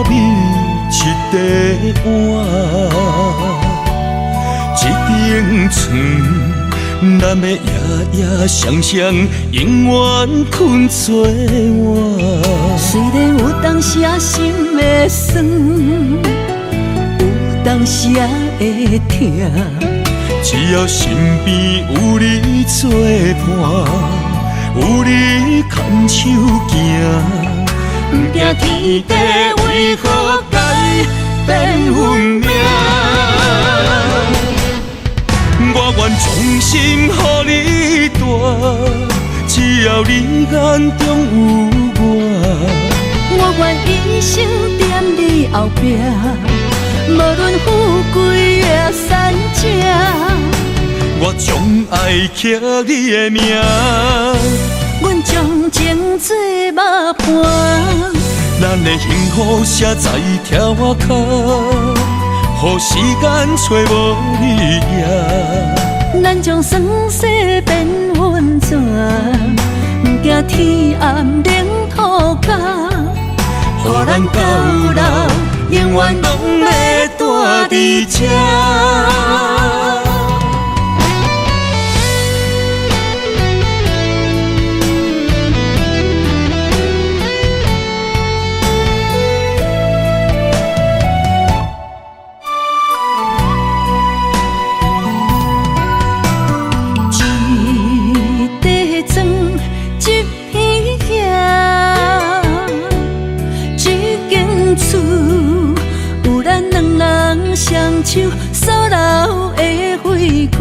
米一块碗，一顶床，咱的夜夜双双永远困做伙。虽然有当时心会酸，有当时会痛，只要身边有你作伴，有你牵手行。不惊天地为何改变运命，我愿衷心予你大，只要你眼中有我。我愿一生踮你后壁，无论富贵也善者，我将爱刻你的名。阮将情做肉伴，咱的幸福写在条脚，予时间找无你影。咱将酸涩变温泉，不惊天暗冷土角，予咱到老永远拢要住伫这。双手所流的花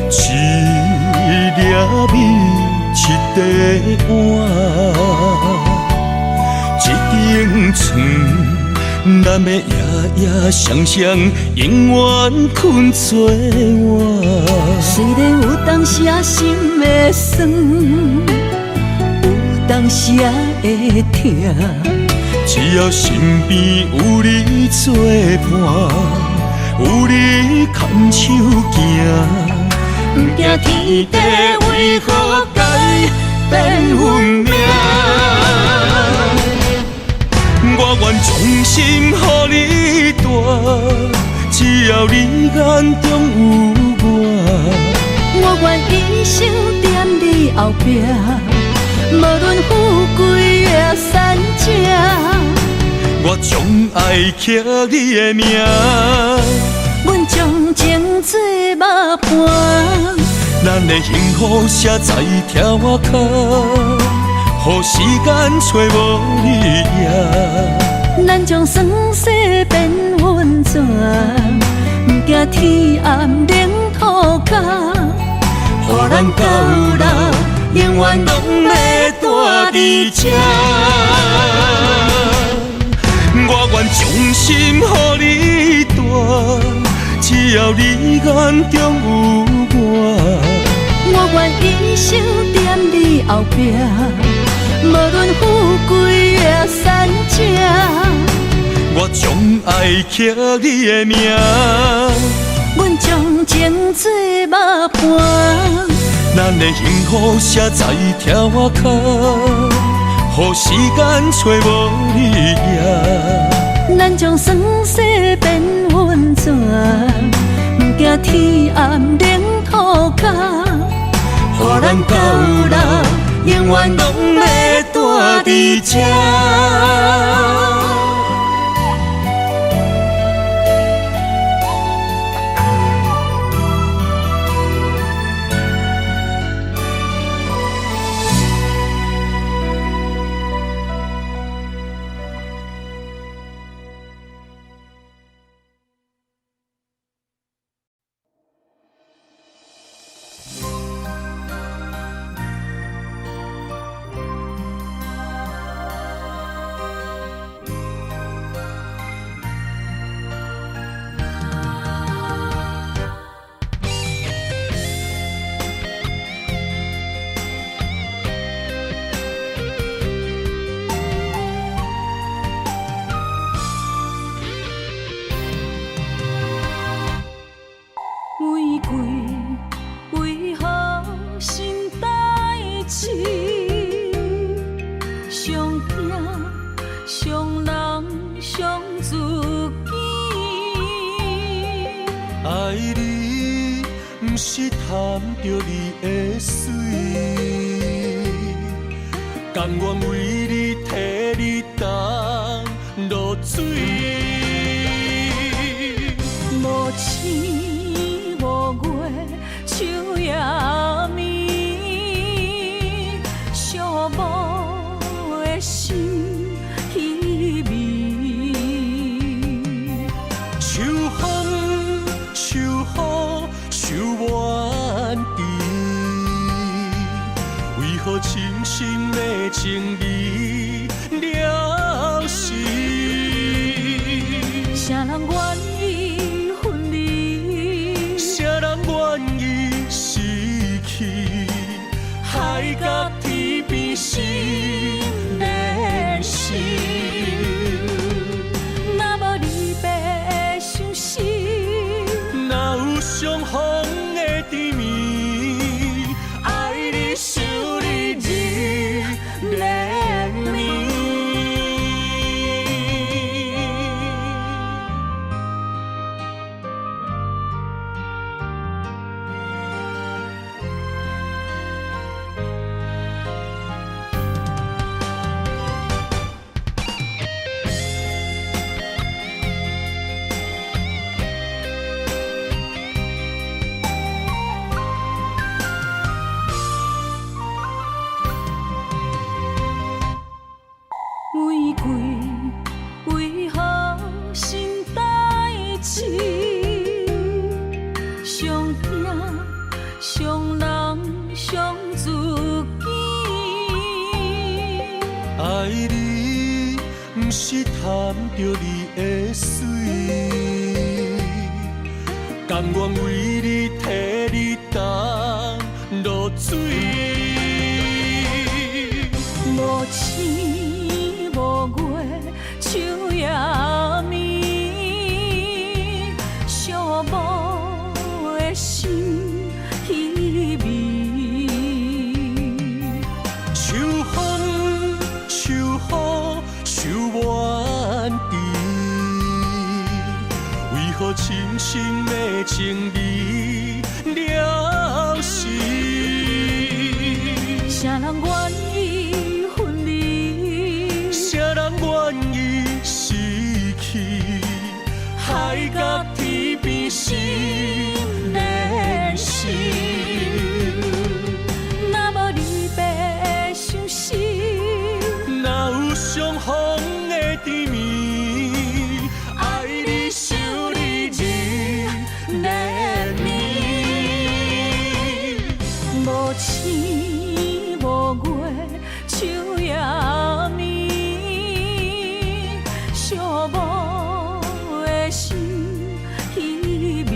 汗，一粒米一块碗，一顶床，咱的夜夜双双永远困做伙。虽然有当时心会酸，有当时会痛，只要身边有你作伴，有你牵手行，不惊天地为何改变运命。我愿衷心予你大，只要你眼中有我。我愿一生踮你后壁，无论富贵也善者，我将爱刻你的名。阮将情做肉伴，咱的幸福写在条脚，予时间找无你影。咱将酸涩变温泉，不惊天暗冷土角，予咱到老永远拢要住伫这。我愿衷心予你大，只要你眼中有我。我愿一生踮你后壁，无论富贵也善者，我将爱刻你的名。阮将情做肉伴，咱的幸福写在条脚，予时间找无你影。咱将酸涩变温泉，不惊天暗冷土角，予咱到老永远拢要住伫这。贪着你的水，甘愿为你替你担落水。无星无月，秋夜暝，寂寞的心稀微。秋风秋雨秋怨滴，为何深深的情义了时？谁人愿意分离？谁人愿意失去？海角天边心连心。若无离别的相思，哪有相逢的甜蜜？爱你想你日连绵。玫瑰为何心代志？上惊上人上自己。爱你不是贪着你的水，甘愿为你替你担落水。无星无月，秋夜暝，寂寞的心稀微。秋风秋雨秋怨滴，为何深深的情义了时？谁人愿意分离？谁人愿意失去？海角天边心连心。若无离别的相思，哪有相逢的甜蜜？爱你想你日连绵。无星无月，秋夜暝，寂寞的心稀微。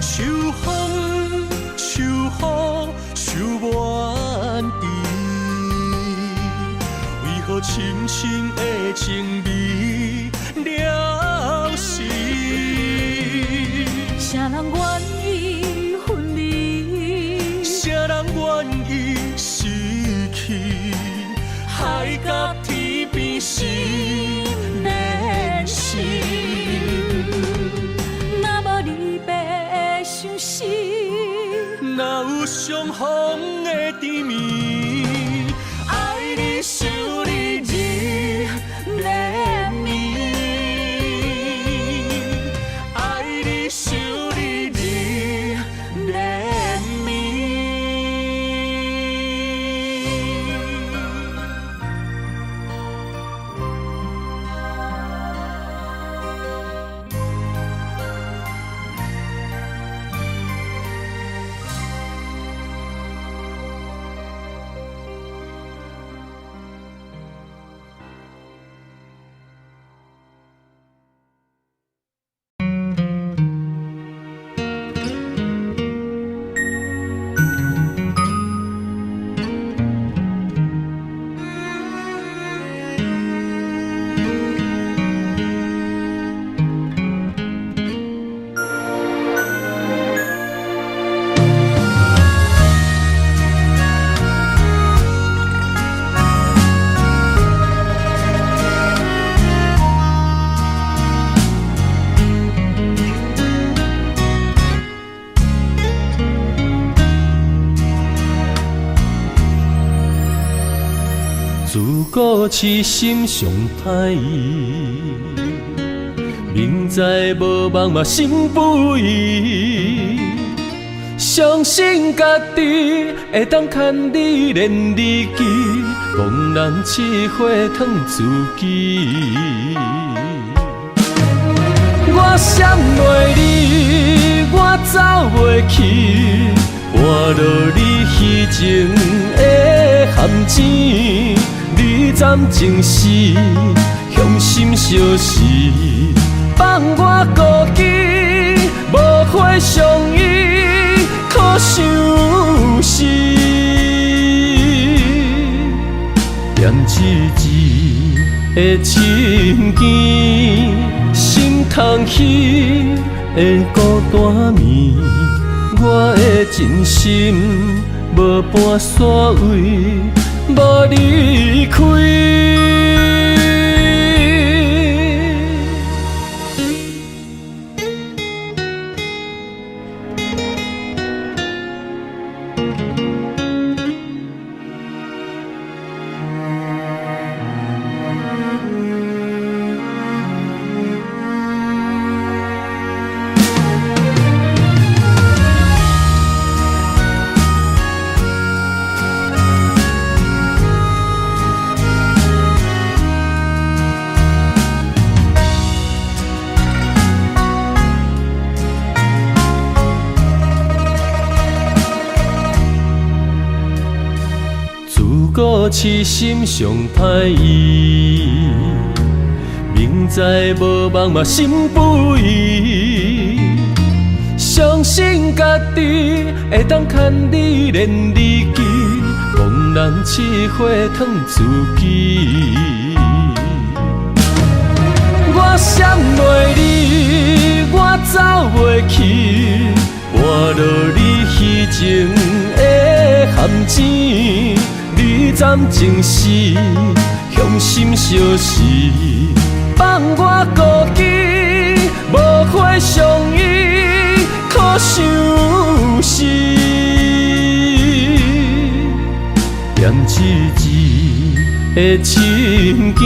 秋风秋雨秋怨滴，为何深深的情味了时？谁人愿意分离？谁人愿意失去？海角天边心连心。若无离别的相思，哪有相逢的甜蜜？爱你想你日连绵。爱你想你日连绵。自古痴心上歹意，明知无望嘛心不移。相信家己会当牵你连理记，茫然试火烫自己。我闪袂你，我走袂去，换落你虚情的陷阱。你暂情时，向心相视，放我孤己，无花相依，可伤心。念一字的情ken心通起的孤单眠，我的真心无半煞位，无离开。故痴心上歹意，明知无望嘛心不移。相信家己会当牵你连理记，茫然试火烫自己。我闪袂你，我走袂去，换落你虚情的陷阱。你暂情时，向心相视，放我孤己，无花相依，可伤心。念一字的情ken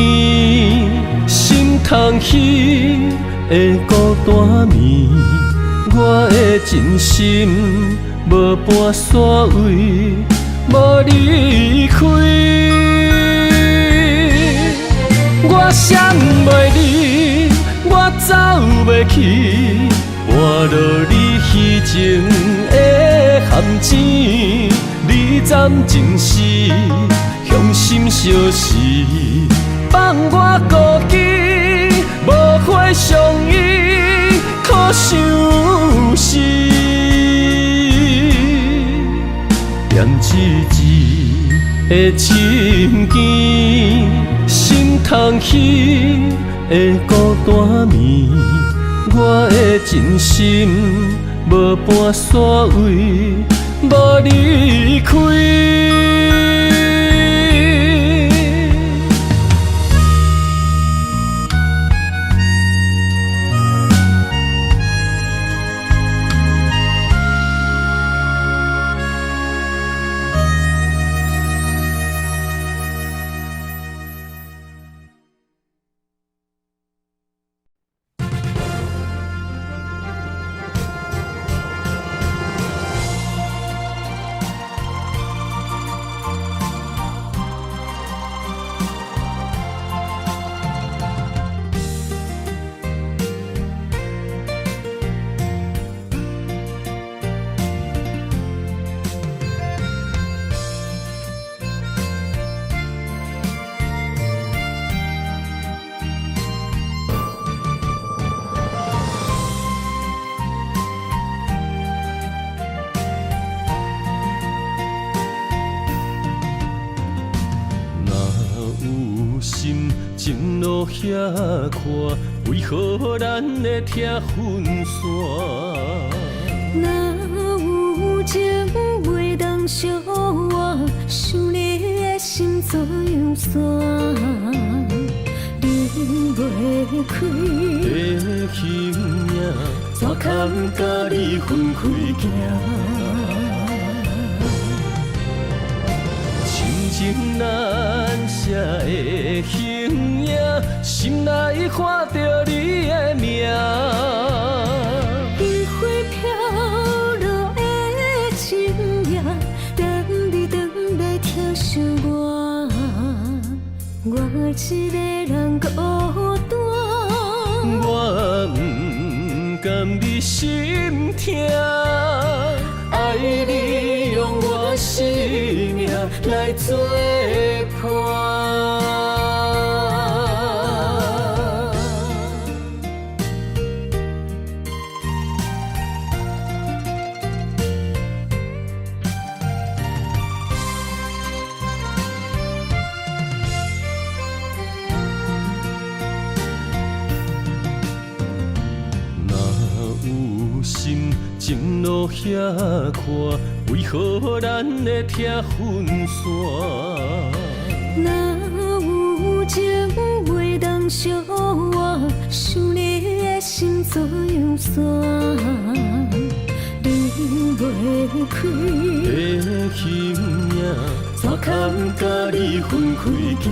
心通起的孤单眠，我的真心无半煞位，无离开。我闪袂你，我走袂去，换落你虚情的陷阱。你暂情时，向心相视，放我孤己，无花相依，可伤心。念一字的情ken心通起的孤单眠，我的真心无半煞位，无离开。情路遐宽，为何咱会拆分线？若有情袂当相换，想你的心怎样散？离袂开的形影，怎空甲你分开行？亲情难。写的形影，心内看着你的名。余晖飘落的情影，等你回来疼惜我，我一个人孤单。我不甘你心痛，爱你用我生命来作伴。情路遐宽，为何咱会拆分线？若有情话当相换，想你的心做样线，离袂开的形影，怎堪甲你分开行？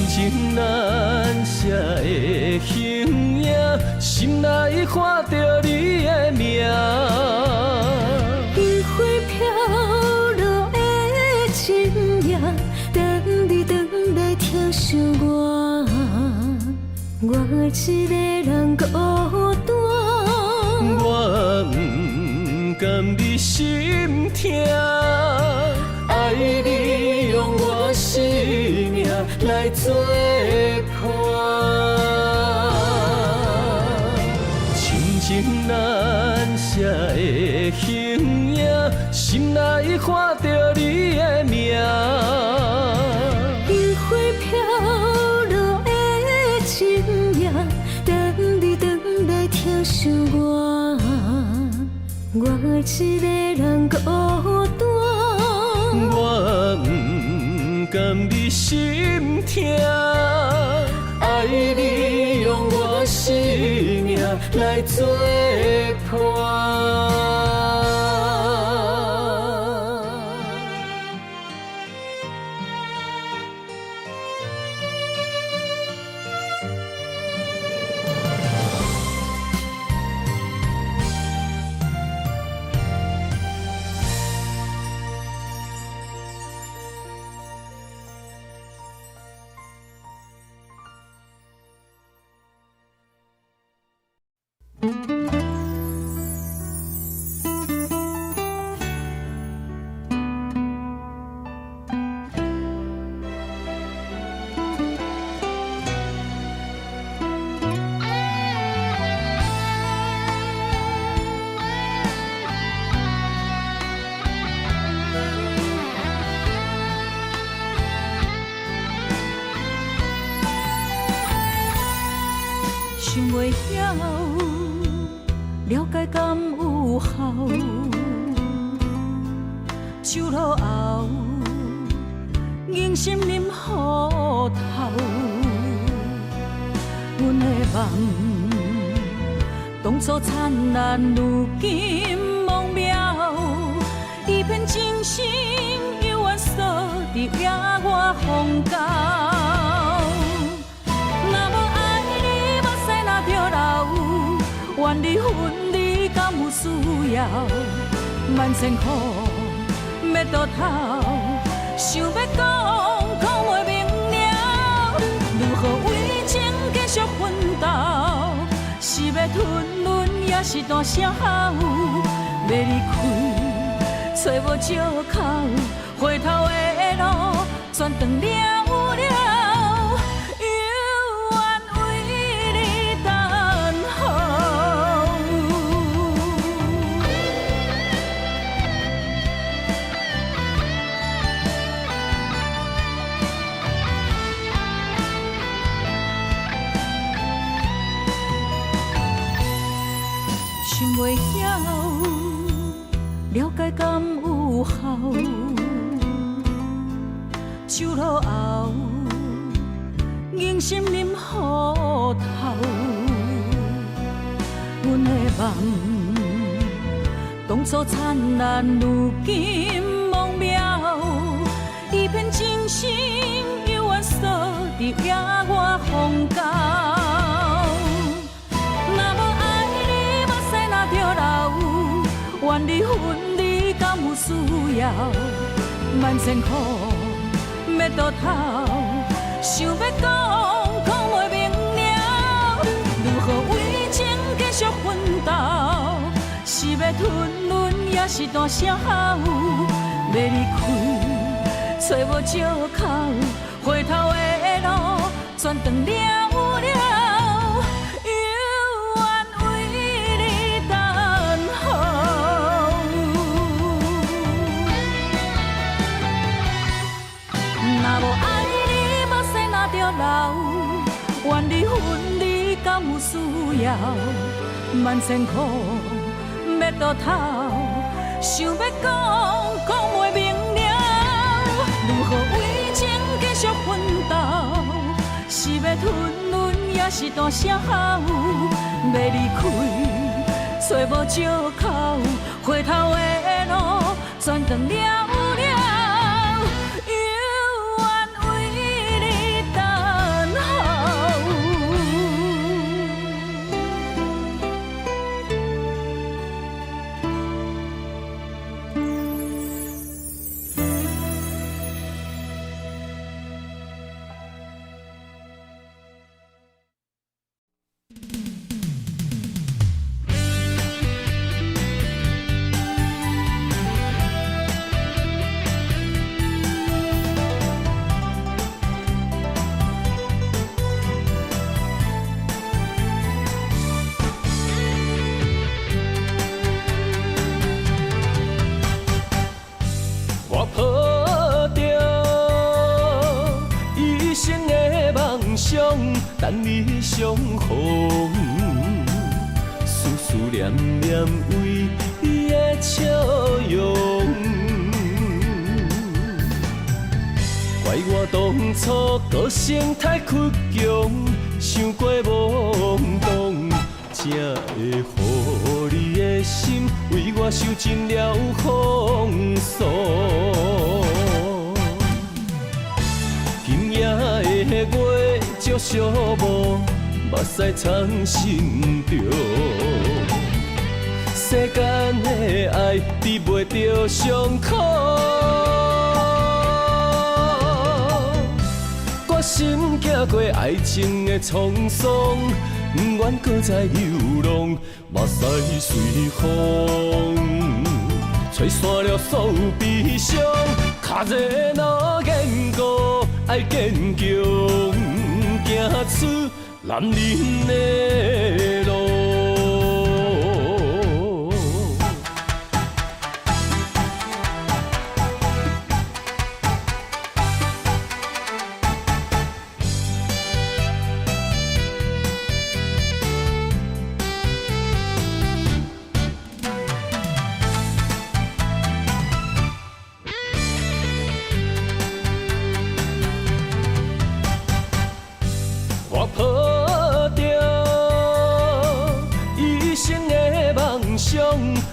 情难写的形影，心内看着你的名。余晖飘落的情影，等你回来疼惜我，我一个人孤单。我不甘你心痛，爱你用我生命来作伴。情难写的形影，心内看着你的名。余晖飘落的情影，等你回来疼惜我，我一个人孤单。我不甘你心痛，爱你用我生命来作伴。想袂晓，了解敢有效？酒落后，硬心啉雨透。阮的梦，当初灿烂，如今梦渺。一片真心，犹原锁伫野外风高。愿你分离，敢有需要？万千苦要倒头，想要讲袂明了。如何为情继续奋斗？是要吞忍，也是大声吼？要离开，找无借口，回头的路全断了。想袂晓，了解敢有效？酒落后，硬心啉雨透。阮的梦，当初灿烂，如今梦一片真心，犹原锁伫野外风高。若无爱你，目屎若着流，怨离分离敢有需要？万千苦要倒头，想要讲袂明了，如何为情继续奋斗？是要吞忍，也是大声吼，要离开，找无借口，回头的路全断了了，犹原为你等候。若无爱你，目屎若着流，怨离分离敢有需要？万千苦要倒头，想要讲袂明了，如何为情继续奋斗？是要吞忍，也是大声吼，要离开，找无借口，回头的路全断了了，犹原为你等候。等你相逢，思思念念为你的笑容。怪我当初个性太倔强，想过懵懂，才会予你的心为我受尽了风霜。今夜的月照寂寞，目屎藏心中。世间的爱治袂着伤苦，我心行过爱情的沧桑，不愿搁再流浪，目屎随风。吹散了所有悲伤，脚热若坚固，爱坚强，行出男人的路。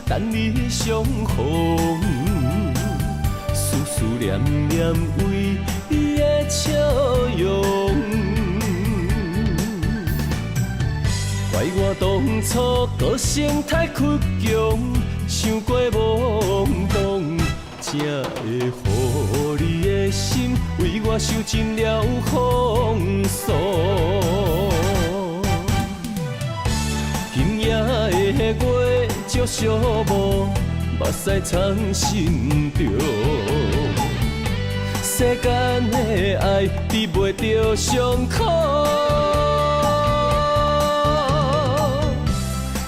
等你相逢，思思念念为你的笑容。怪我当初个性太倔强，想过懵懂，才会予你的心为我受尽了风霜。今夜的月照寂寞，目屎藏心中。世间的爱治袂着伤苦，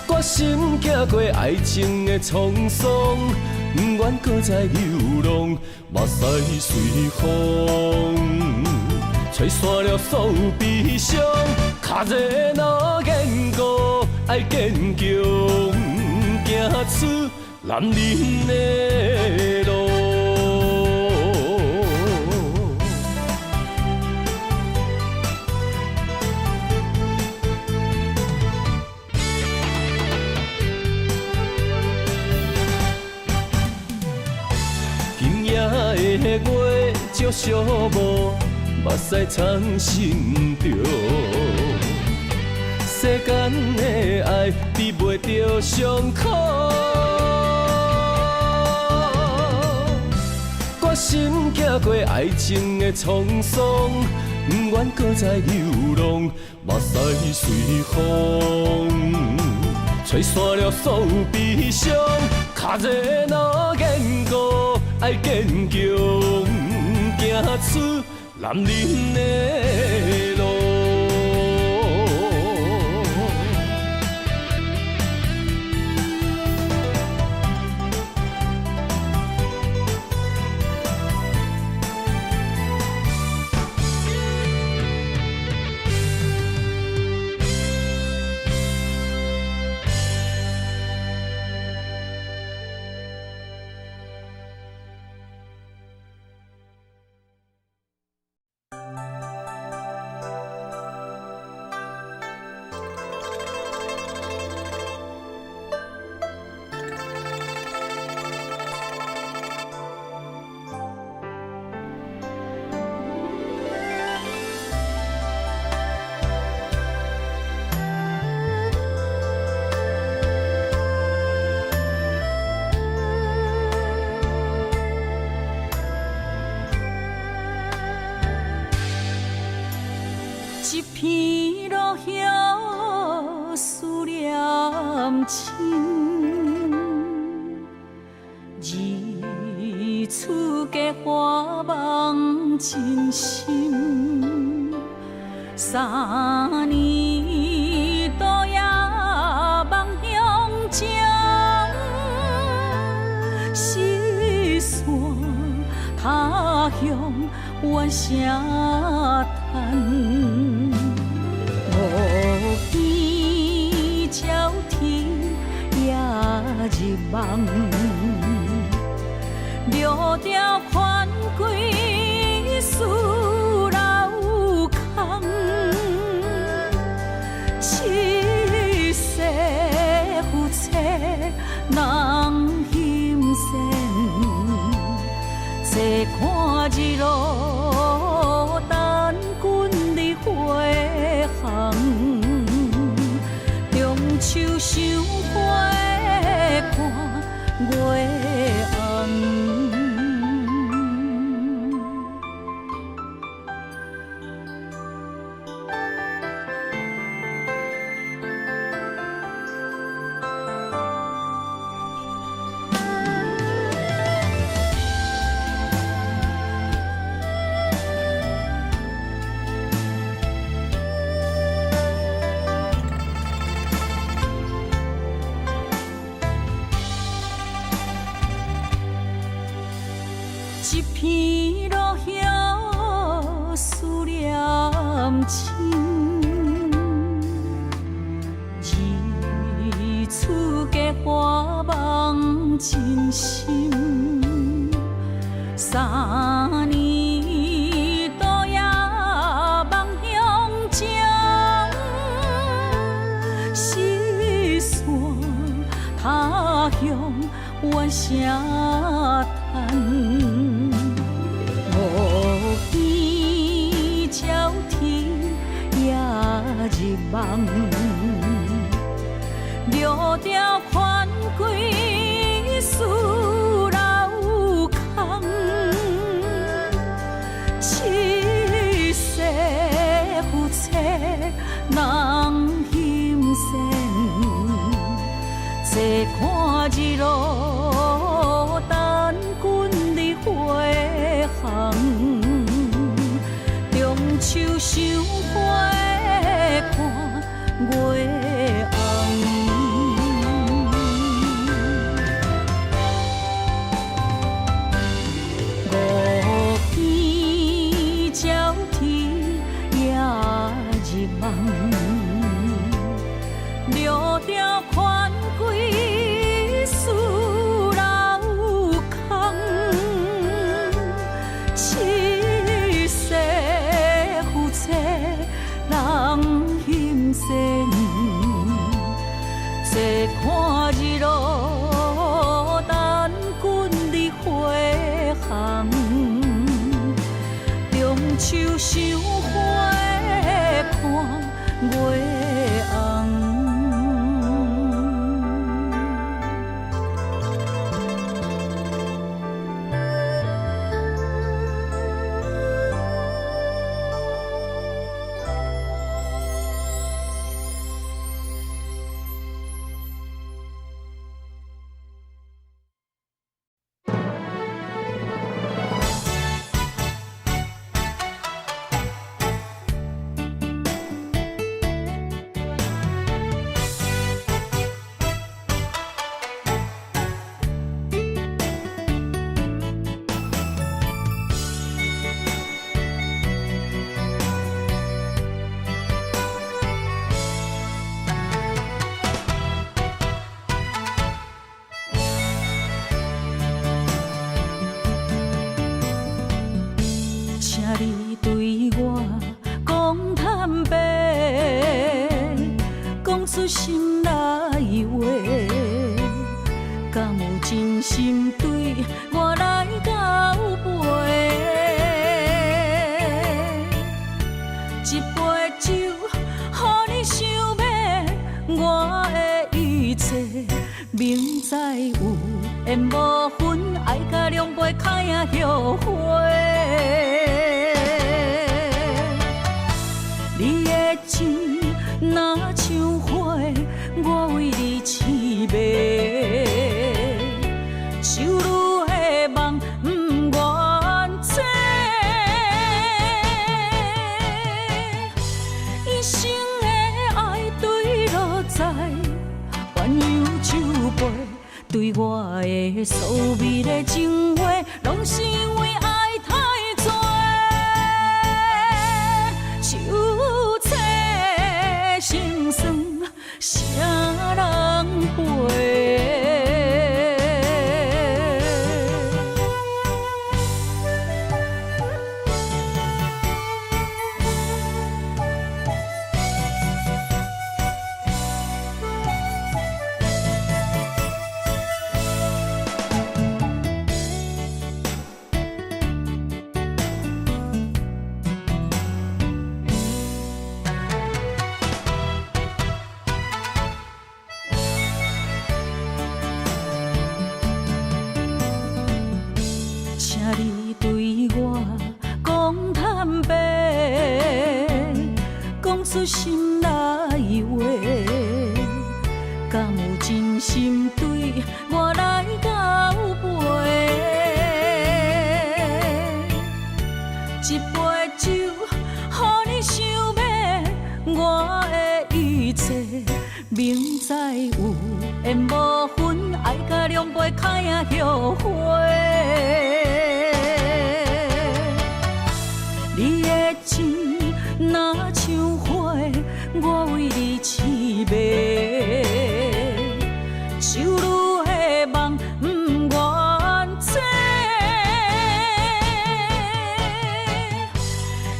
我心行过爱情的沧桑，不愿搁再流浪，目屎随风。吹散了所有悲伤，脚热若坚固，爱坚强，行出男人的路。今夜的月照着寂寞，目屎藏心中。世间的爱比袂着伤苦，我心行过爱情的沧桑，不愿搁再流浪，目屎随风，吹散了所有悲伤。脚热闹坚固，爱坚强，行出男人的路。一片落叶思念亲，二次结花望真心。三年多夜望乡情，四散他乡怨声叹。无边鸟啼夜入梦，掠着款归思老空。七世夫妻人心善，坐看日落等君日回航。中秋赏花看月红。一片落叶思念亲，二次结花望真心。三年多夜望乡情，四散他乡怨声叹。无边鸟啼夜入梦，掠着款归思老空。七世夫妻人心善，坐看日落等君日回航。中秋赏花看月红。五边鸟啼夜入梦，掠着款归思老空。七世夫妻人心善，你对我讲坦白，讲出心内话，敢有真心对我来交陪？一杯酒，予你想要我的一切，明知有缘无分，爱甲两杯开啊后悔。你的情若像花，我为你痴迷，手愈的梦不愿切，一生的爱对落在鸳鸯酒杯，对我的所美的情话，拢是因为爱太多。手册心酸，啥人陪？你对我讲坦白，讲出心内话，敢有真心对我来交陪？一杯酒，予你想要我的一切，明知有缘无分，爱甲两杯开啊后悔。你的情若像花，我为你痴迷，手愈的梦不愿切，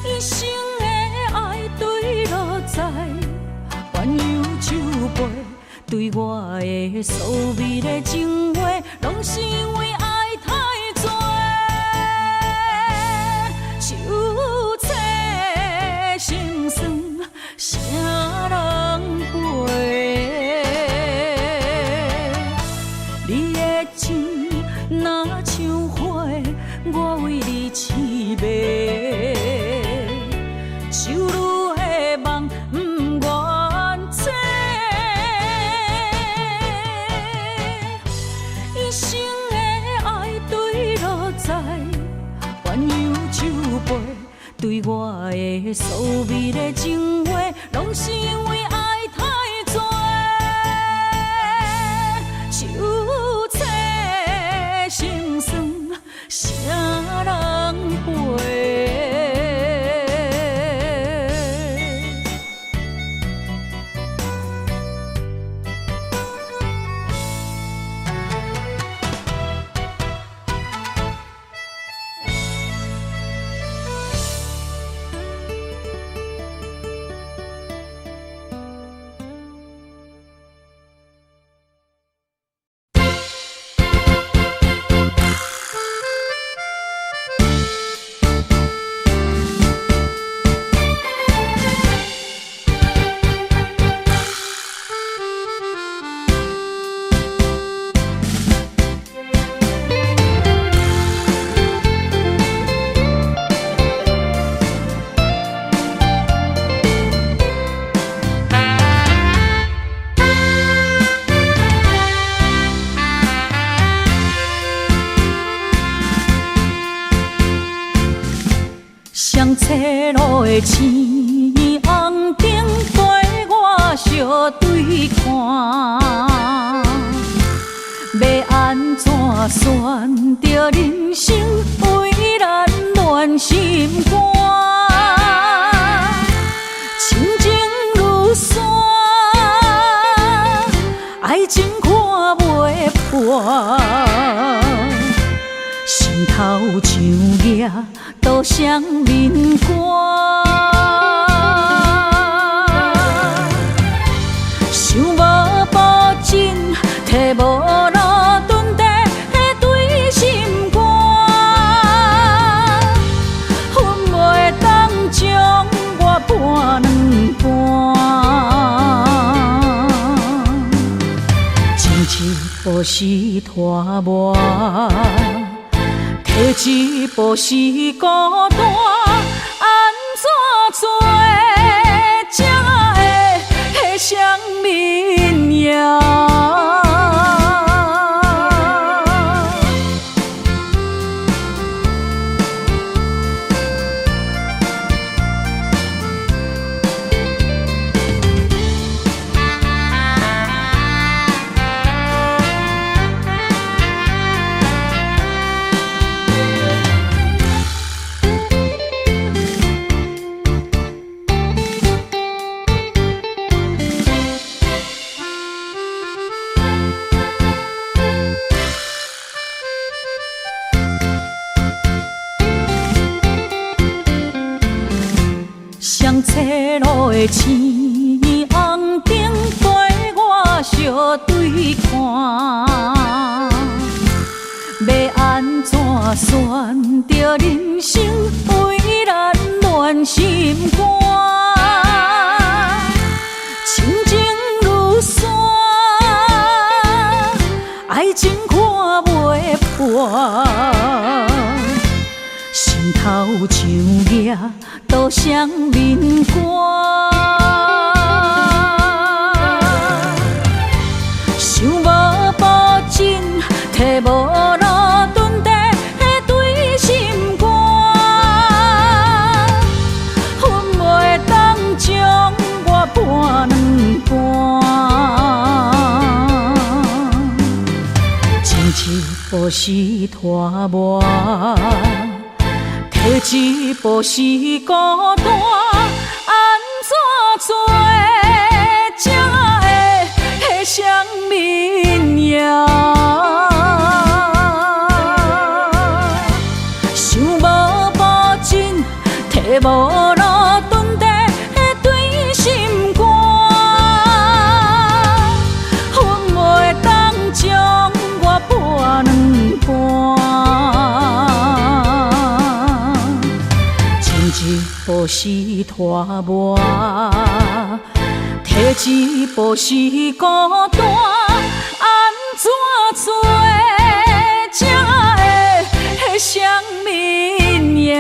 一生的爱对落在鸳鸯酒杯，对我的所美的情话，拢是因为爱太多。手册心酸，啥人陪？你的情若像花，我为你痴迷，手愈的梦不愿切，一生的爱对落在鸳鸯酒杯，对我的所美的情话，拢是因为爱太多。手册心酸，啥人陪？上斜路的青红灯，陪我相对看。要安怎选择人生，为咱暖心肝？亲情如山，爱情看袂破。心头像额都双面歌，想无保证，摕无路蹲地对心肝，恨袂当将我搬两半，情一步是拖磨。摕一步是孤单，安怎做才会双面影？双侧路的星红灯陪我相对看，要安怎选择人生为咱乱心肝？情情如山，爱情看袂破。心头像额都双面歌，想无保证，摕无路蹲地对心肝，恨袂当将我搬两半，情一步是拖磨。摕一步是孤单，安怎做才会双面影？想无保证，摕无路蹲地对心肝，恨袂当将我搬两半。一步是拖磨，摕一步是孤单，安怎做才会双面影？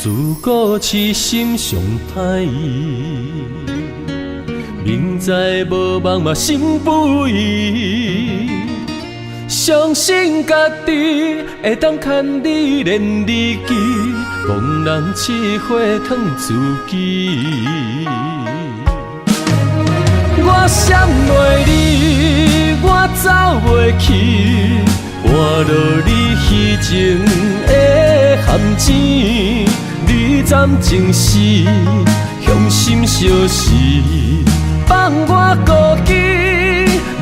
自古痴心上歹意，明知无望嘛心不移。相信家己会当牵你连你记，茫然试火烫自己。我闪袂你，我走袂去，换落你虚情的陷阱。你暂情是向心相识，放我孤寂，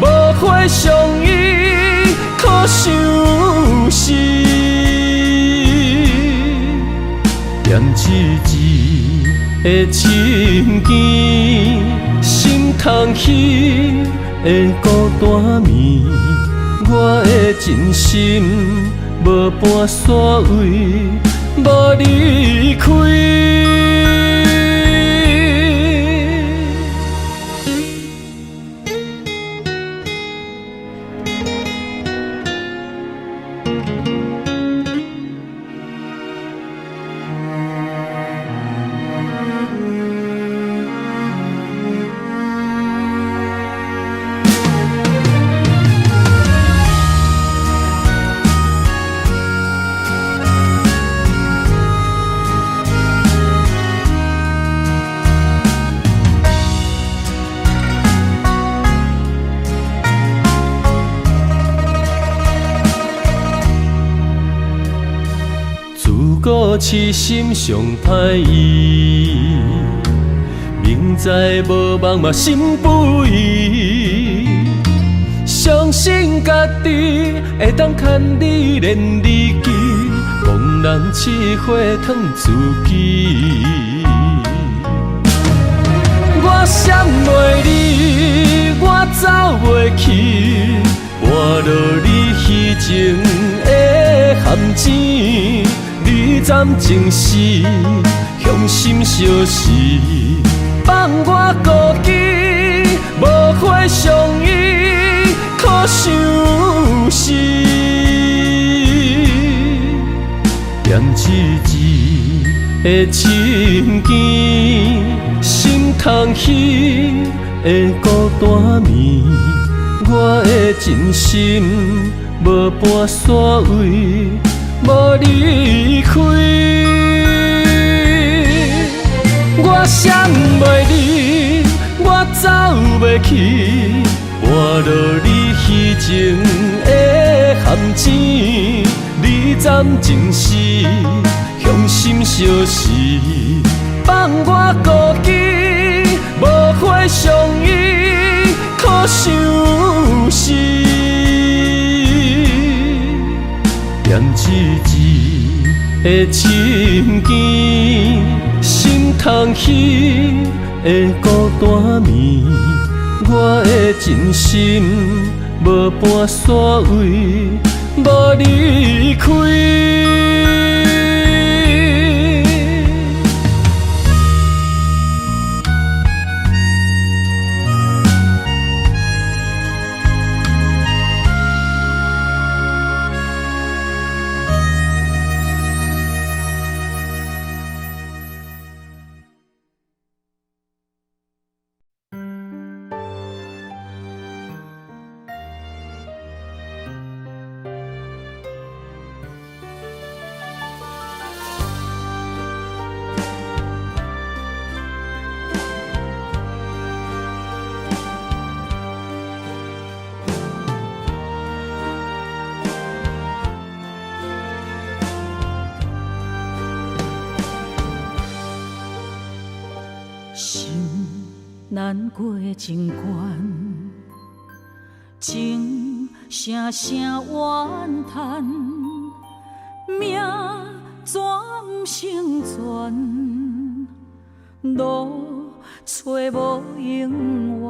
无花相依，可相思。念一字的情缘，心通起，的孤单眠，我的真心无半煞位，无离开。故痴心上歹意，明知无望嘛心不移，相信家己会当牵你连你记，茫然试火烫自己。我闪袂你，我走袂去，换落你虚情的陷阱。你暂情是向心相识，放我孤寂，无花相依，可相思。念一字的情ken心痛彼的孤单眠，我的真心无半煞位。无离开，我闪袂离，我走袂去，换落你虚情的陷阱。你暂情是向心相识，放我孤寂，无花相依，可相思。念一字的情ken心痛彼的孤单眠，我的真心无半煞位，无离开。难过情关，情声声怨叹，命怎不成全？路找无永远，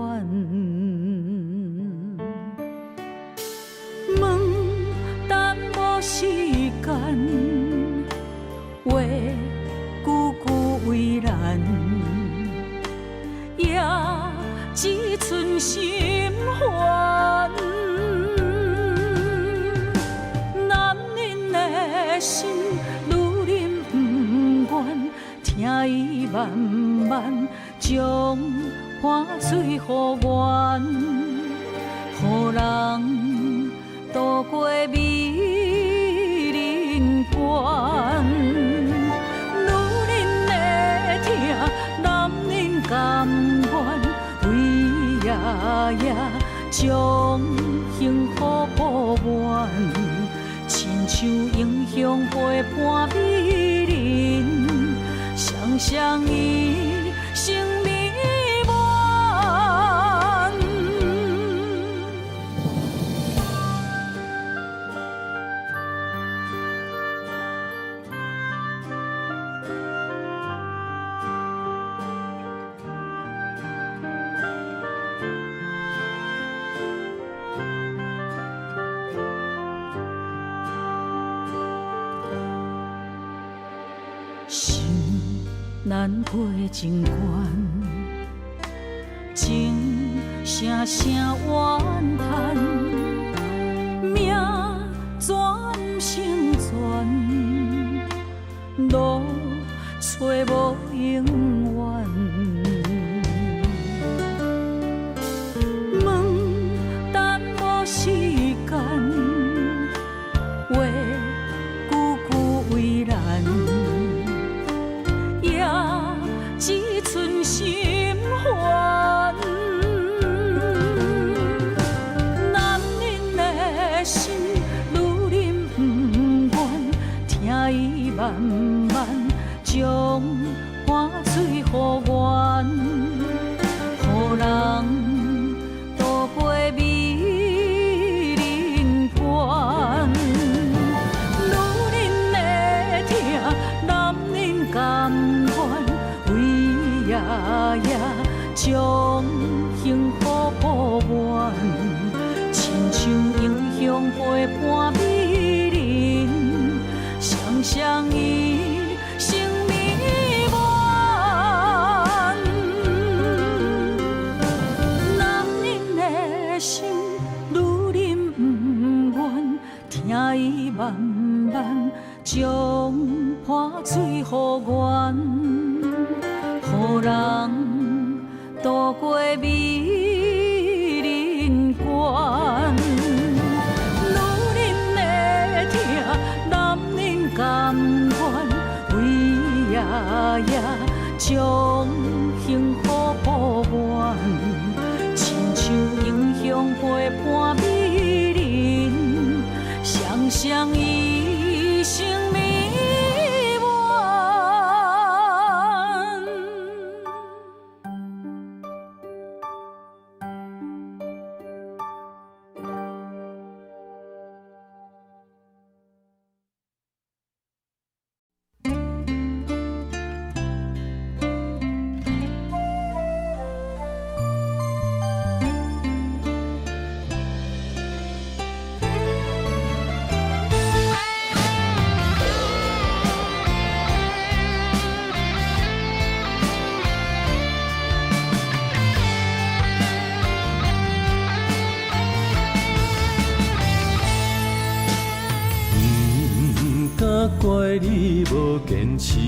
问等无时间，话句句为难。也只剩心烦，男人的心，女人不愿，听伊慢慢将汗水予阮，予人渡过美人关。甘愿为夜夜将幸福保完，亲像英雄陪伴美人，双双以生命完。咱过情关，情声声怨叹，命转成全，路找无永远。问等无时间，话句句为难，也只剩心烦。男人的心，女人不愿，听伊慢慢将汗水予阮，予人渡过美人关。女人的痛，男人甘愿，为夜夜将幸福补完，亲像英雄陪伴美人，双双伊生美满。男人的心，女人不愿，听伊慢慢将汗水予阮，予人渡过美人关。女人的痛，男人甘愿，为夜夜将幸福补完，亲像英雄陪伴美人，双双伊生美满。怪你无坚持，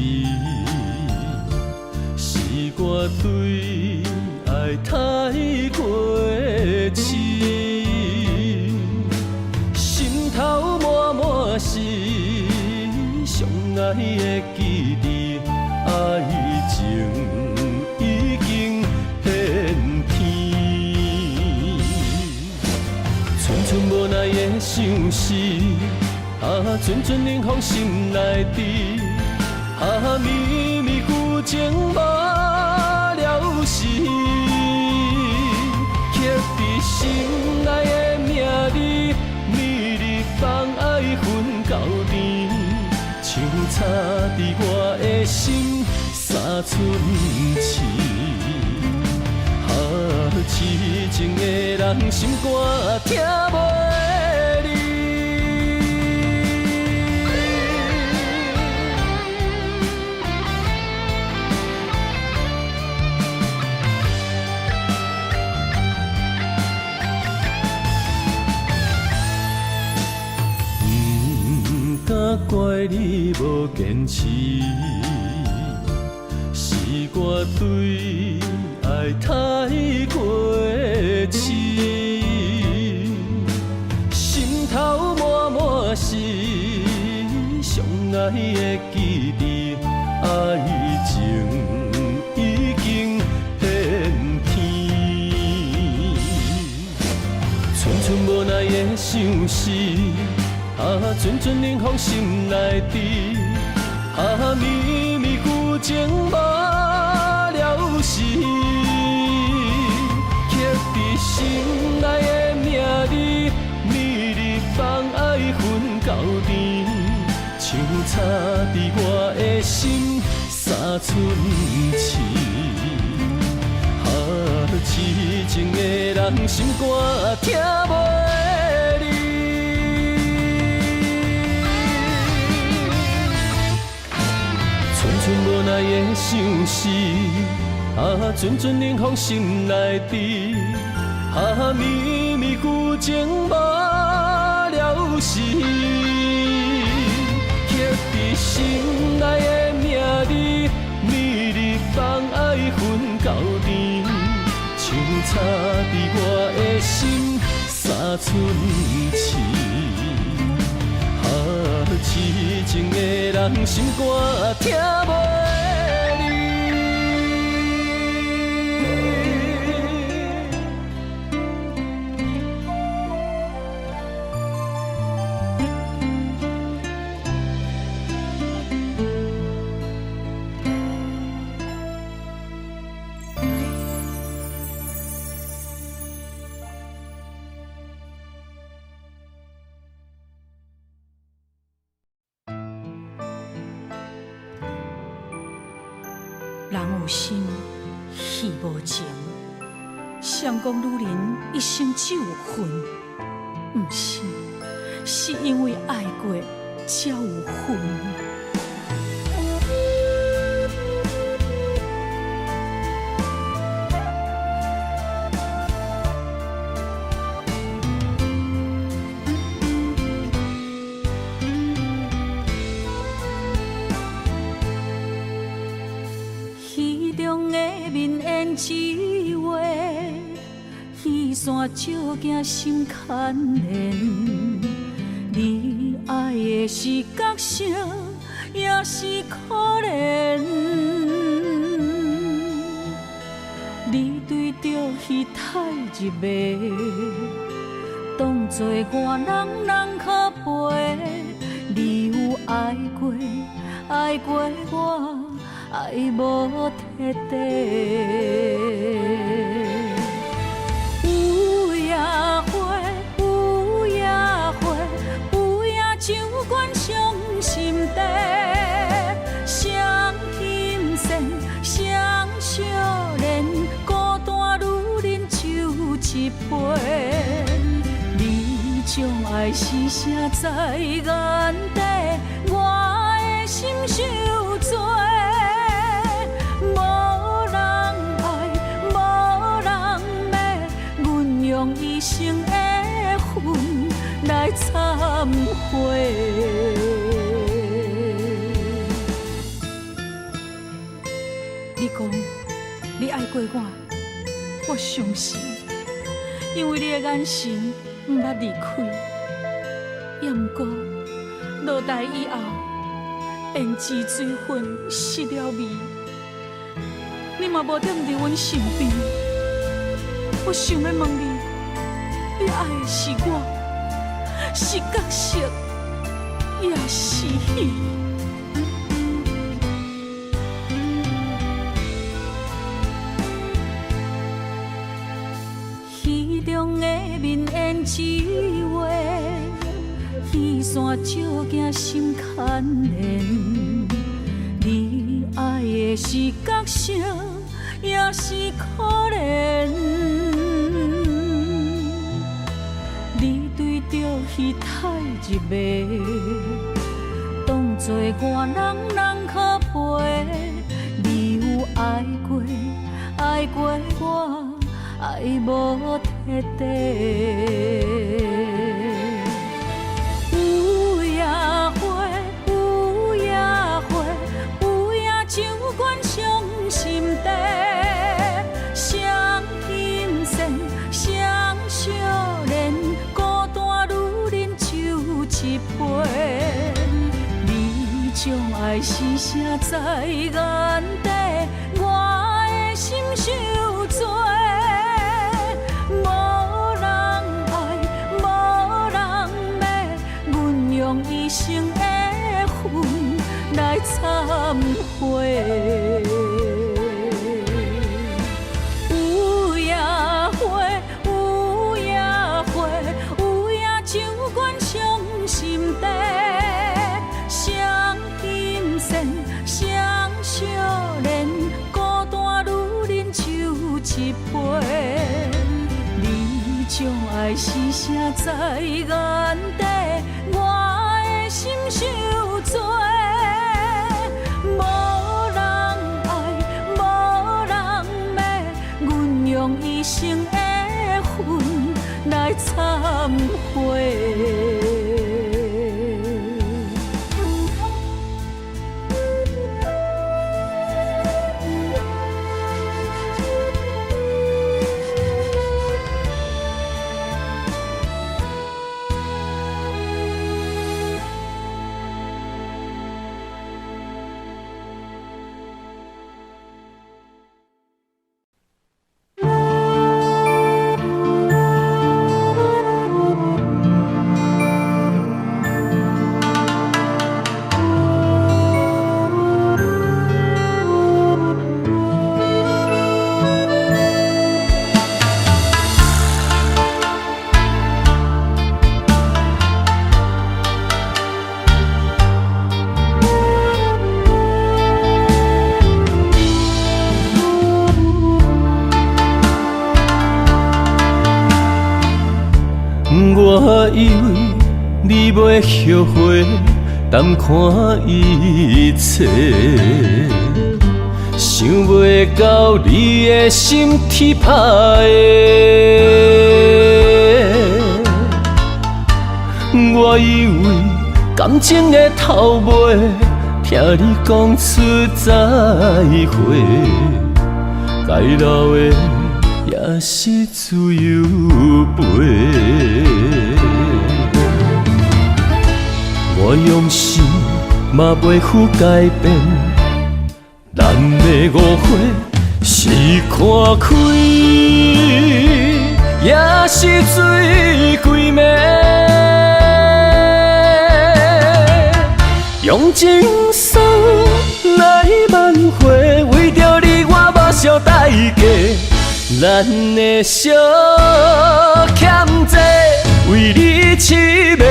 是我对爱太过痴，心头满满是相爱的记忆，爱情已经变天，寸寸无奈的相思。阵阵冷风心内滴，绵绵旧情无了时，刻在心内的名字，每日放爱分到甜，像插在我的心三寸刺。痴情的人心肝听袂离。怪你无坚持，是我对爱太过痴，心头满满是相爱的记忆，爱情已经变天，寸寸无奈的相思。阵阵冷风心内滴，绵绵旧情无了时，刻在心内的名字，每日放爱分到甜，像插在我的心三寸刺。痴情的人心肝听袂离。寸无奈的相思，阵阵冷风心内滴，绵绵旧情无了时，刻在心内的名字，每日放爱分到甜，像插在我的心三寸刺。痴情的人心肝听袂离。人有心，戏无情。相公女人一生只有恨，不是，是因为爱过才有恨。一话，雨伞照镜心牵连。你爱的是角色，也是可怜。你对着彼太入迷，当作我人可陪。你有爱过，爱过我。爱无彻底，有夜花，有夜花，有夜酒馆伤心地，双心线，双相恋，孤单女人就一杯。你将爱是啥在眼底，我的心受罪。用一生的恨来忏悔。你讲你爱过我，我相信，因为你的眼神不捌离开。也不过落台以后，胭脂水粉失了味，你嘛无踮伫阮身边。我想要问你，你爱的是我，是角色，也是戏。戏中的面胭脂画，雨伞照镜心牵连。你爱的是角色，也是可怜。彼太入迷，当作我人可陪。你有爱过，爱过我，爱无彻底。有夜花，有夜花，有夜酒馆伤心地，双心线，双相恋。一杯，你将爱是啥在眼底，我的心受罪。无人爱，无人要，阮用一生的恨来忏悔。有夜花，有夜花，有夜酒馆伤心地，双心线，双相恋，孤单女人就一杯。你将爱是啥在眼底，我的心受罪。无恨来忏悔。我以为你袂后悔，淡看一切，想袂到你的心铁打的。我以为感情的头尾，听你讲出再会，该留的也是自由飞。我用心嘛袂负改变，咱的误会是看开，也是水鬼暝。用情书来挽回，为着你我目烧代价。咱的小欠债，为你痴迷。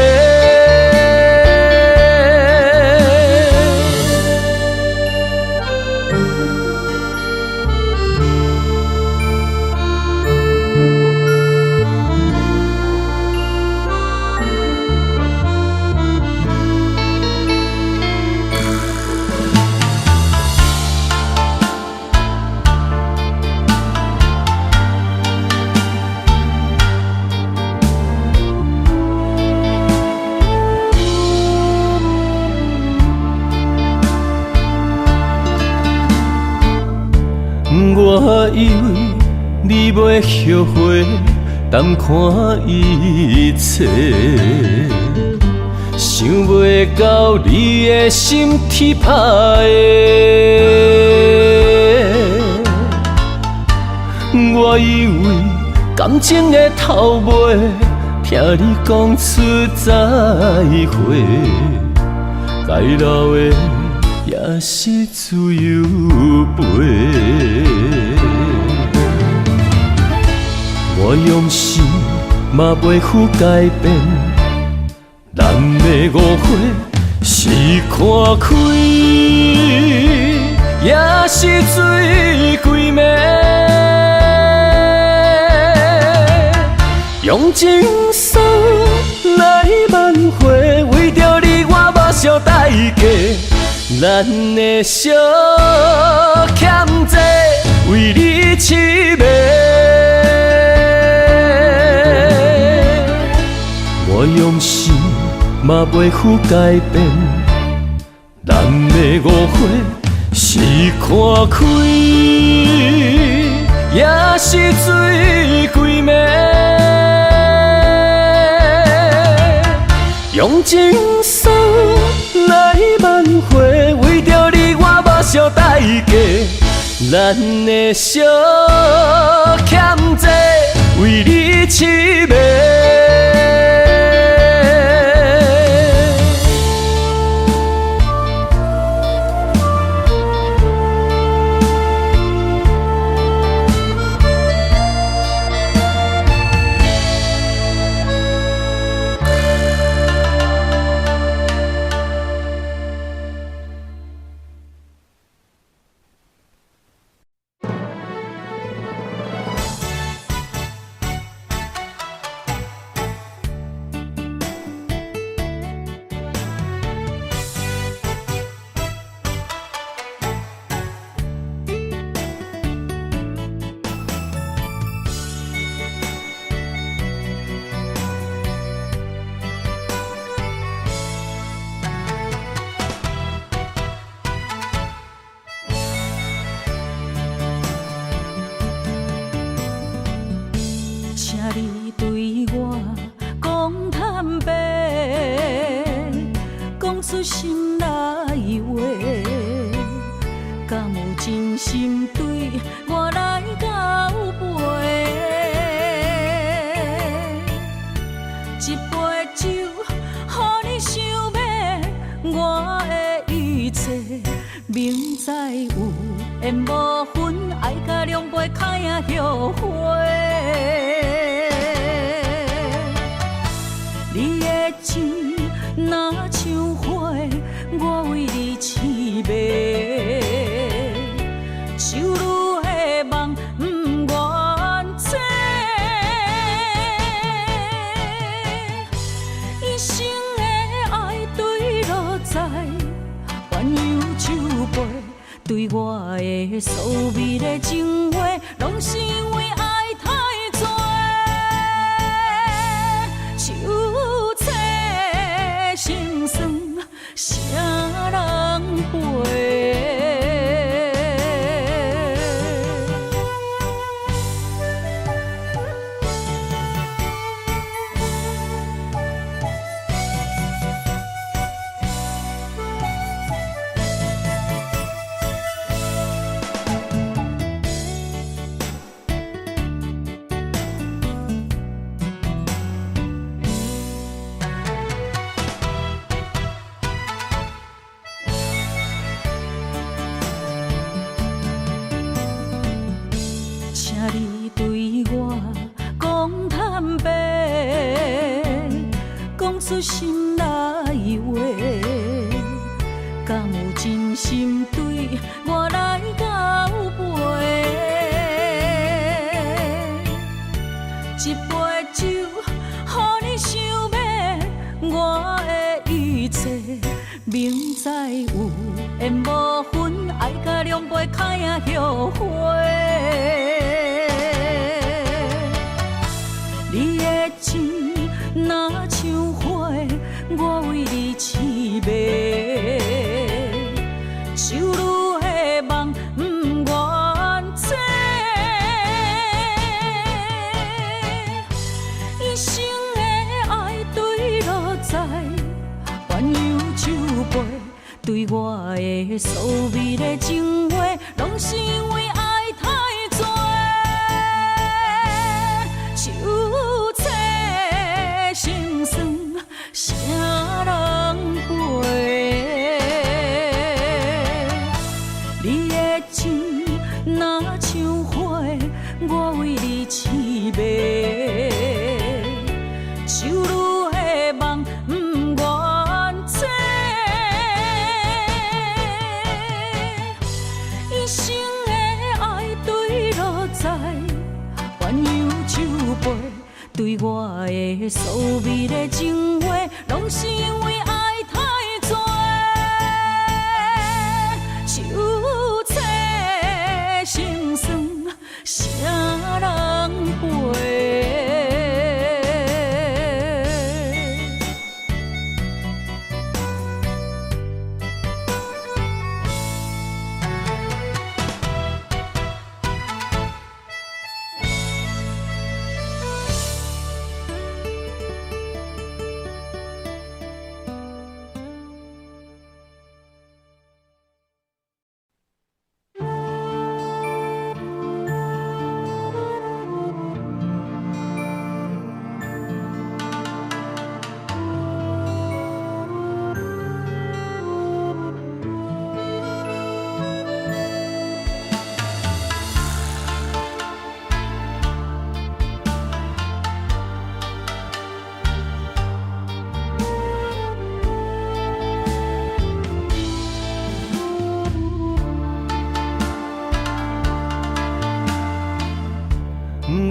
我以为你袂后悔，淡看一切，想袂到你的心铁打的。我以为感情的头尾，听你讲出再会，该留的也是自由飞。我用心嘛袂负改变，咱的误会是看开，也是水鬼暝。用情书来挽回，为着你我目烧代价。咱的小欠债，为你痴迷。我用心嘛袂负改变，咱的误会是看开，也是水鬼暝。用情书来挽回，为着你我目烧代价。咱的小欠债，为你痴迷。请你对我讲坦白，讲出心内话，敢有真心对我来交陪？一杯酒，予你想要我的一切，明知有缘无分，爱甲两杯开啊后悔。你的情若像花，我为你痴迷，手愈的梦不愿切。一生的爱对落在鸳鸯酒杯，对我的所美的情话，拢是因为爱太多。手册心酸，啥人陪？你对我讲坦白，讲出心内话，敢有真心对我来交陪？一杯酒，予你想要我的一切，明知有缘无分，爱甲两杯开啊后悔。你的情若像花，我为你痴迷，手愈的梦不愿切。一生的爱对落在鸳鸯酒杯，对我的所美的情话，拢是因为爱太多。手册心酸，啥人陪？你的情若像花，我为你痴迷，手愈的梦不愿切。一生的爱对落在鸳鸯酒杯，对我的所美的情话，拢是因为爱太多。手册心酸，啥人陪？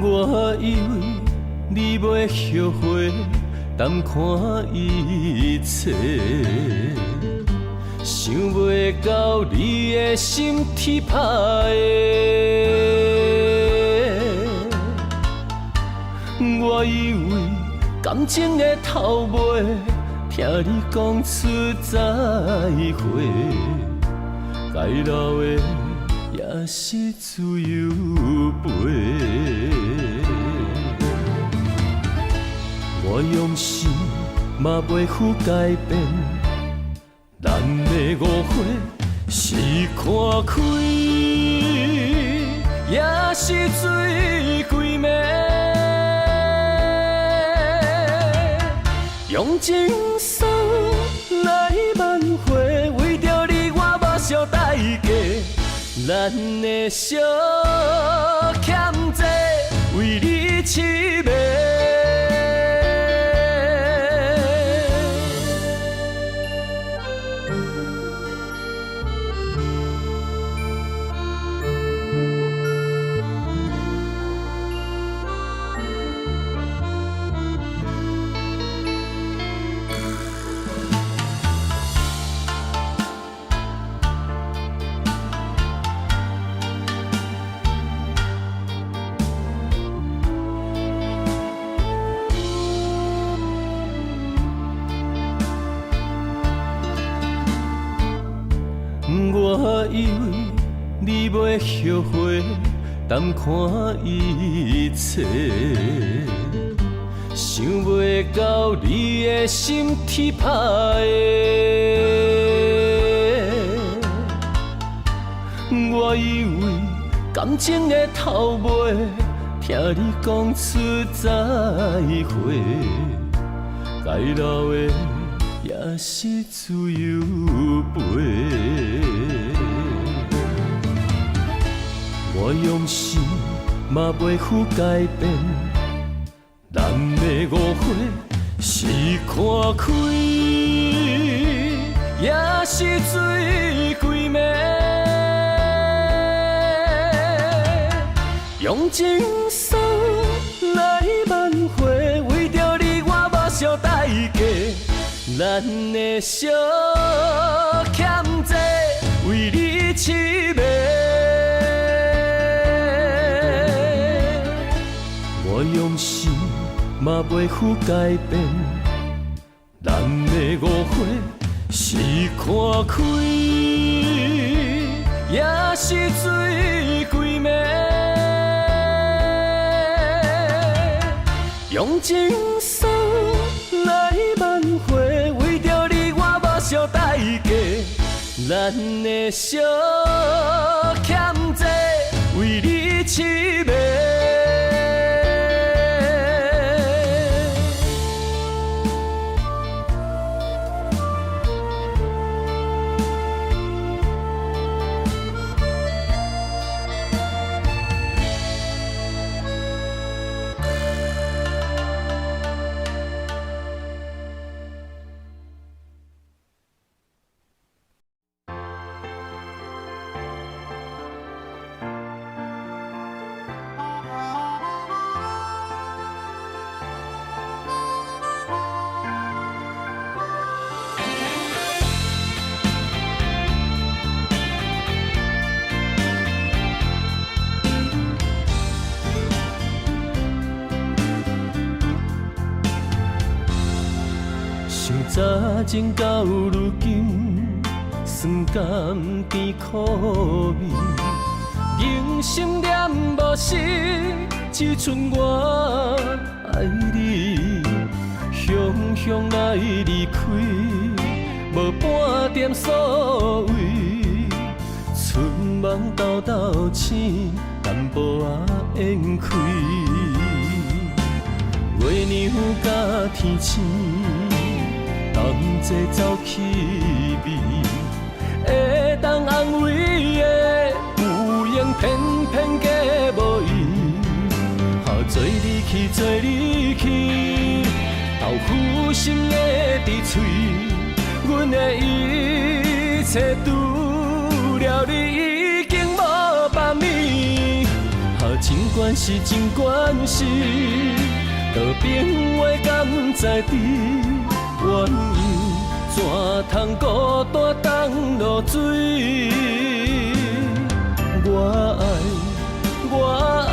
我以为你袂后悔，淡看一切，想袂到你的心铁打的。我以为感情的头尾，听你讲出再会，该留的也是自由飞。我用心嘛袂负改变，咱的误会是看开，也是水鬼暝，用情书来挽回，为着你我目烧代价，咱的小欠债为你痴迷。我以为你袂后悔，淡看一切，想袂到你的心铁打的。我以为感情的头尾，听你讲出再会，该留的也是自由飞。我用心嘛袂负改变，咱的误会是看开，也是水鬼暝，用情书来挽回，为着你我目烧代价，咱的小欠债为你痴迷。我用心嘛袂负改变，咱的误会是看开，也是水鬼暝，用情书来挽回，为着你我目烧代价，咱的小欠债为你痴迷。早前到如今，酸甘甜苦味，人生念无实，只剩我爱你。雄雄来离开，无半点所谓，春梦豆豆醒，淡薄仔烟开。月娘甲天星。同齐走气味，会当安慰的有缘偏偏假无意，好做你去，做你去，豆腐心的伫嘴，阮的一切除了你已经无别物，好尽管是尽管是，道边话敢在知？怨尤怎通孤单当落水？我爱，我爱，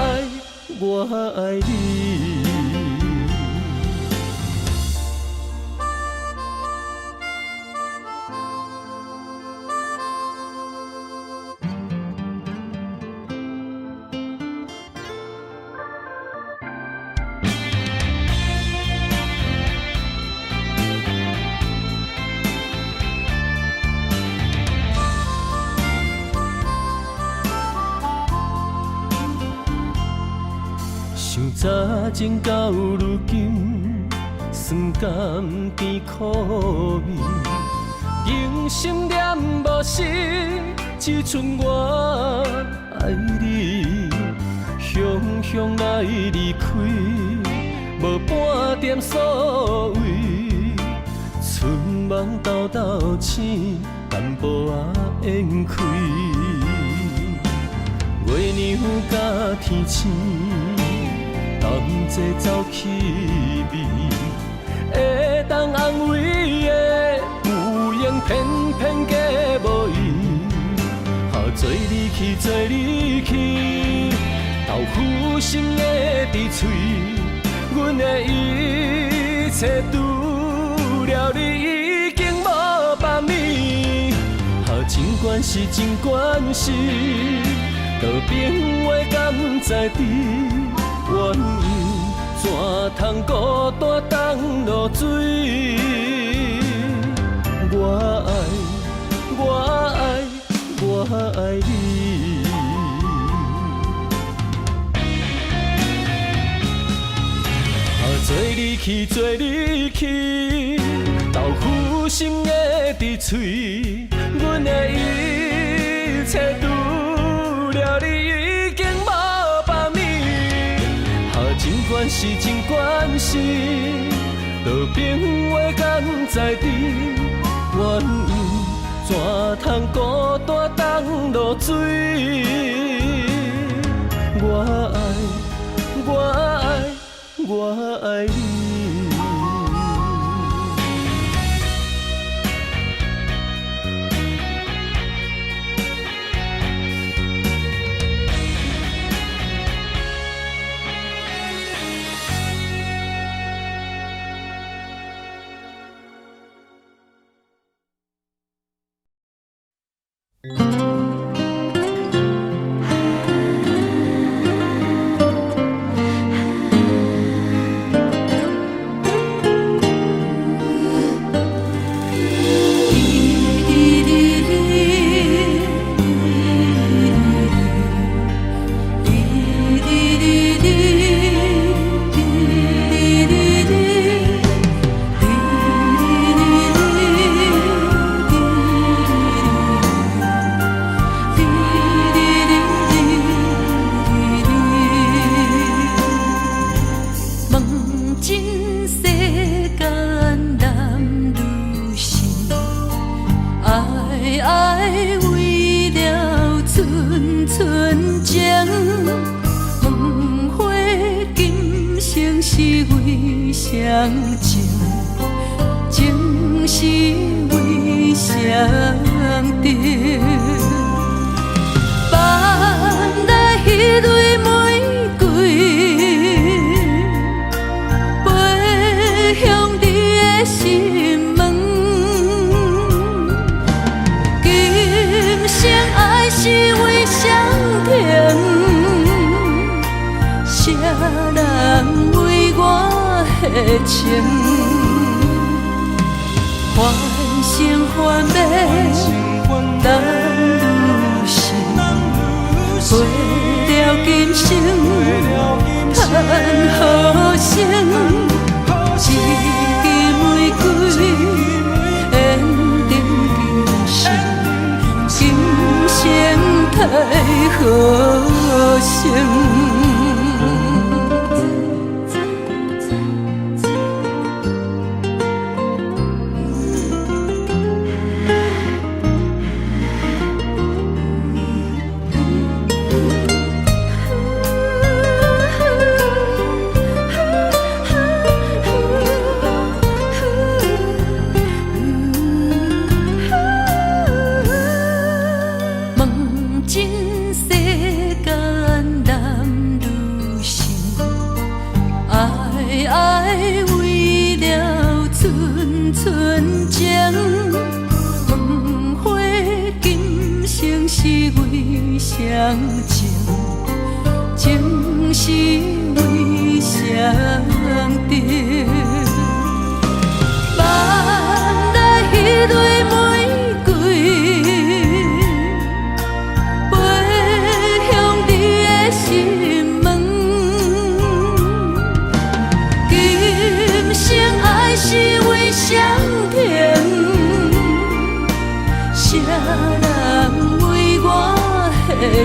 我爱你。情到如今，酸甘甜苦味，人生念无实，只剩我爱你。雄雄来离开，无半点所谓，春梦豆豆醒，淡薄仔烟开。月娘甲天星，同齐走气味，会当安慰的有缘偏偏假无意，做你去，做你去，豆腐心的伫嘴，阮的一切除了你已经无别物，尽管是尽管是。道边话敢知知，怨尤怎通孤单当落水？我爱，我爱，我爱你。做你去，做你去，豆腐心的伫嘴，阮的一切除了你已经无别物，尽管是，尽管是，道边话敢知知，怨尤怎通孤单当落水？我爱，我爱，我爱你。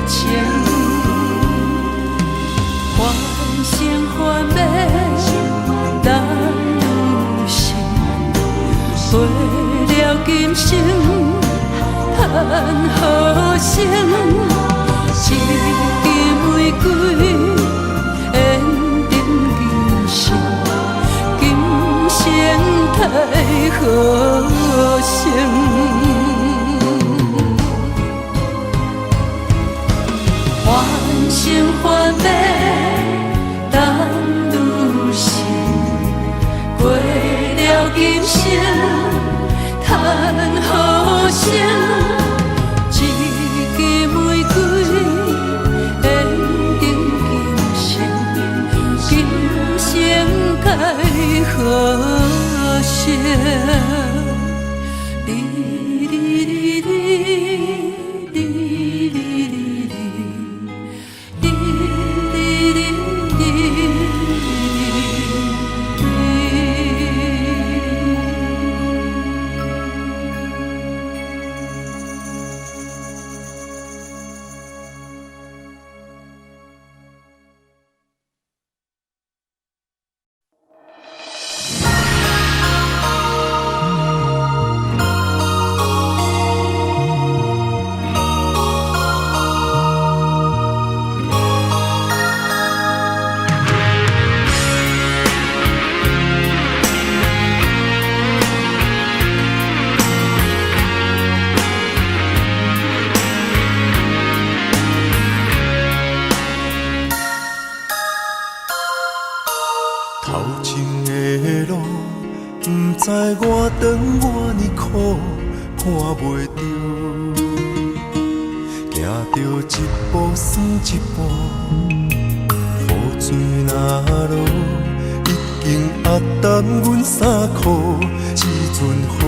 情，欢声欢美难如心，为了今生叹好声，一支玫瑰缘定今生，今生太好声。欢声欢美难如心，为了今生叹好声，一支玫瑰缘定今生，今生该好声。头前的路，不知我长偌呢苦，看袂着，行着一步算一步，雨水若落，已经压淡阮衫裤一阵风，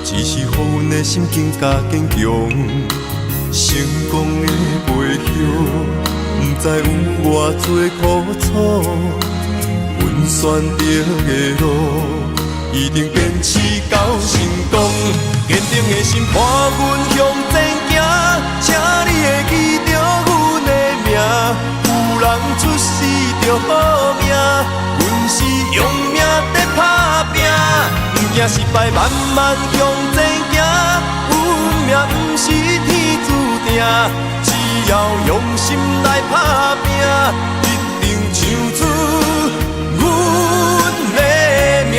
只是予阮的心更加坚强，成功的背后。不知有偌多苦楚，阮选择的路，一定坚持到成功。坚定的心伴阮向前行，请你会记着阮的名。有人出世着好命，阮是用命在打拼。不惊失败，慢慢向前行。运命不是天注定。只要用心来打拼，一定唱出阮的名。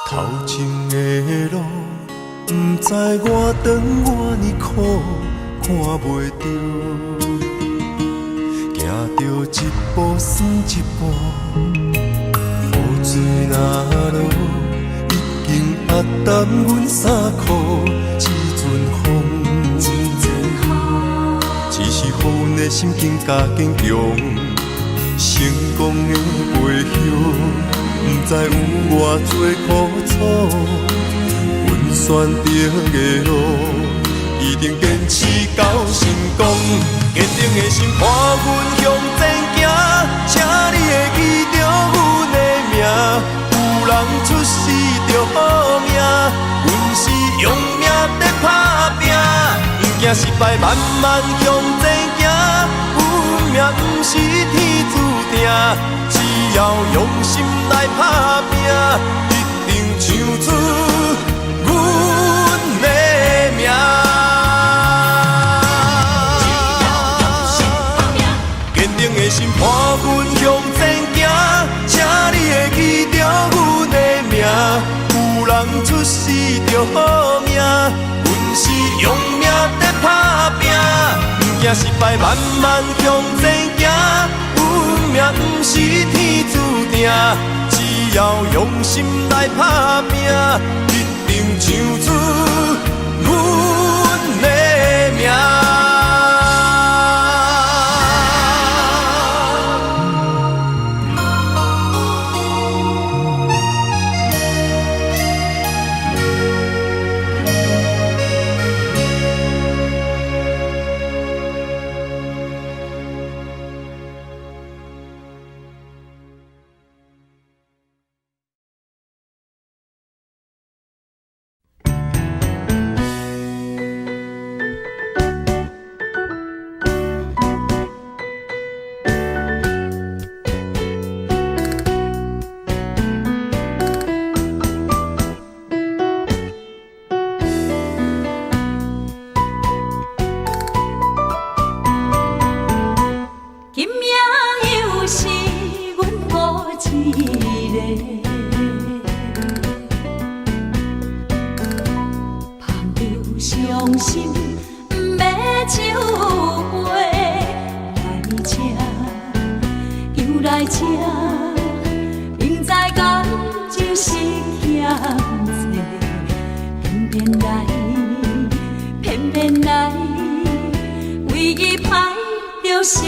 头前的路，不知我长偌呢苦，看袂着，行着一步算一步，雨水若落，已经压淡阮衫裤一阵风，只是予阮的心更加坚强，成功的背后。不知有偌多苦楚，阮选择的路，一定坚持到成功。坚定的心伴阮向前行，请你会记着阮的名。有人出世着好命，阮是用命在打拼。不惊失败，慢慢向前行。运命不是天注定。只要用心来打拼，一定唱出阮的名。坚定的心伴阮向前行，请你会记着阮的名。有人出世着好命，阮是用命在打拼。不惊失败，慢慢向前行。运命不是天注定，只要用心来打拼，一定唱出阮的个，捧着伤心不要酒杯，来这又来这，明知感情是欠债，偏偏来，偏偏来，为伊歹着心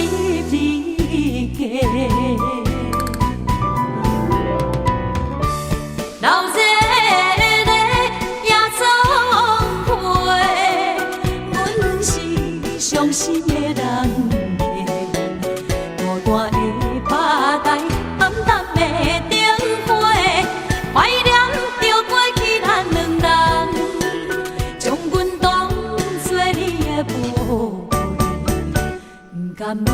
里家。老热热夜总会，阮是伤心的人客，孤单的吧台，暗淡的灯火，怀念着过去咱两人，将阮当作你的宝贝，不甘阮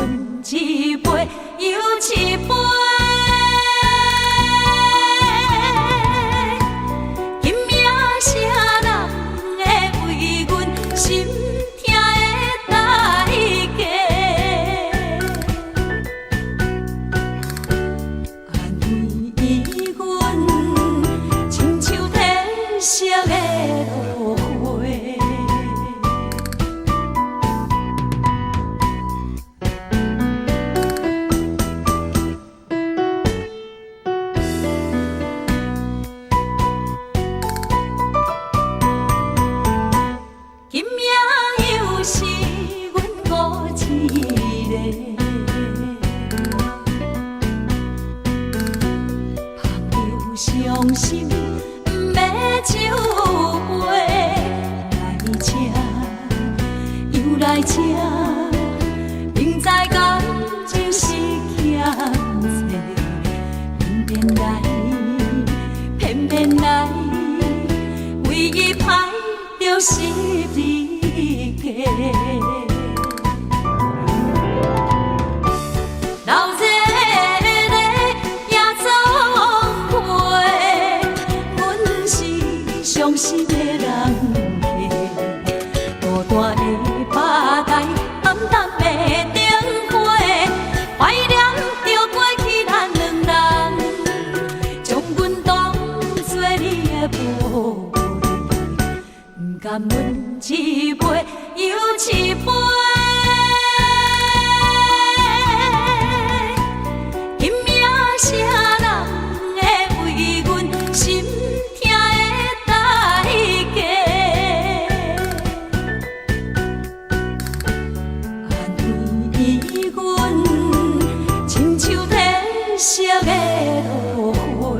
一杯又一杯。伤心不要酒杯，来这又来这，明知感情是欠债，偏偏来，偏偏来，为伊歹着心里家。伤心的人客，孤单的吧台，暗淡的灯火，怀念着过去咱两人，将阮当作你的宝贝，不甘阮一杯又一杯。色的落花，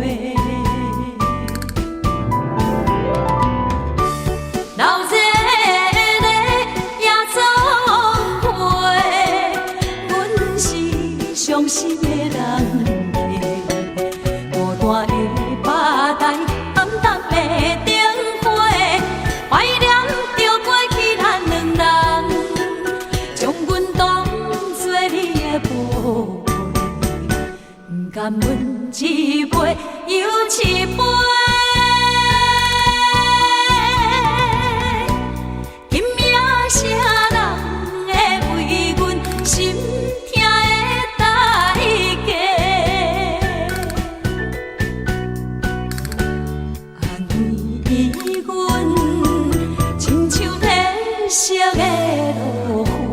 老热热夜总会，阮是伤心的人客，孤单的吧台，暗淡的灯火，怀念着过去咱两人，将阮当作你的宝。不甘阮一杯又一杯，今夜啥人会为阮心痛的代价？安慰阮，亲像褪色的落花。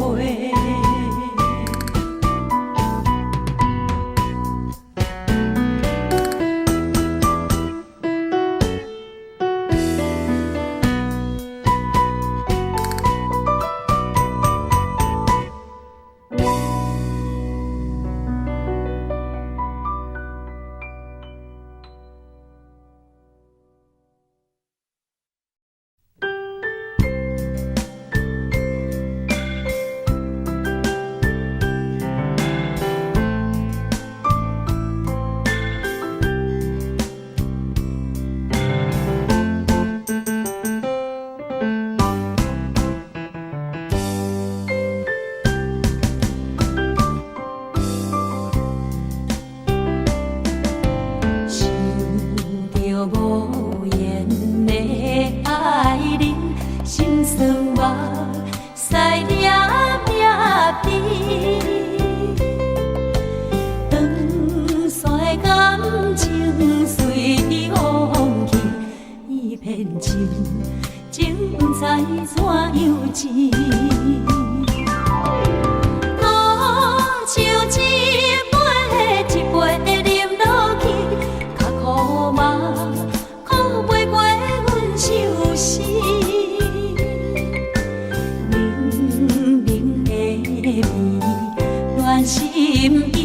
随风去，一片情，情不知怎样治。像一杯一杯饮落去，较苦嘛，苦袂过阮相思。冷冷的味，暖心意，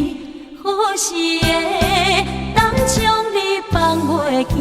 何时会当将你放袂记？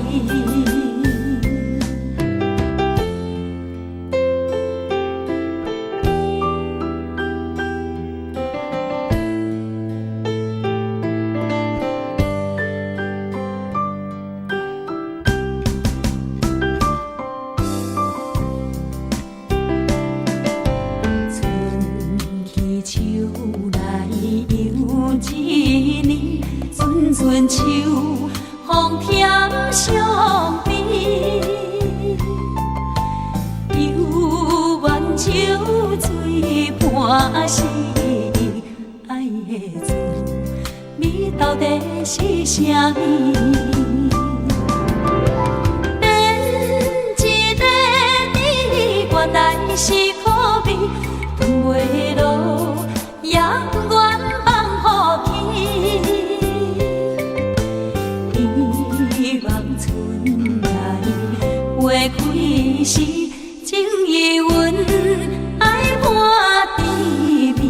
春秋风添伤悲，犹原酒醉半时，爱的滋味到底是啥物？连一个你原来是苦味，吞袂落，也愿放予去。花开时，情意阮爱伴甜蜜。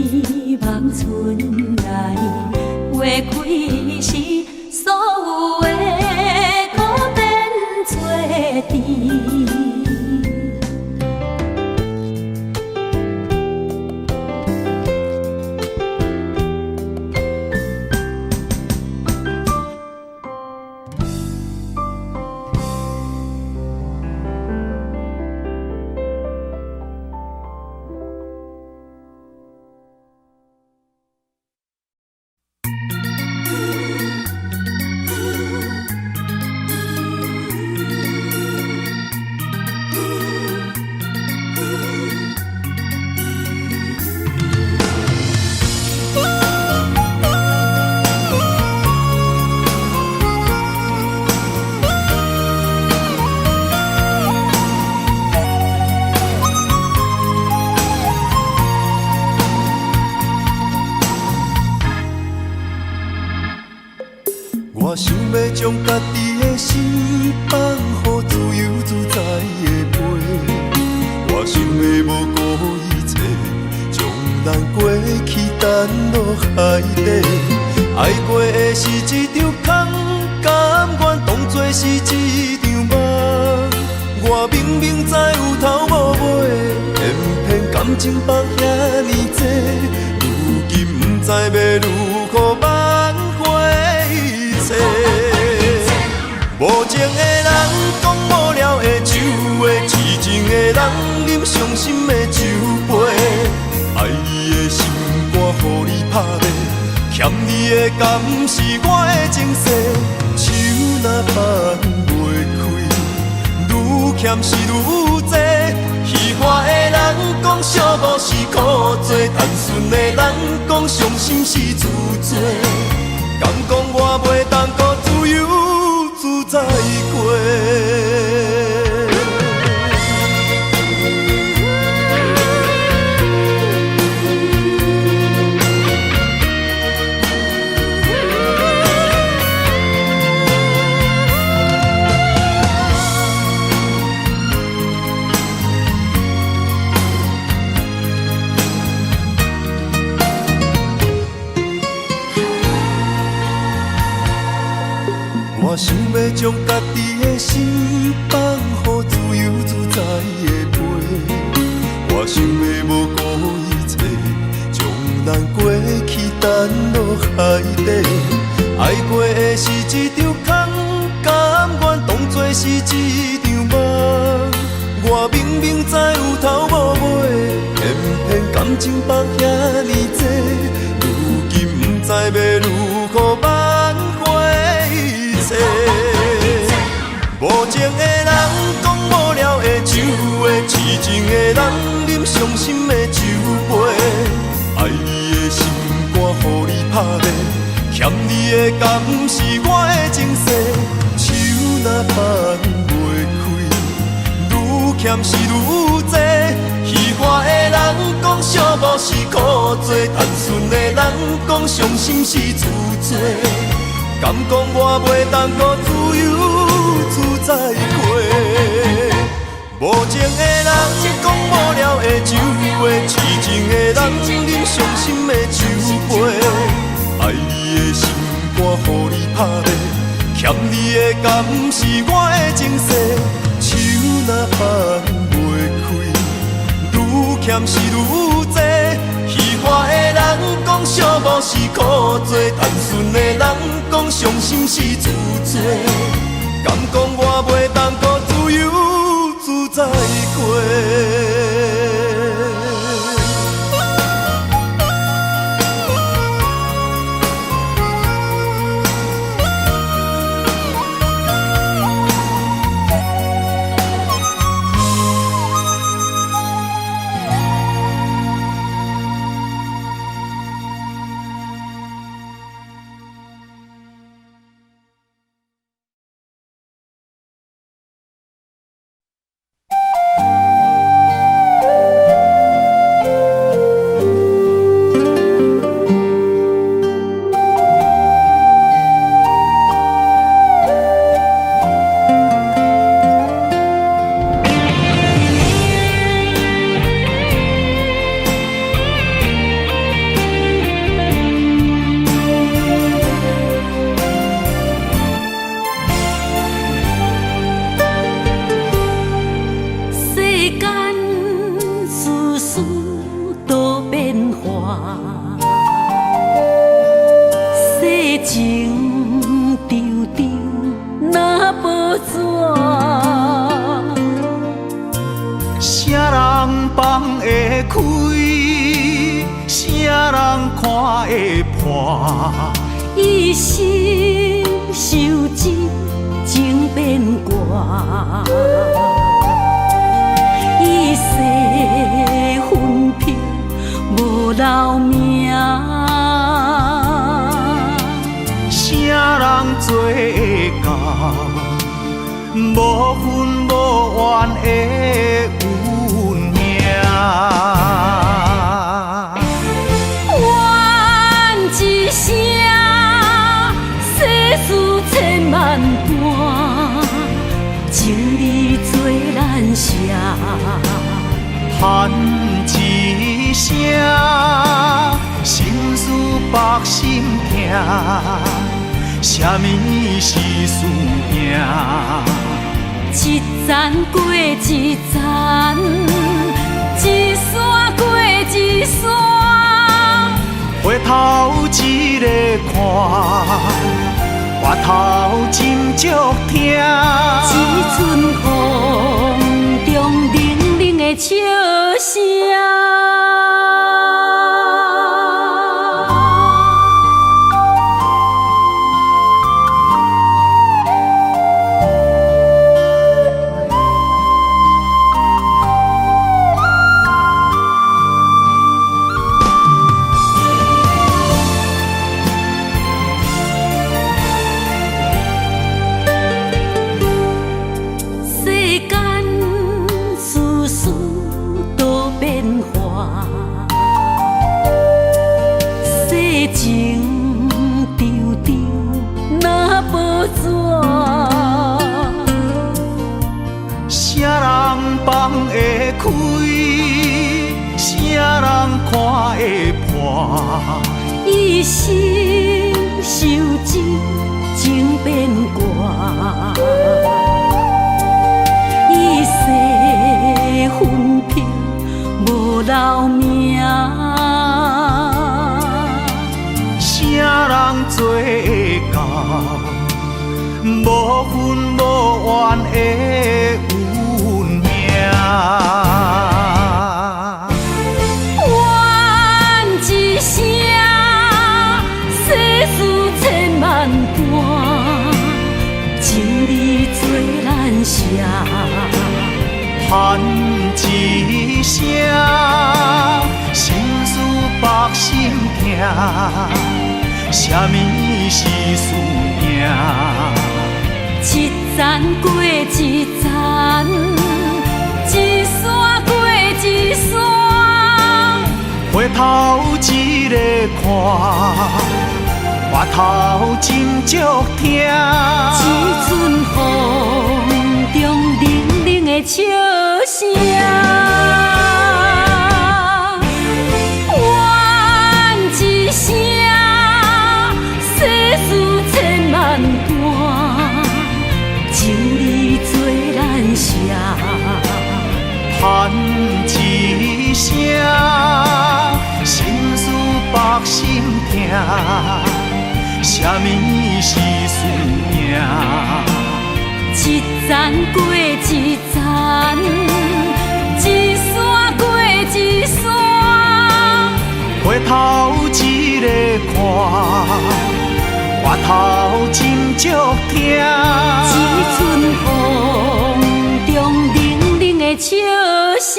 希望春来花开时，所有的苦变做甜。我想要将家己的心放予自由自在的飞，我想要无顾一切，将咱过去沉落海底。爱过的是一场空，甘愿当作是一场梦。我明明知有头无尾，偏偏感情放遐尼多，如今不知要如何挽回。无情的人讲无聊的酒话，痴情的人饮伤心的酒杯。爱你的心肝，予你拍卖，欠你的甘是我的情世。手若放袂开，愈欠是愈多。戏花的人讲寂寞是苦做，单纯的人讲伤心是自罪。敢讲我袂当搁自由自在过？我想要将家己的心放予自由自在的人讲无聊的酒话，痴情的人饮伤心的酒杯。爱你的心肝，予你拍卖，欠你的甘是我的情世。手若放袂开，愈欠是愈多。戏外的人讲寂寞是苦罪，单纯的人讲伤心是自罪。敢讲我袂当搁自由自在过？无情的人讲无聊的酒话，痴情的人饮伤心的酒杯。爱你的心肝，予你拍卖，欠你的甘是我的情世。手若放袂开，愈欠是愈多。戏外的人讲寂寞是苦罪，单纯的人讲伤心是自罪。敢讲我袂当搁自由自在过？一生受尽情变卦，一世分飘无留名。啥人做到无分无怨的运命？一声世事千万般，情义做咱舍。叹一声，心事百心痛，啥物是输赢？一站过一站，一山过一山。回头一个看，回头斟酌听。一阵风中冷冷的笑声。放会开，啥人看会破？一生受尽情变卦，一世分飘无留名。啥人做到无分无怨的运命？怨一声，世事千万般，情义做咱舍。叹一声，心事百心痛，什么是思念？一站过一站，一山过一山，回头一个看，回头真足疼。一阵风中冷冷的笑声，怨一声，世事千万段，情义做难舍。叹一声，心事百心痛，什么是思念？一站过一站，一山过一山，回头一个看，回头真足疼。一阵风中冷冷的笑声。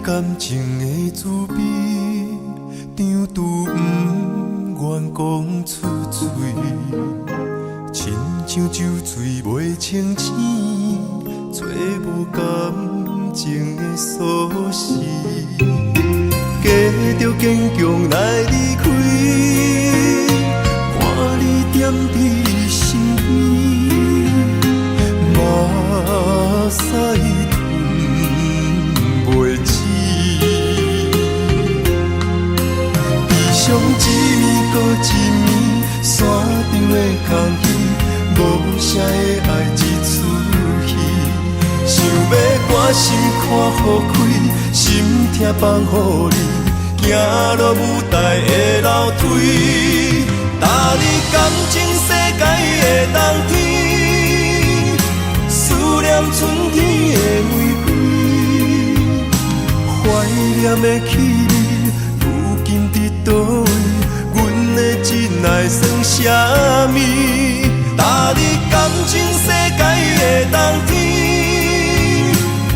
感情的滋味，张拄不愿讲出嘴，亲像酒醉未清醒，找无感情的锁匙，假着坚强来离开，看你踮伫身边，目屎吞袂止。上一暝搁一暝，山顶的空虚，无声的爱一出戏。想要关心看好开，心痛放予你，行落舞台的楼梯。搭你感情世界的冬天，思念春天的玫瑰，怀念的起你。如今伫倒位，阮的真爱算啥物？搭你感情世界的冬天，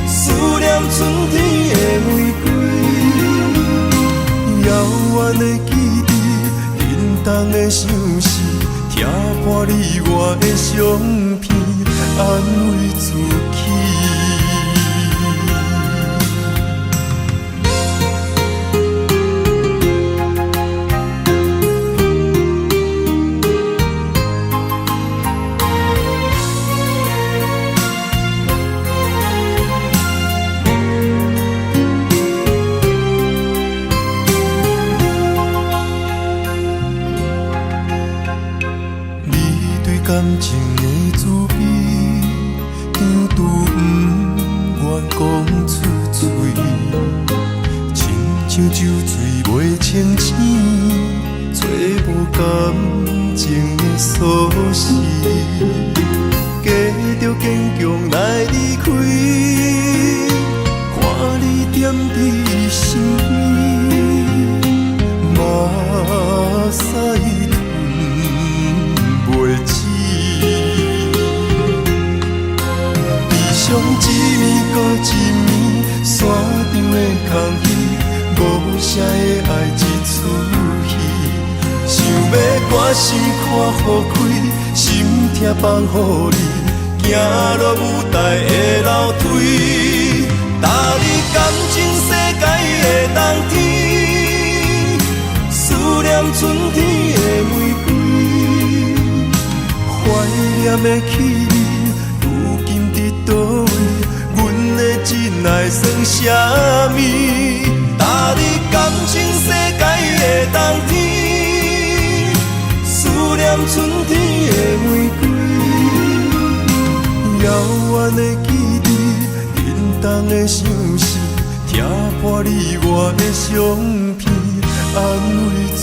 思念春天的玫瑰，遥远的记忆，冷冻的相思，听破你我的相片，安慰自己。感情的滋味，张拄不愿讲出嘴，亲像酒醉未清醒，找无感情的锁匙，假着坚强来离开，看你踮伫身边，目屎吞袂止。上一暝搁一暝，山顶的空虚，无声的爱一出戏。想要关心看好开，心痛放予你，行落舞台的楼梯。搭你感情世界的冬天，思念春天的玫瑰，怀念的起你，如今伫倒位？阮的真爱算啥物？搭你感情世界的冬天，思念春天的玫瑰。遥远的记忆，震动的相思，听破你我的相片，安慰自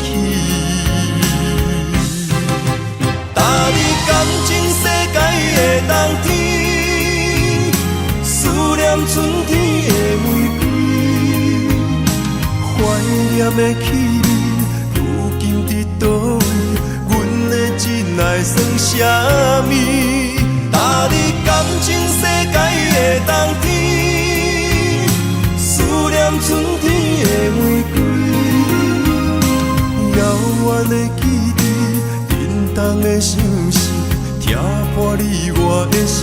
己。搭你感情世界的冬天，思念春天的玫瑰。怀念的起你，如今伫倒位？阮的真爱算啥物？搭你感情世界的冬天，思念春天的玫瑰。遥远的记忆，震动的相思，听破你我的相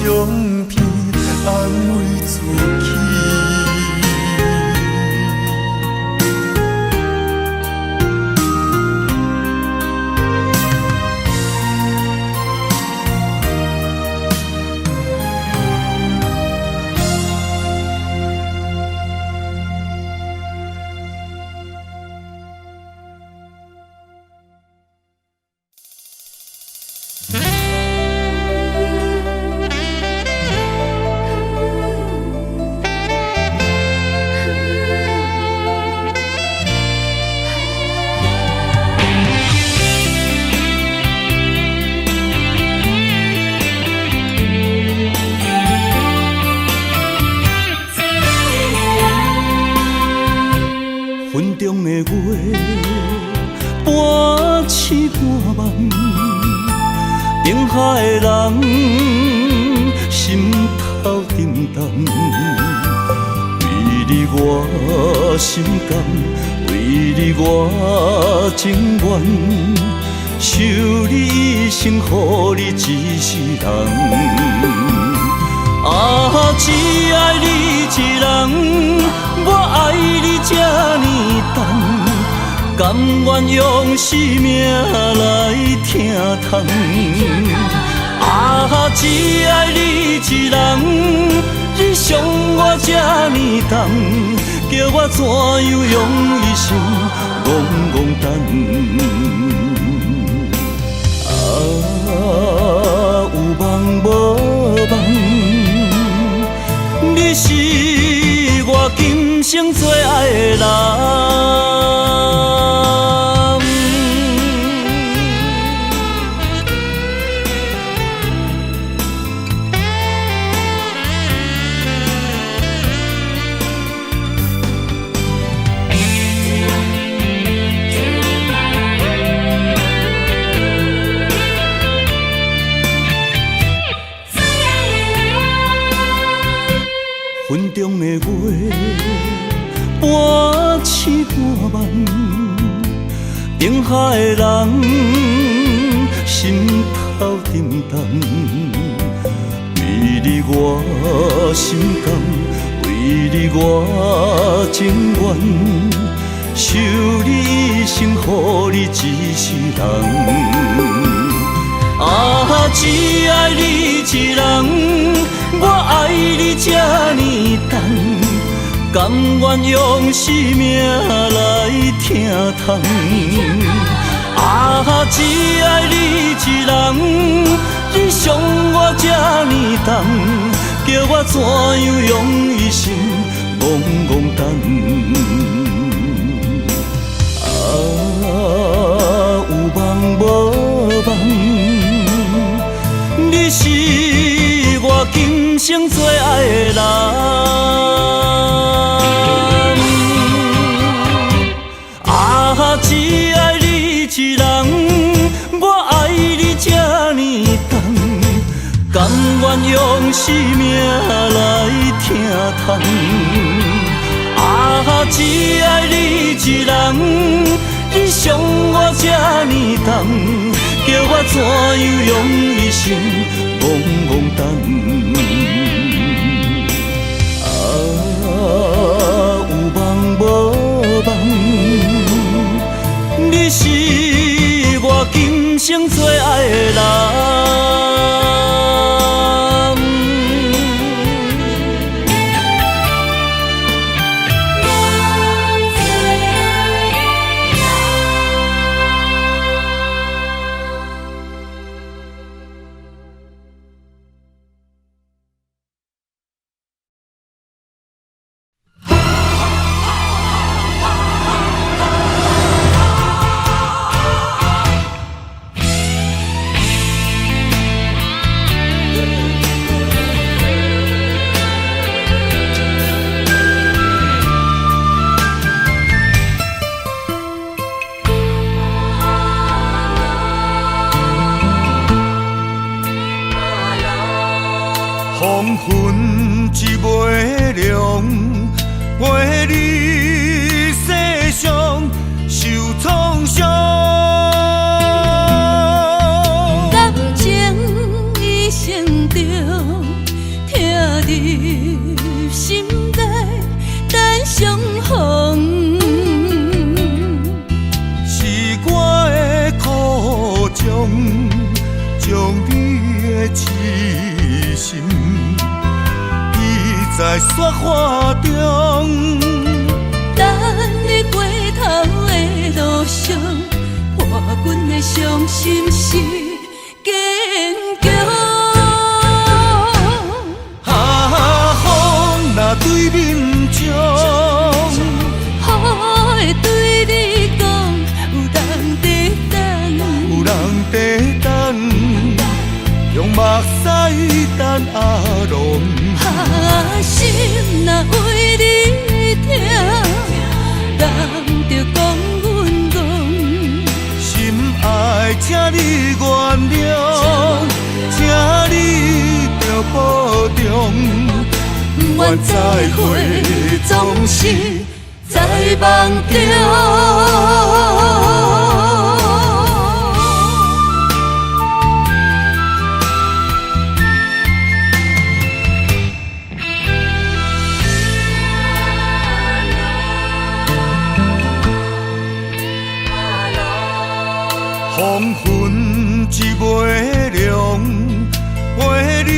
片，安慰自己。云中的月，半醒半梦，定海的人，心头沉重。为你我心甘，为你我情愿，守你一生，予你一世人。啊，只爱你一人，我爱你这呢重，甘愿用生命来疼痛。啊，只爱你一人，你伤我这呢重，叫我怎样用一生戆戆等？啊，有梦无梦。你是我今生最爱的人。云中的月，半醒半梦，定海的人，心头沉重。为你我心甘，为你我情愿，守你一生，予你一世人。啊，只爱你一人，我爱你这呢重，甘愿用生命来疼痛。啊，只爱你一人，你伤我这呢重，叫我怎样用一生戆戆等？啊，有梦无梦。你是我今生最爱的人。啊，只爱你一人，我爱你这呢重，甘愿用生命来疼痛。啊，只爱你一人，你伤我这呢重，叫我怎样用一生戆戆等？啊，有梦无梦，你是我今生最爱的人。黄昏一抹亮，陪你世上受创伤。感情已成着，疼入心内，等相逢。是我的苦衷，将你的痴心记在雪花中。等你回头的路上，破阮的伤心是坚强。风若对面冲，雨会对你讲，有人在等，有人在等，用目屎等阿龙。心若为你痛，人着讲阮戆。心爱，请你原谅，请你着保重。不愿再会，总是在梦中。黄昏一抹亮，陪你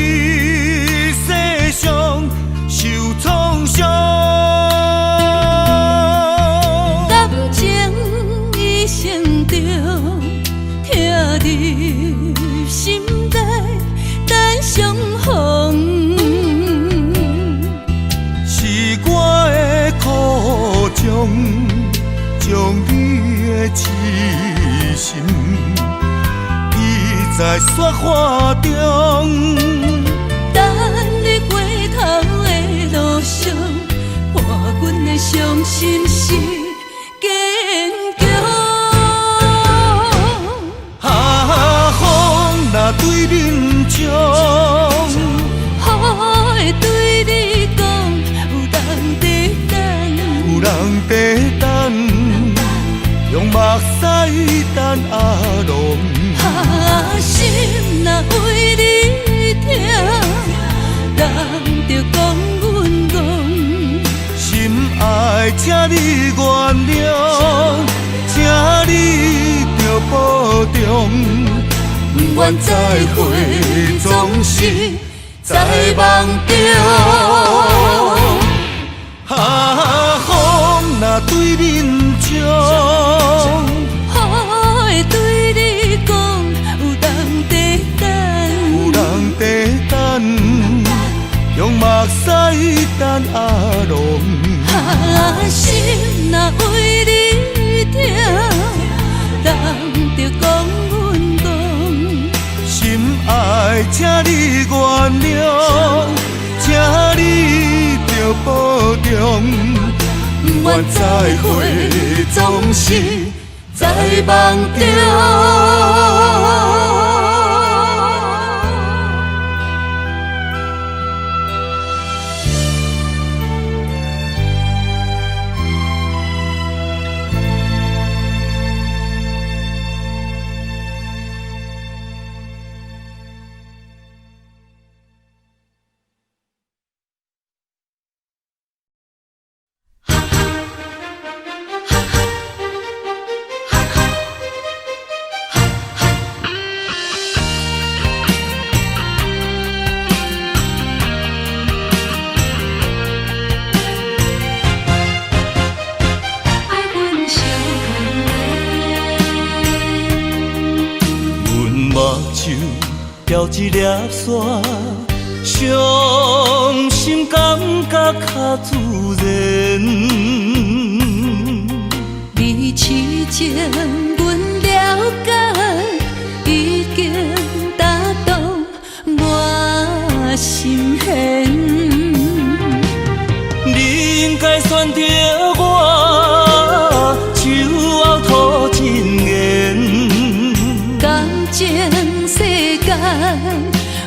世上受创伤。感情已成着，疼入心内，等相逢。是我的苦衷，将你的痴心记在雪花中。等你回头的路上，破阮的伤心是坚强。风若对面冲，雨会对你讲，有人在等，有人在等，用目屎等阿龙。心若为你痛，人着讲阮戆。心爱，请你原谅，请你着保重。不愿再会，总是在梦中。风若对面冲，雨会对你讲，有人在等，有人在等，用目屎等阿龙。心若为你痛，人着讲阮戆。心爱，请你原谅，请你着保重。不愿再会，总是在梦中。钓一粒沙，伤心感觉较自然。你痴情，阮了解，已经打动我心弦。你应该选择我，手后吐真言。感情世间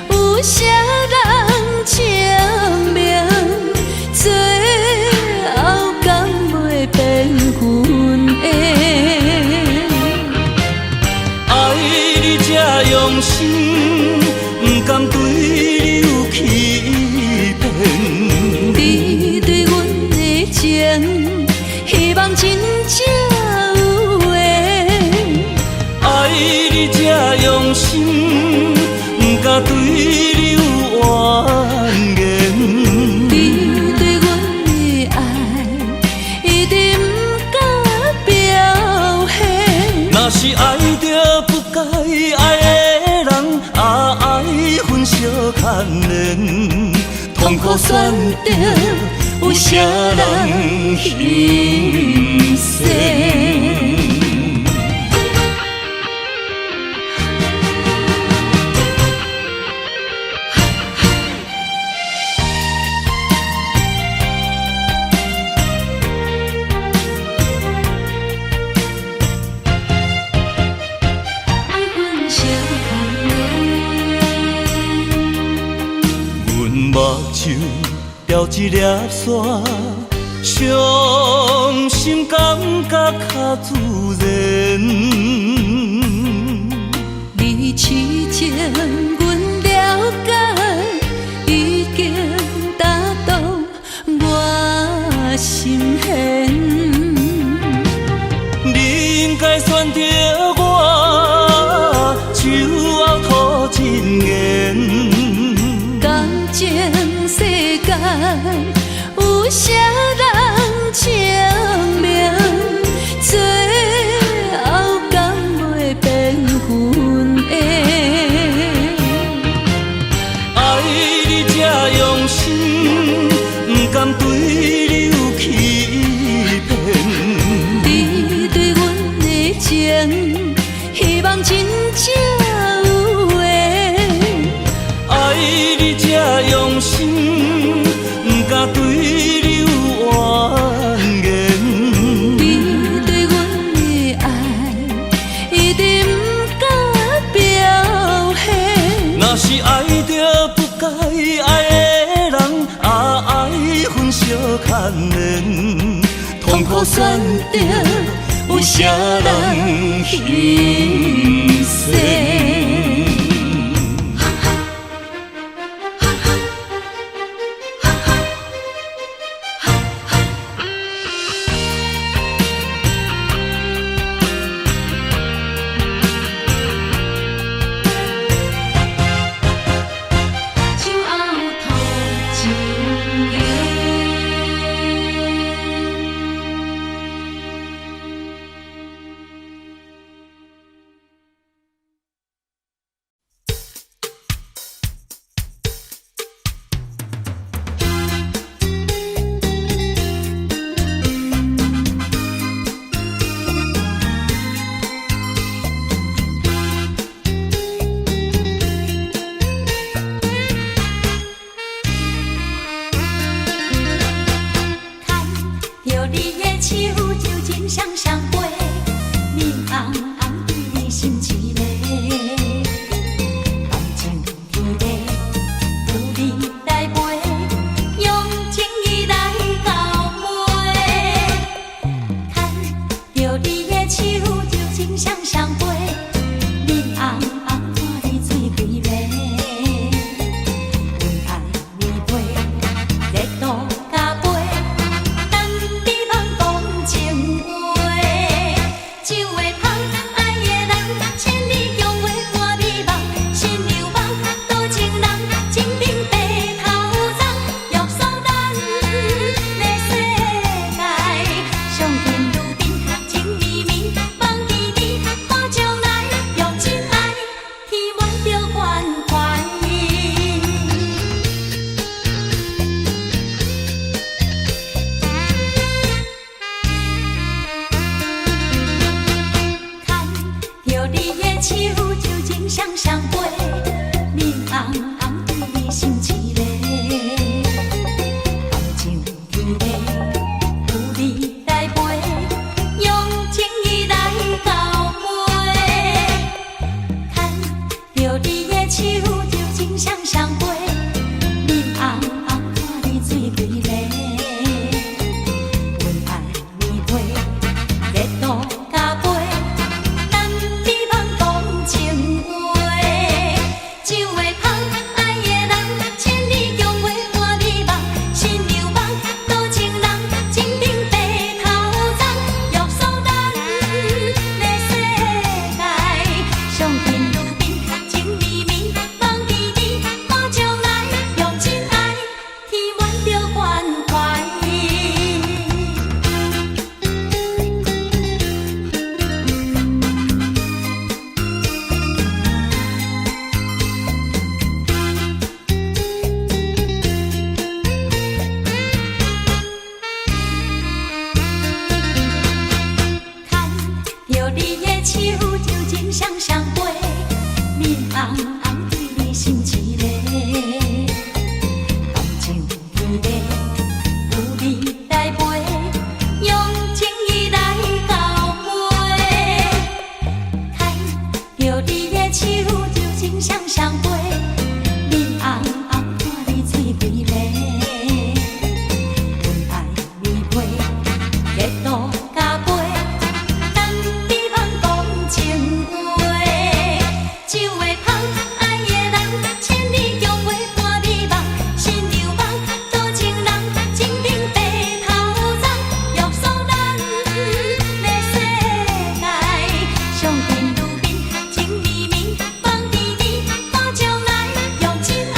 有啥人证明，最后敢袂变阮的。爱你这用心，不甘对你有欺骗。你对阮的情，希望真正有缘。爱你这用心，不敢对你有怨言。你对阮的爱，一直不敢表现。若是爱着不该爱的人，爱分相牵连，痛苦选择有啥人欣赏？阮目睭掉一粒沙，伤心感觉较自然。你痴情，阮了解，已经打动我心弦。你应该选择我，手后吐真言。感情世界有啥人证明？最后敢袂变阮的？爱你这用心，不甘对你有欺骗。你对阮的情，希望真正有缘。爱你这用心，不敢对你有怨言。你对阮的爱，一直不敢表现。若是爱着不该爱的人，爱分相牵连，痛苦选择有啥人欣赏？心一个，感情天地有你来陪，用情意来交陪，牵着你的手，就情双双飞，面红红看你嘴微微，阮爱你陪，结路甲背，等你茫讲情话，酒会香，爱的人，千里共话伴你梦，心流梦，多情人，情定白头鬃，约束咱的世界，上天如面，情绵绵，放甜甜，看将来，用真爱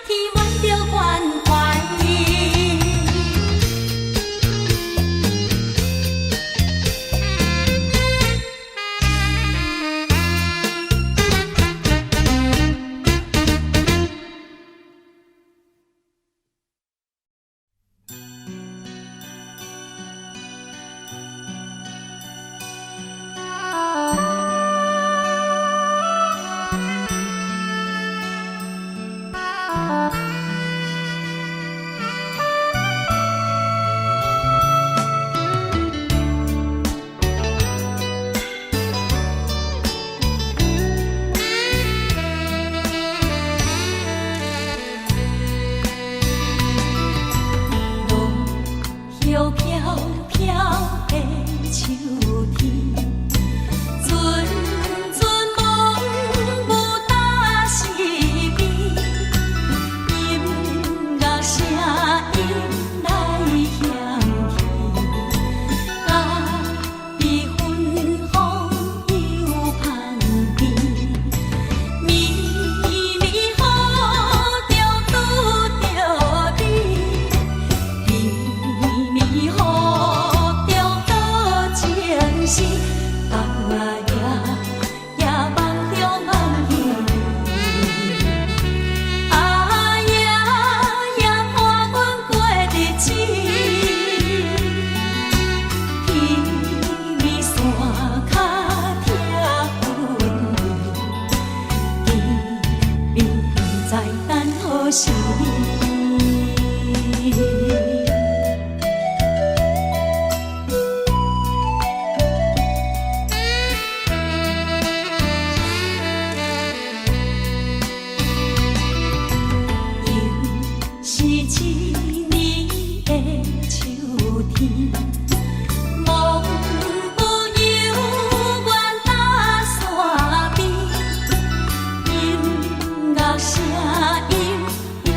填满着关怀。路飘飘飘的秋天，阵阵梦雾打西边，音乐声音来响起，甲比芬芳又香甜，绵绵雨中拄着你。绵绵雨中多情事，梦啊夜夜梦中梦见你，啊夜夜伴阮过日子，天边山脚听云雨，天边在等何时？是一年的秋天，梦不由阮踏山边，音乐声音又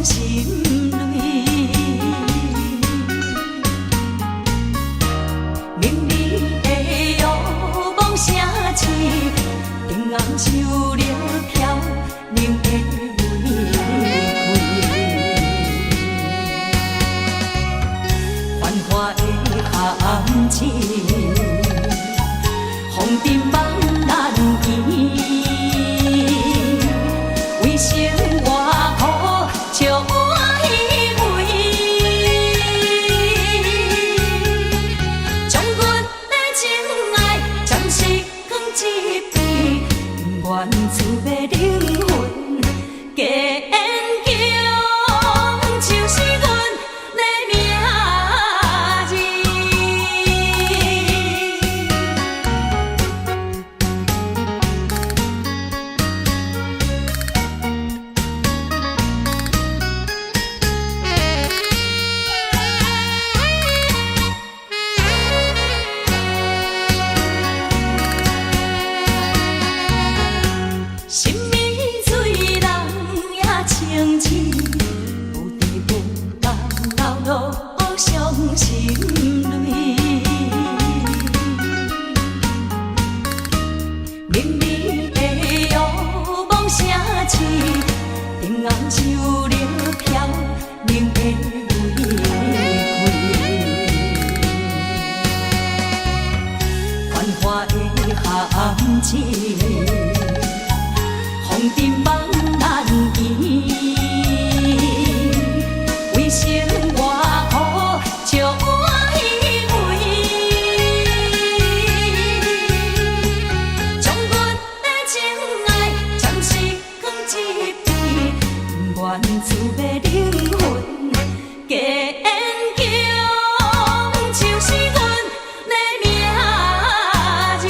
心泪。明媚的月光升起，灯红手了飘，冷的玫瑰。繁华的巷子，风尘梦难移。为生活苦，笑我虚伪。将阮的情爱暂时放一边，不愿自要灵魂加坚强，就是阮的名字。心美醉人也清醒，有地无人流露伤心泪。明媚的月光升起，灯红手了飘，冷的玫瑰。繁华的巷子，风尘梦难移。为生活苦，笑我虚伪。将阮的情爱暂时放一边，不愿自要灵魂加坚强，就是阮的名字。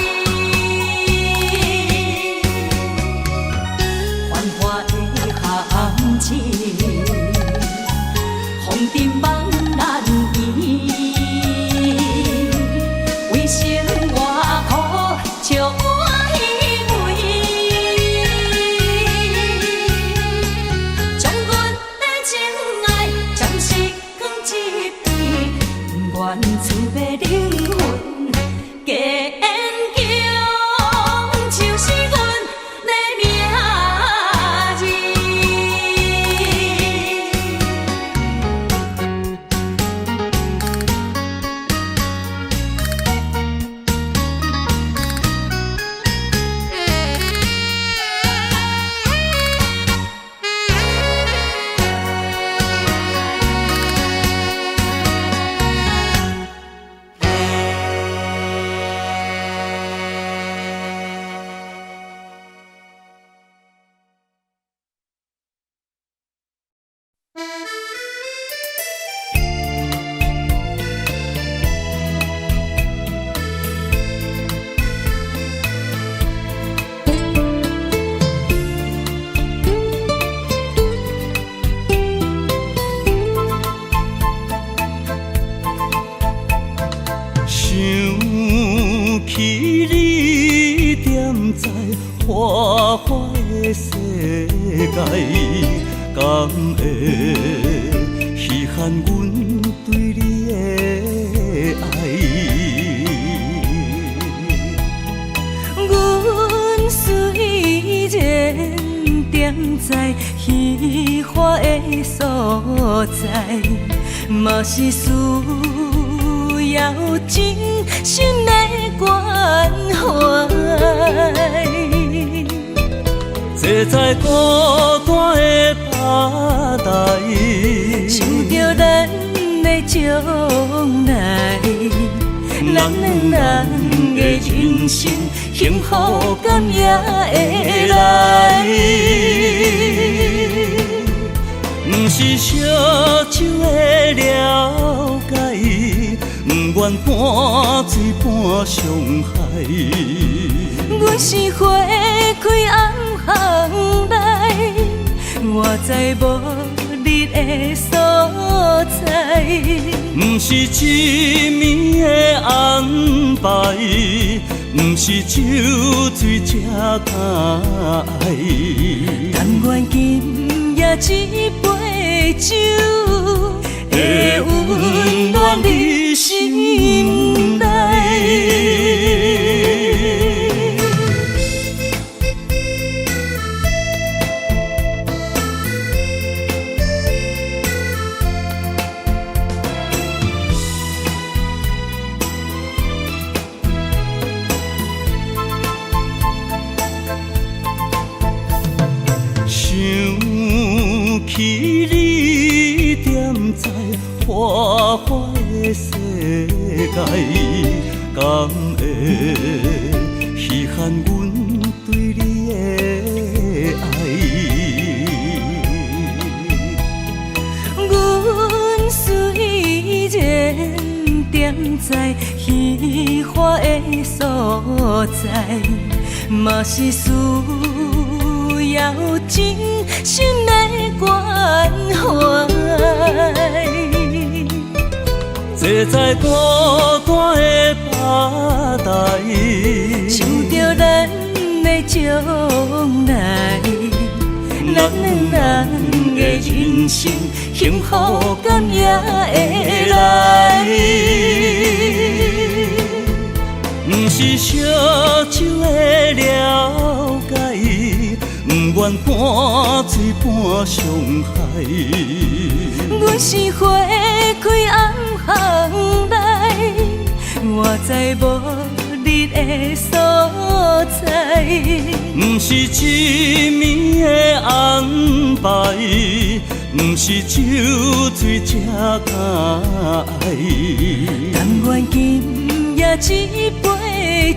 繁华的巷子，风尘梦难移。为生活苦，笑我虚伪。将阮的情爱暂时放一边，不愿自要灵魂加强，就是阮的名字。想起你踮在花花的世界，敢会稀罕阮对你的爱？阮虽然踮在虚华的所在，嘛是需要真心的关怀。坐在孤单的吧台，想着咱的将来，咱两人的人生幸福感也会来。不是烧酒的了解，不愿半醉半伤害。阮是花开暗巷内，我知无你的所在。不是一暝的安排，不是酒醉才敢爱。但愿今夜一杯酒，会温暖你心内。想起你踮在花花的世界，敢会稀罕阮对你的爱？阮虽然踮在虚华的所在，嘛是需要真心的关怀。坐在孤单的吧台，想着咱的将来，咱两人的人生幸福感也会来。不是烧酒的了解，不愿半醉半伤害。阮是花开暗巷来，我知无你的所在。不是一暝的安排，不是酒醉才敢爱。但愿今夜一杯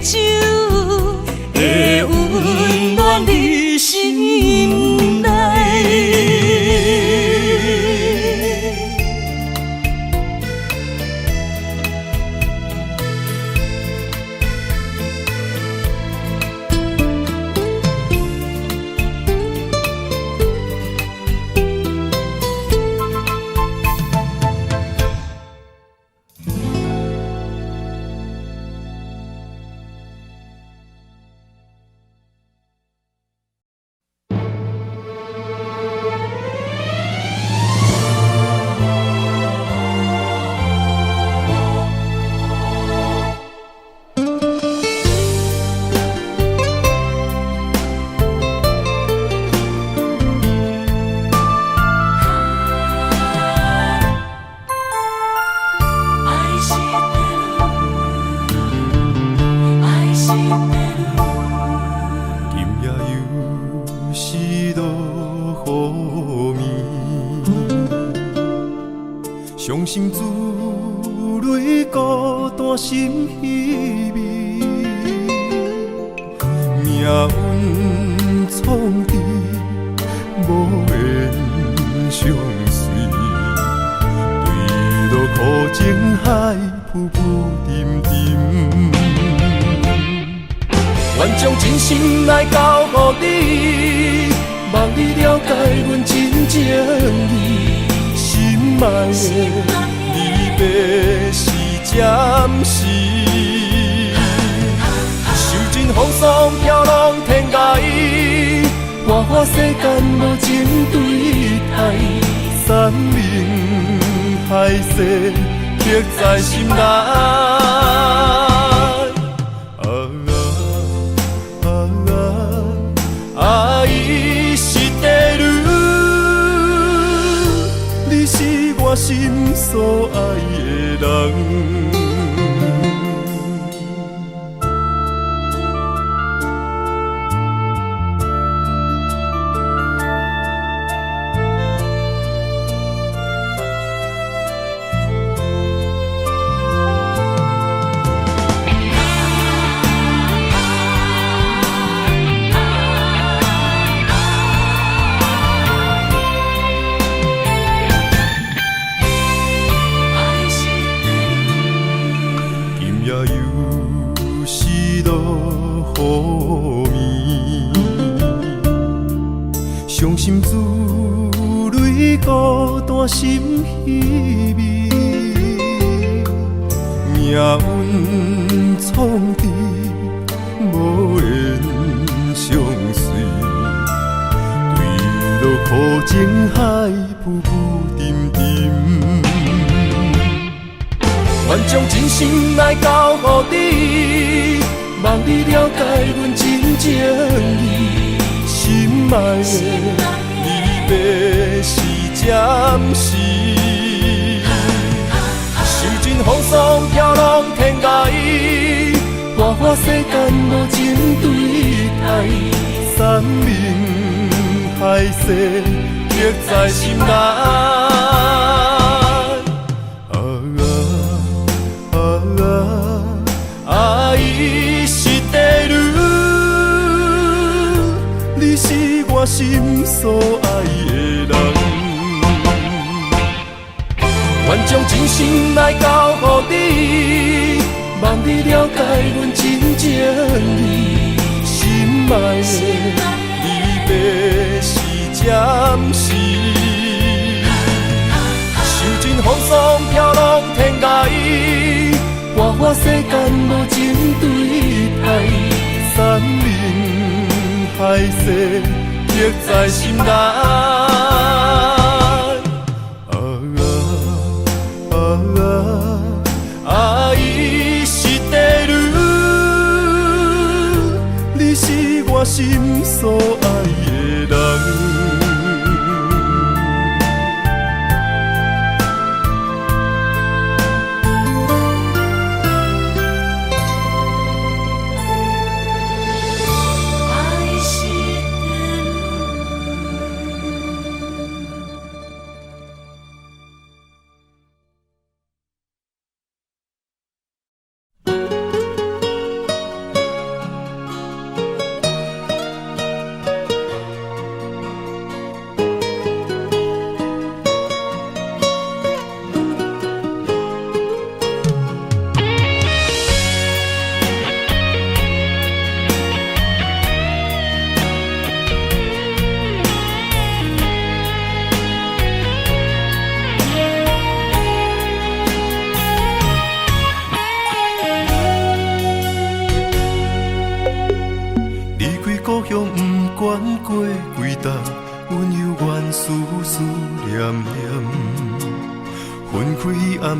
酒，会温暖你心内。伤心珠泪孤单心稀微，命运创治无缘相随，对路苦情海浮浮沉沉，愿将真心来交予你，望你了解阮真情意。心爱的离别是暂时，受尽风霜飘浪天涯，花花世间无情对待，山盟海誓刻在心内。爱是地路。你是我心所爱的人。伤心珠泪孤单心稀微，命运创治无缘相随，对路抱情海浮浮沉沉。愿将真心来交予你，望你了解阮真情意。心爱的，离别是暂时。受尽风霜飘浪天涯，花花世间无情对待，山盟海誓刻在心内。爱是地女，你是我心所爱的人。愿将真心来交予你，望你了解阮真情意。心爱的，离别是暂时。受尽风霜飘浪天涯，花花世间无情对待，山盟海誓刻在心内。爱是地女，你是我心所爱的人。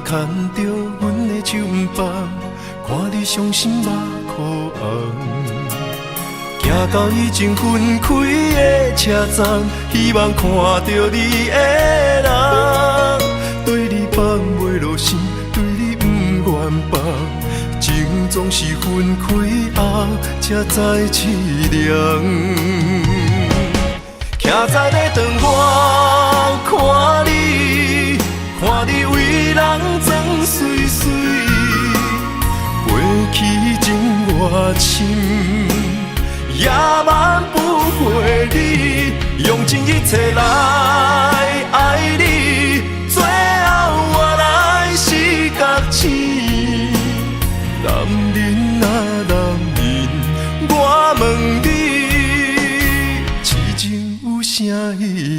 牵着阮的手不放，看你伤心目眶红。行到已经分开的车站，希望看到你的人，对你放袂落心，对你不愿放。情总是分开后才知凄凉。徛在咧窗外看你，看你为人装水水，过去情偌深，也挽不回你，用尽一切来爱你，最后我来是觉醒。男人啊男人，我问你，痴情有啥意义？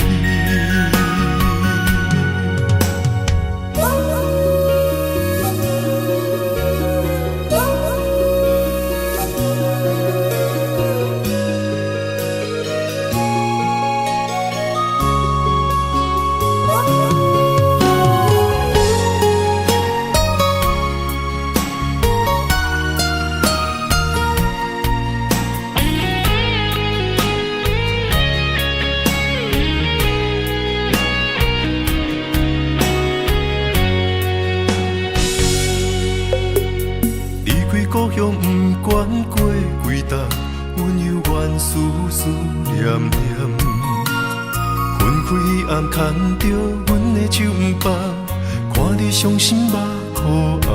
故乡不管过几冬，阮犹原思思念念。分开暗牵着阮的手不放，看你伤心目眶红。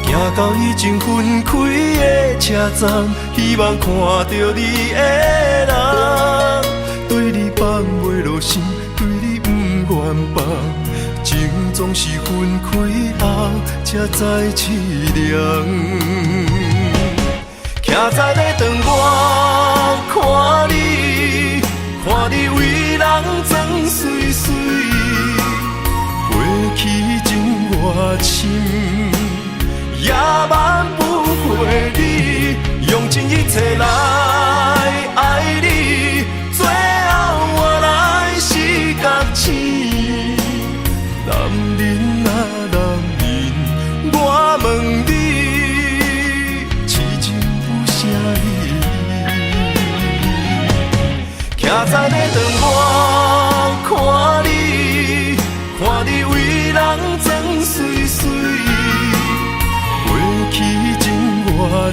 行到已经分开的车站，希望看到你的人，对你放袂落心，对你不愿放。情总是分开后才知凄凉。徛在咧窗外看你，看你为人装水水，过去情偌深，也挽不回你，用尽一切来爱你，最后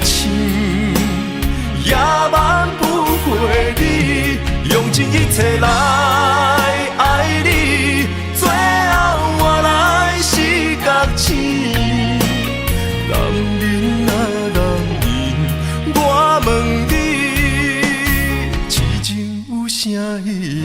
像，也挽不回你，用尽一切来爱你，最后换来是觉醒。男人啊男人，我问你，痴情有啥意义？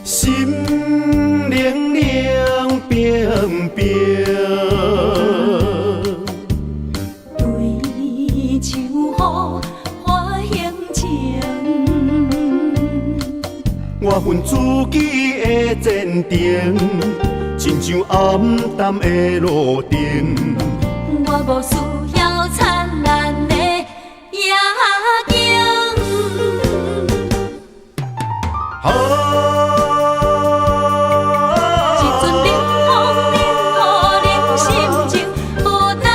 心凉凉冰冰，对手雨花形情，我份自己的坚定，亲像暗淡的路灯。我无需要灿烂的夜景。一阵冷风冷予人心情无奈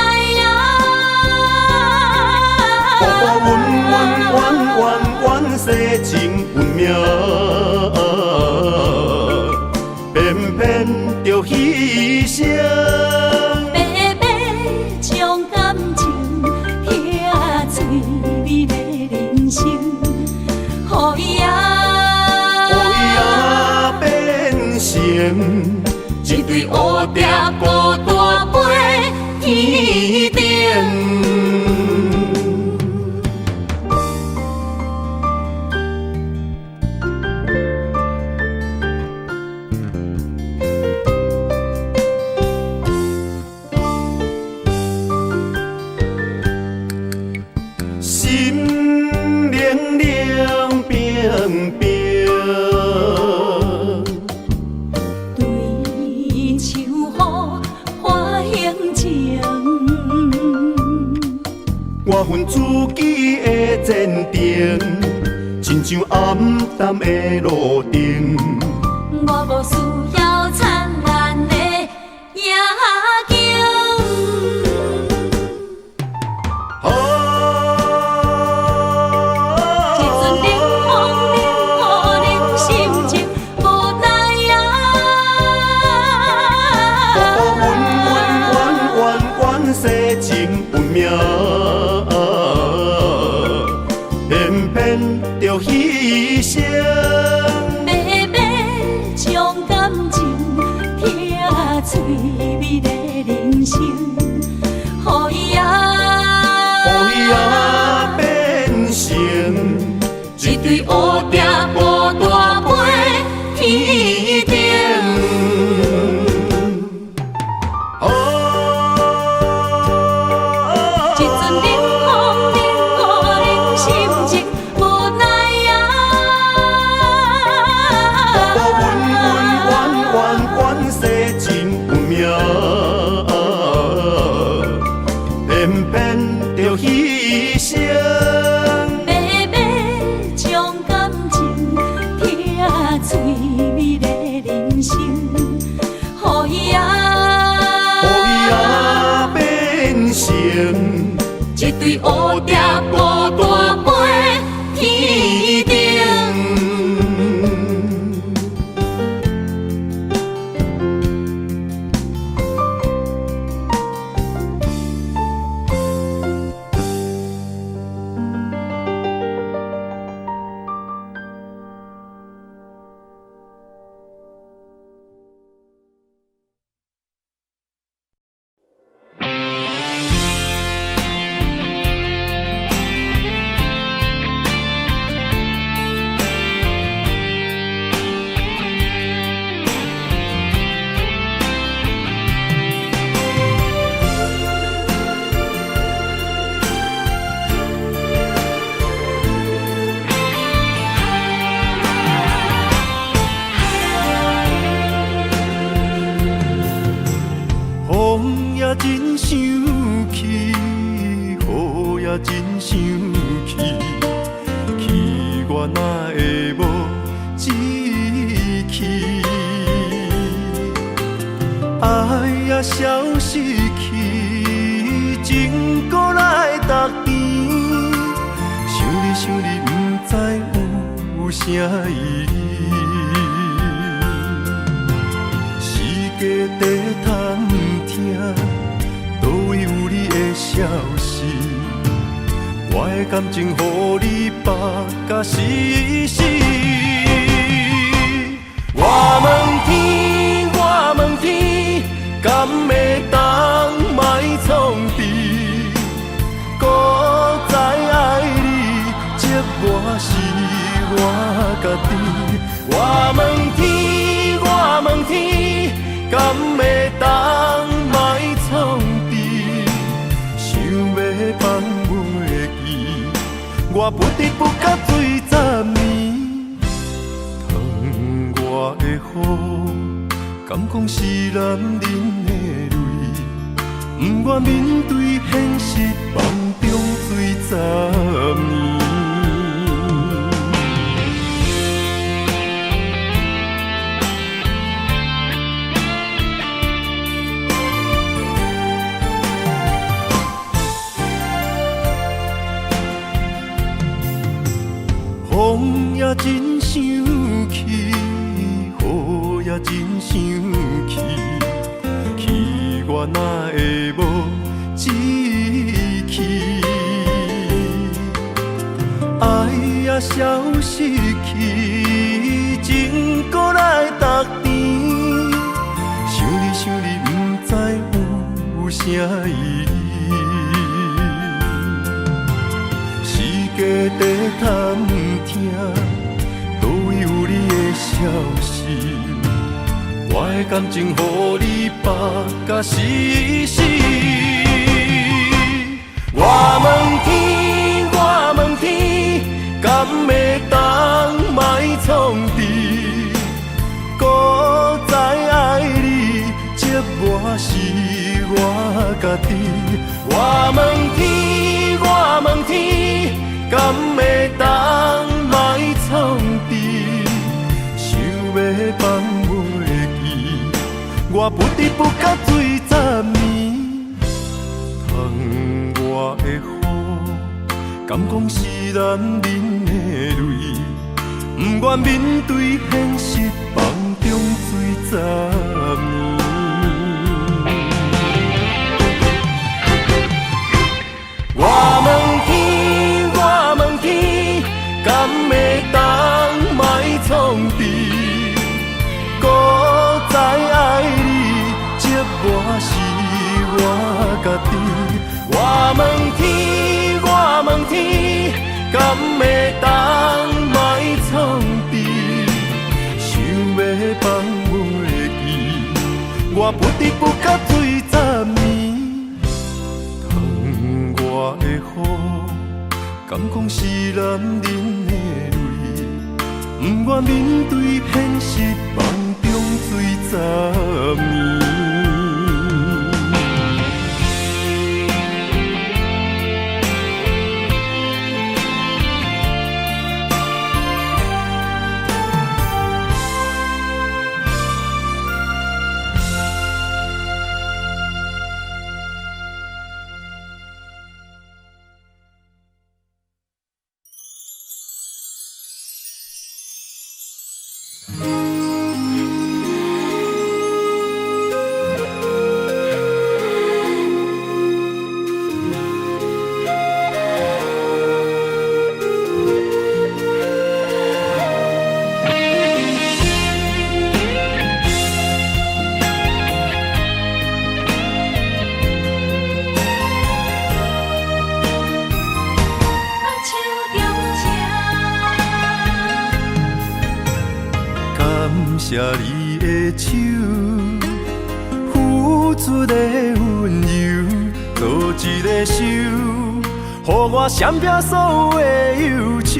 阮世情运命，偏偏着牺牲。白白将感情疼碎你的人生，予伊变成一对乌蝶孤单飞天顶。心凉凉冰冰，对手雨花形情，我份自己的坚定，亲像暗淡的路灯。我无需要灿烂的夜景。一阵冷风冷予人心情无奈阮世情运命，偏偏着牺牲。白白将感情疼碎你的人生，予伊变成一对乌蝶孤单飞天顶。一阵冷风冷予人心情无奈阮世情运命，偏偏着牺牲。白白将感想你，不知有啥意义。世界地探听，倒位有你的消息？我的感情，予你绑甲死死。我问天，我问天，敢会当莫创治？搁再爱你，这我是我家己。我问天，我问天，敢会当莫创治？想要放袂记，我不得不甲醉10年。疼我的雨，敢讲是男人的泪？不愿面对现实，梦中醉10年。风也真生气，雨也真生气，气我哪会无志气？爱也消失去，情搁来逐甜。想你想你，不知有啥意义？世界地探听，倒位有你的消息？我的感情，予你绑甲死死。我问天，我问天，敢会当莫创治？搁再爱你，这我是我家己。我问天，我问天，敢会当莫创治？想要放袂记，我不得不甲醉10年。疼我的雨，敢讲是男人的泪？不愿面对现实，梦中醉10年。我问天，我问天，敢会当莫创治？搁再爱你，这我是我家己。我问天，我问天，敢会当莫创治？想要放袂记，我不得不甲醉10年。我的雨，敢讲是男人的泪？不愿面对现实，梦中醉10年。谢你的手，付出的温柔，做一个手，予我闪避所有的忧愁。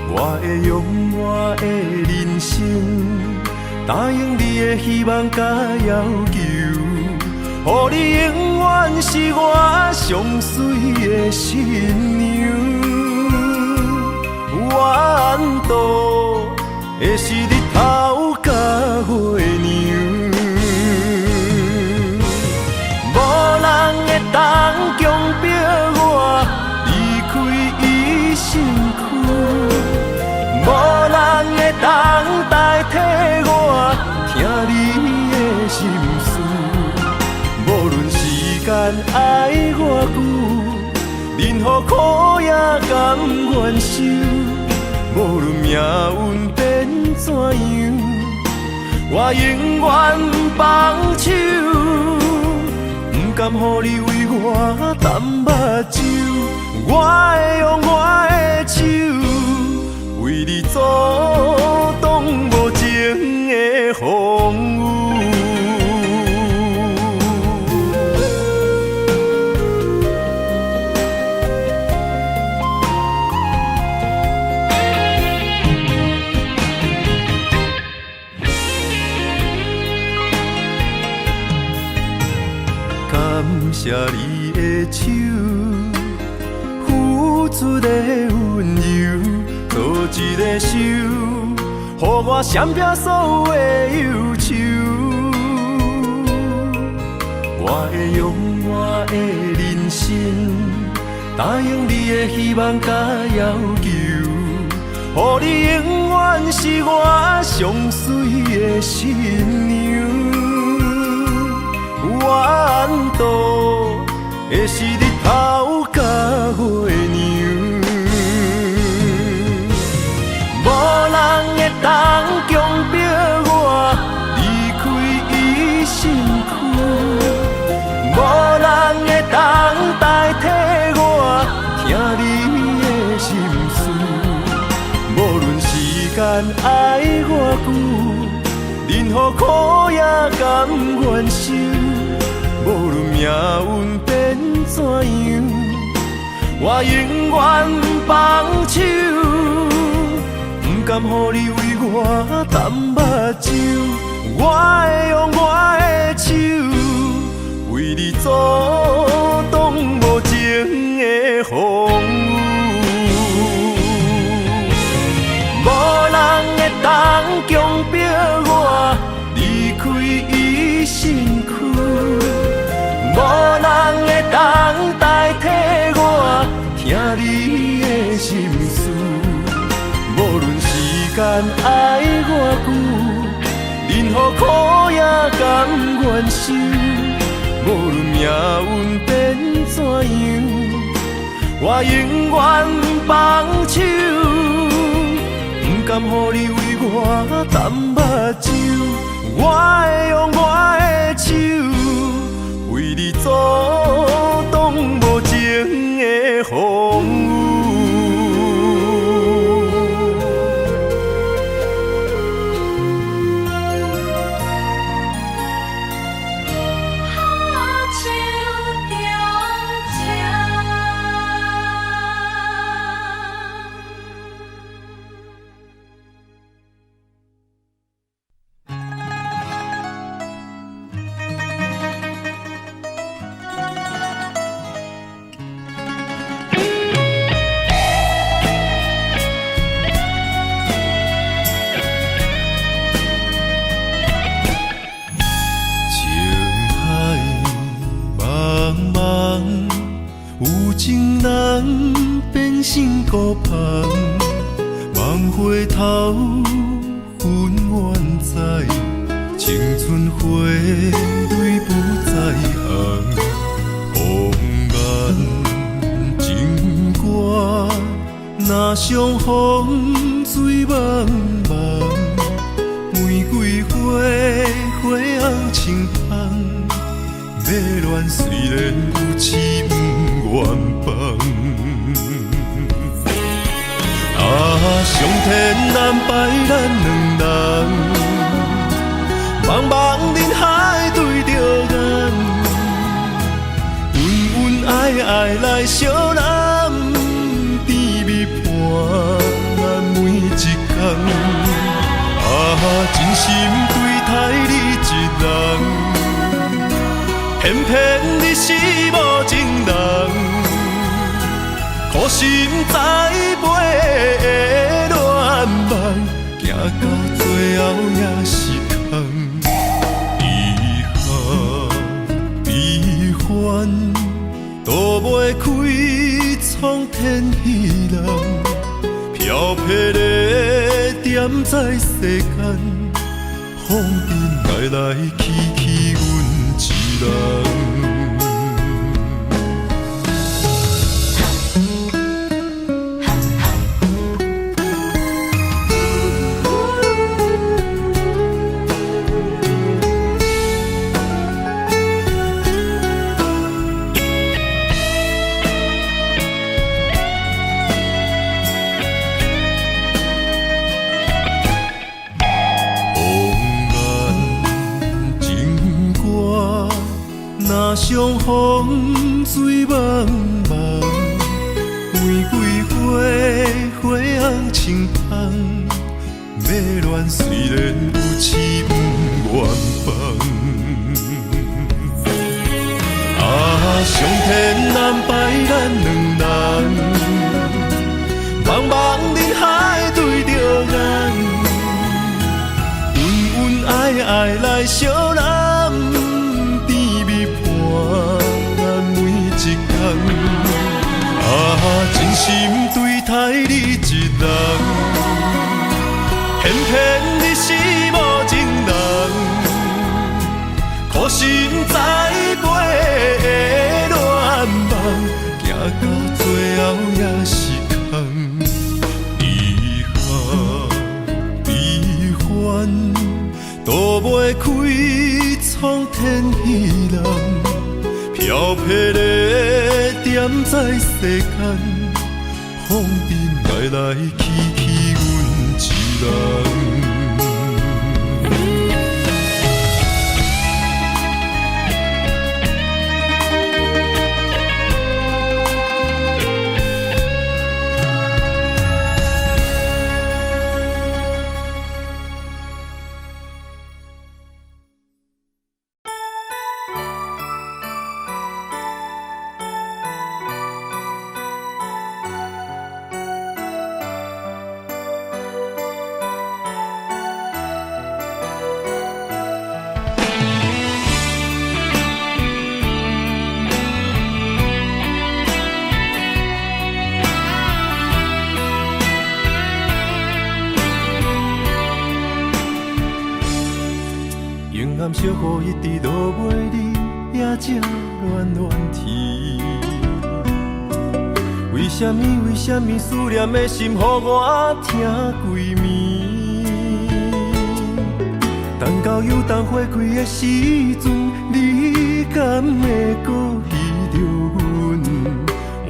我会用我的人生，答应你的希望甲要求，予你永远是我上水的新娘。缘途会是日头甲月亮，无人会当强迫我予苦也甘愿受，无论命运变怎样，我永远放手，不甘予你为我担目睭，我会用我的手为你阻挡无情的风雨。感谢你的手，付出的温柔，做一个手，予我闪避所有的忧愁。我会用我的人生，答应你的希望甲要求，予你永远是我上水的新娘。缘途会是日头甲月亮，无人会当强迫我离开伊身躯，无人会当代替我听你的心事。无论时间爱偌久，任何苦也甘愿受。无论命运变怎样，我永远放手，不甘予你为我担目睭，我会用我的手为你阻挡无情的风雨。无人会当强迫我离开伊身躯，无人会当代替我听你的心事。无论时间爱偌久，任何苦也甘愿受。无论命运变怎样，我永远放手，不甘予你为我担目睭，我会用我的手为你阻挡无情的风雨。情人变成孤芳，望回头分远在，青春花蕊不再红。红颜情歌，若相逢水茫茫，玫瑰花花红青芳。要恋虽然有痴不愿放，上天安排咱两人，茫茫人海对着眼，恩恩爱爱来相揽，甜蜜伴咱每一天。真心对待你一人。偏偏你是无情人，苦心栽培的恋梦，行到最后也是空。遗憾悲欢，都袂开创天喜人，飘泊的点在世间，风尘来来去去，阮一人。上风水茫茫，玫瑰花花红青芳，要恋虽然有痴不愿放。上天安排咱两人，茫茫人海对着眼，恩恩爱爱来相揽，甜蜜伴咱每一天。真心对待你一人，偏偏你是无情人，苦心栽培的恋梦，行到最后也是空。遗憾，悲欢，渡袂开苍天彼岸，飘泊的点在世间，风尘来来去去，阮一人。小雨一直落袂离，也才恋恋天。为什么思念的心，予我疼规暝？等到有冬花开的时阵，你敢会搁记着阮？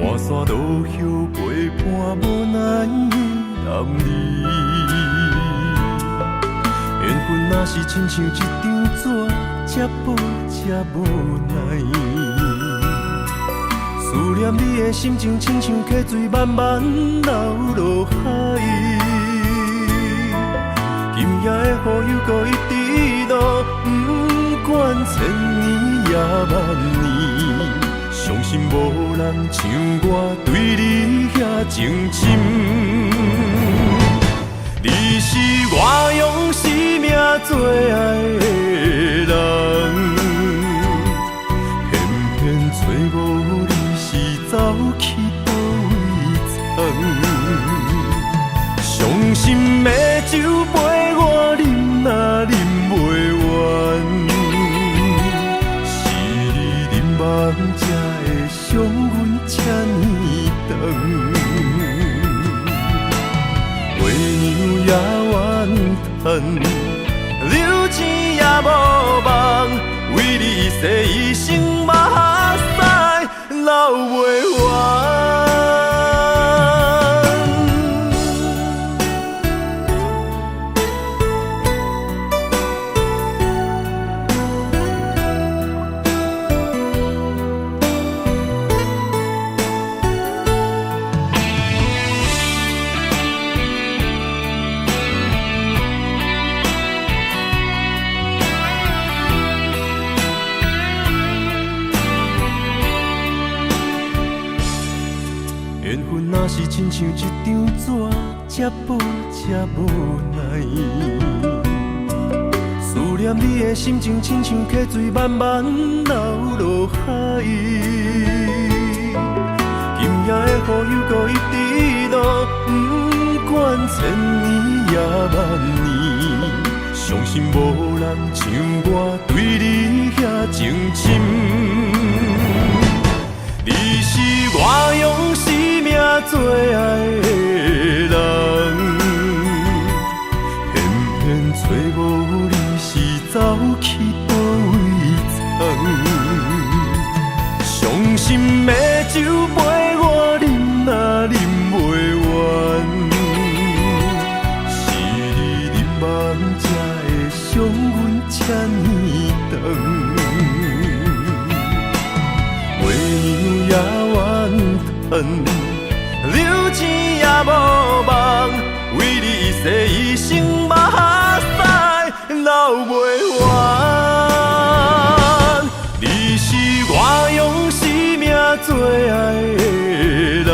换山路乡陪伴无奈的男儿。缘分若是亲像一张纸，这薄这无奈。思念你的心情，亲像溪水慢慢流落海。今夜的雨又搁一直落，不管千年也万年，相信无人像我对你遐情深。你是我用生命最爱的人，偏偏找无你是走去倒位藏。伤心的酒杯我饮若饮袂完，是你饮梦才会伤阮这呢长。为娘也怨叹，流钱也无望，为你一世一生目屎流袂完。是亲像一张纸，这薄这无奈。思念你的心情，亲像溪水慢慢流落海。今夜的雨又搁一直落，不管千年也万年，相信无人像我对你遐情深。你是我用生命最爱的人，偏偏找无你是走去倒位藏。伤心的酒杯我饮若饮袂完，是你饮梦才会伤阮这呢长。留钱也无望，为你一世一生目屎流袂完。你是我用生命最爱的人，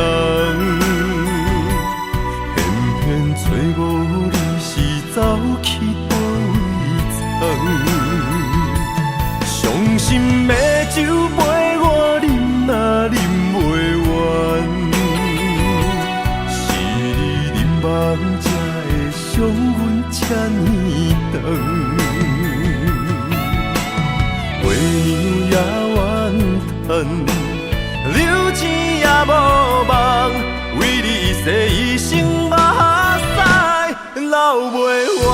偏偏找无你是走去倒位藏。伤心的酒杯我饮啊饮袂完，是你饮梦才会伤阮这呢长。月娘也怨叹，留钱也无望，为你一世一生目屎流袂完。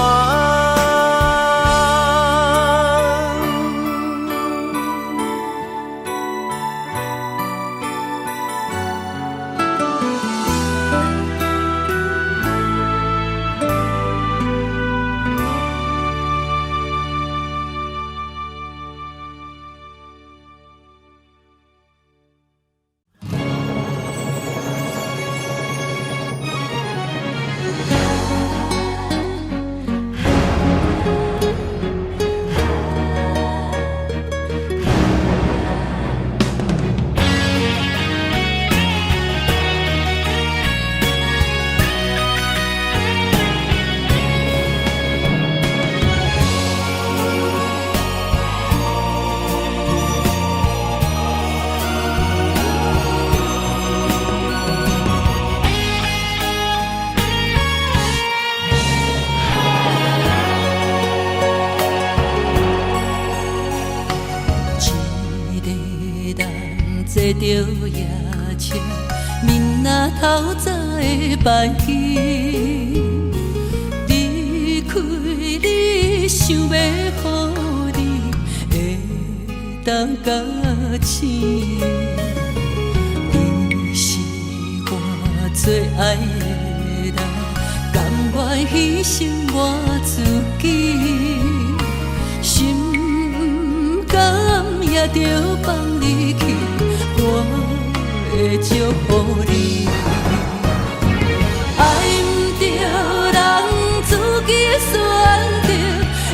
坐着夜车，面若透早的白天，离开你，想要予你会当甲醒。你是我最爱的人，甘愿牺牲我自己，心甘也着放你去。我会祝福你，爱不着人自己选择，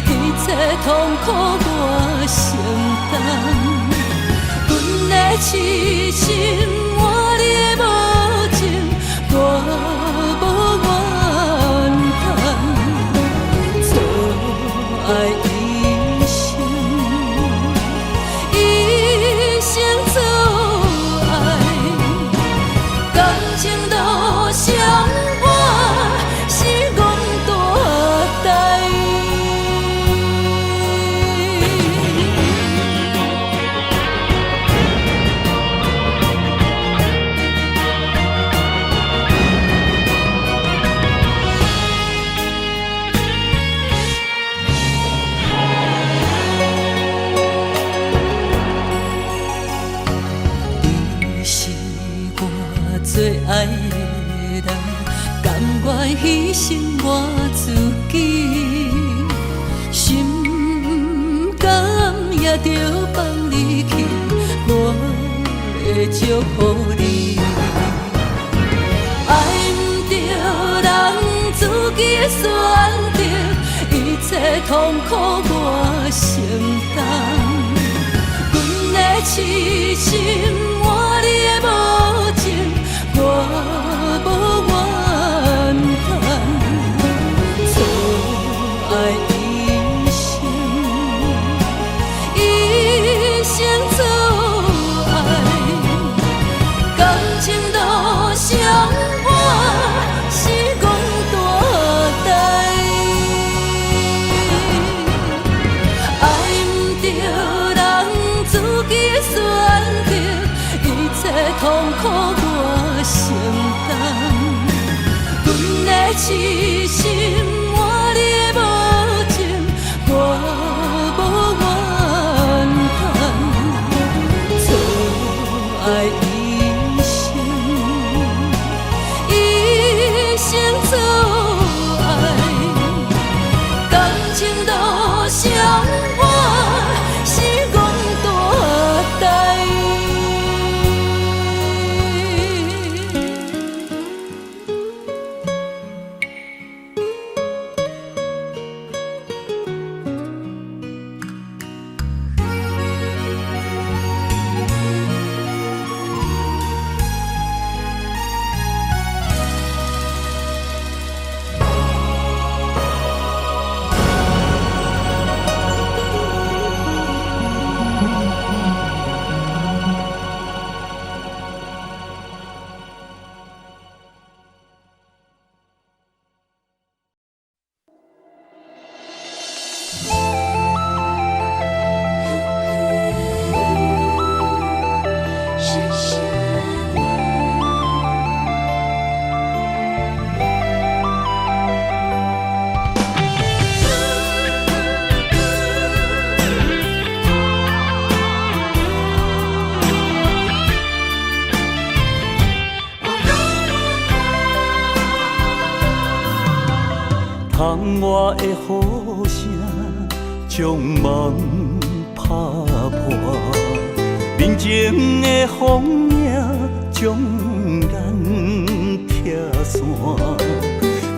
一切痛苦我承担。阮的痴心，我你的无情，我无怨叹。错爱。最爱的人，甘愿牺牲我自己，心甘也着放你去。我会祝福你，爱不着人自己的选择，一切痛苦我承担。阮的痴心，我你的无情。我无怨叹，错爱一生，一生错爱，感情路上我是讲大代，爱不着人自己的选择，一切痛苦。承担，阮的痴心，我你的无情，我无怨叹。错爱一生，一生错爱，感情路上我是讲大代。窗外的雨声将梦打破，面前的风影将咱拆散。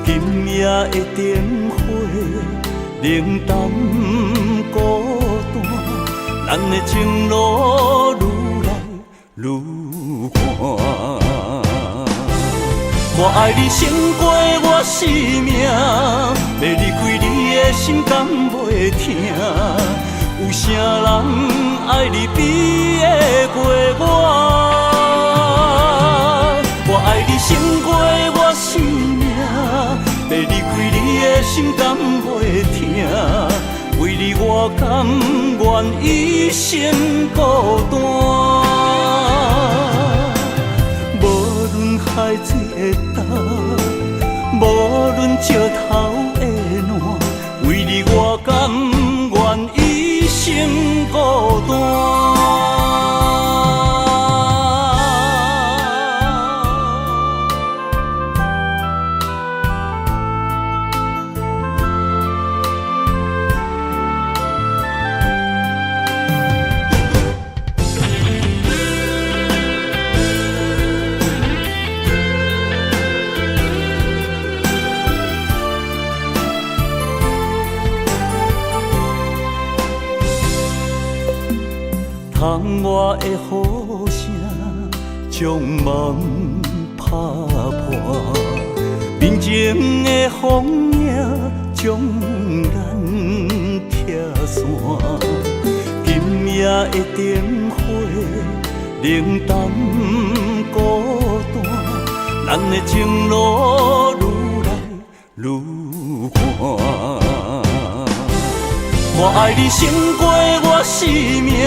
今夜的灯火冷淡孤单，咱的情路愈来愈寒。我爱你胜过我生命，要离开你的心敢袂疼？有啥人爱你比会过我？我爱你胜过我生命，要离开你的心敢袂疼？为你我甘愿一生孤单。无论海水会干，无论石头会烂，为你我甘愿一生孤单。窗外的雨声将梦打破，面前的风影将咱拆散。今夜的灯火冷淡孤单，咱的情路愈来愈寒。我爱你胜过我生命，要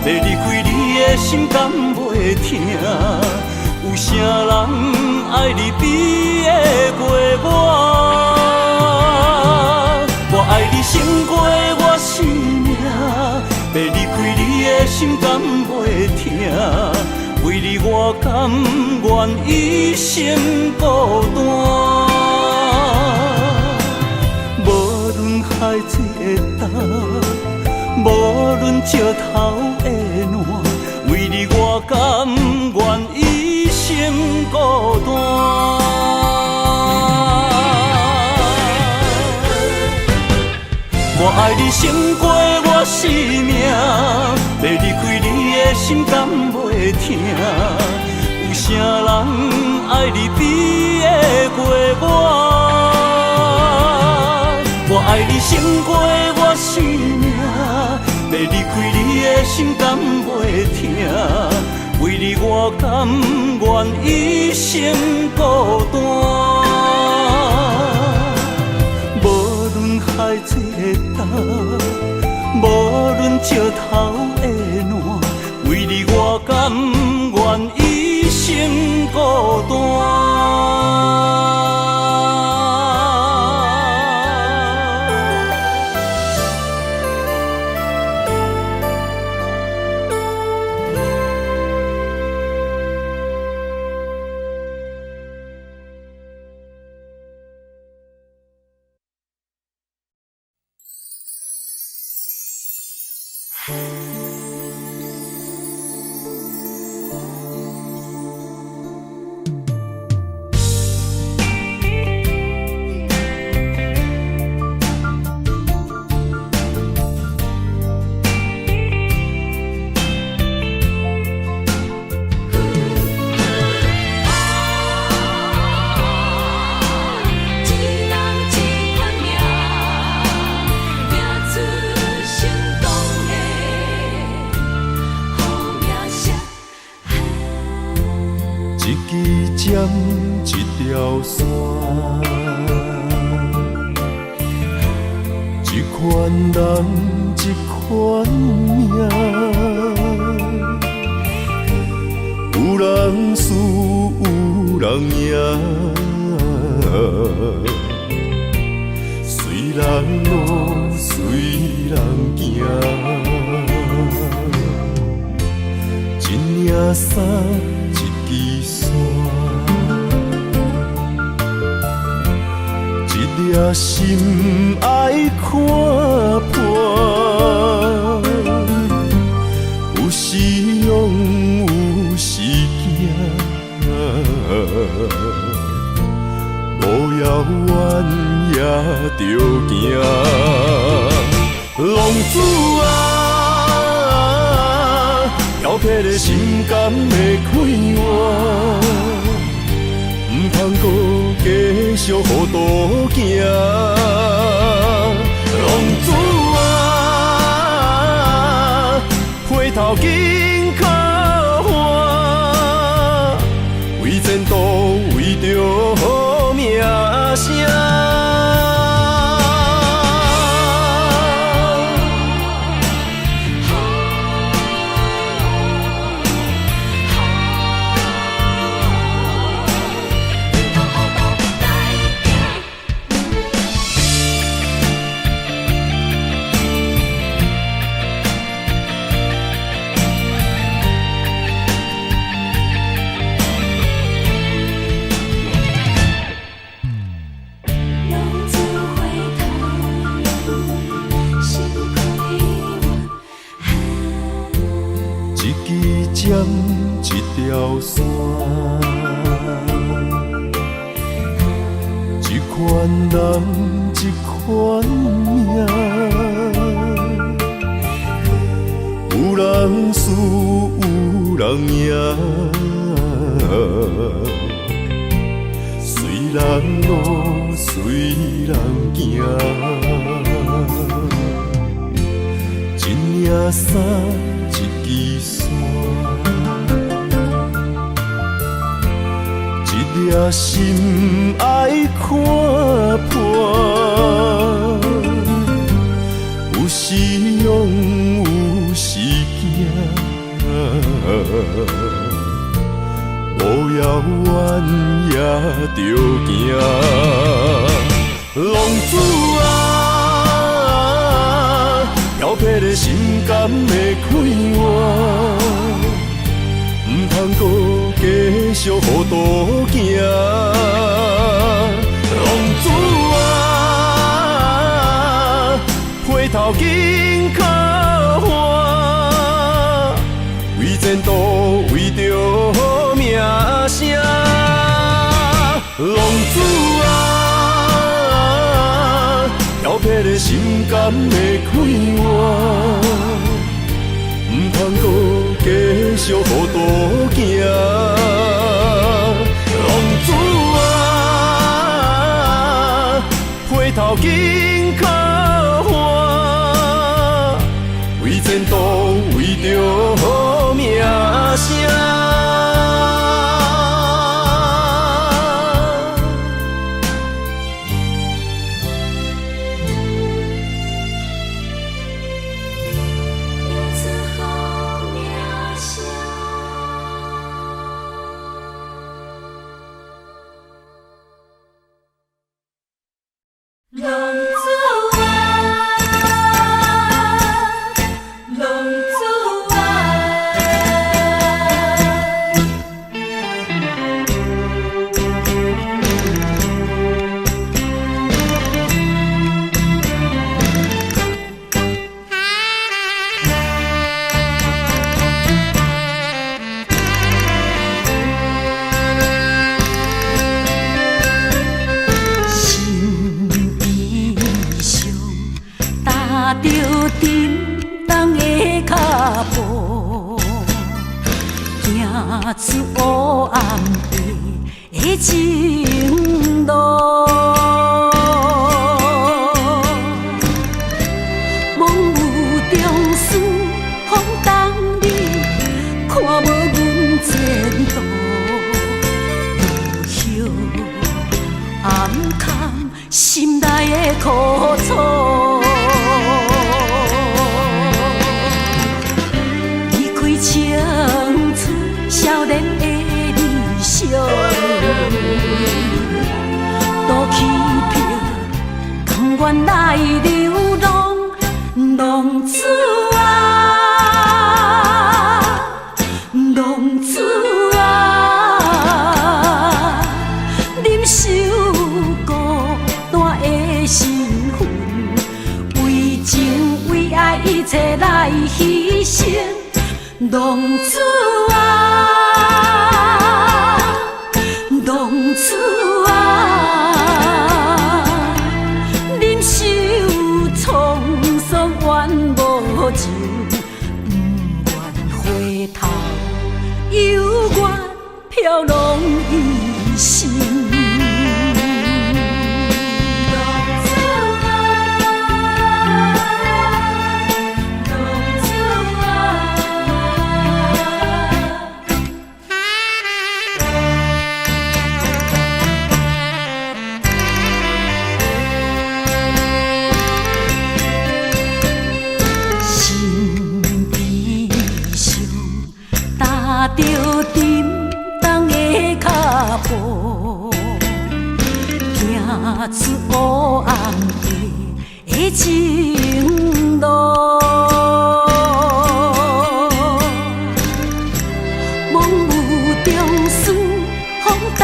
离开你的心敢袂疼？有啥人爱你比会过我？我爱你胜过我生命，要离开你的心敢袂疼？为你我甘愿一生孤单。无论海水会干，无论石头会烂，为你我甘愿一生孤单。我爱你胜过我生命，要离开你的心敢袂疼？有啥人爱你比会过我？我爱你胜过我生命，要离开你的心敢袂疼？为你我甘愿一生孤单。无论海水会干，无论石头会烂，为你我甘愿一生孤单。一条线，一款人，一款命，有人输，有人赢，随人路，随人行，一领衫，一支线。一粒也心爱看破，有时勇，有时惊，路遥远也着行。浪子啊，挑剔的心肝会开换。唔通搁继续互渡行，浪子啊，回头紧靠岸，为前途为着好名声。一条线，一款人，一款命，有人输，有人赢，随人路，随人行，一领衫，一支伞。也心爱看破，有时勇，有时惊，路遥远也着行。浪子啊，挑剔的心肝会开换。唔通搁继续互渡行，浪子啊，回头紧靠岸，为前途为着好名声。浪子啊，挑剔的心肝会开换。唔通搁继续互渡行，浪子啊，回头紧靠岸，为前途为着好名声。出黑暗的情路，梦有中思风冬里，看无阮前途，无休暗藏心内的苦楚。离开青春少年的理想，都弃票，甘愿来流浪，浪子啊，浪子啊，忍受孤单的浪子啊，浪子啊，忍受沧桑怨无情，不愿回头，犹原飘浪一生。着沉重的脚步，行出黑暗的情路。梦有中思，风冬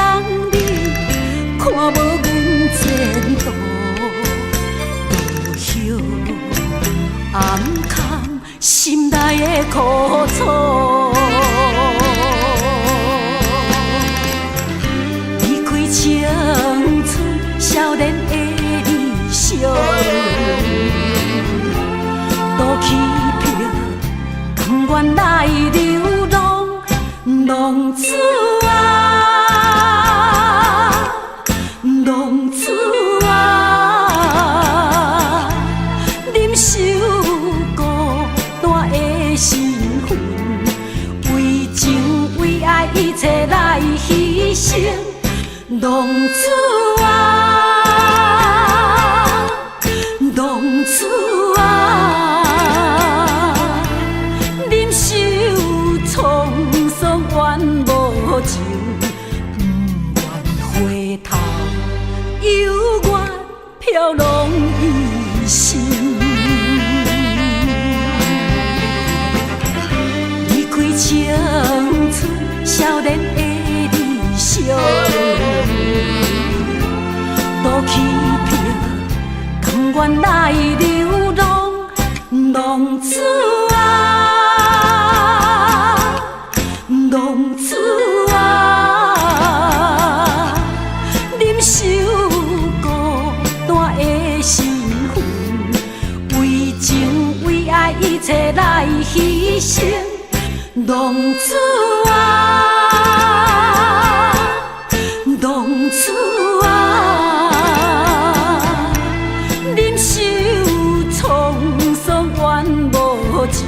里看无阮前途，落叶暗藏心内的苦楚。青春少年的理想，都欺骗，甘愿来流浪。浪子啊，浪子啊，忍受孤单的身份，为情为爱一切来牺牲。浪子啊，浪子啊，忍受沧桑怨无情，不愿回头，犹原飘浪一生。离开青春少年的理想。都欺骗，甘愿来流浪。浪子啊，浪子啊，忍受孤单的身份，为情为爱一切来牺牲。浪子啊，浪子啊，忍受沧桑怨无情，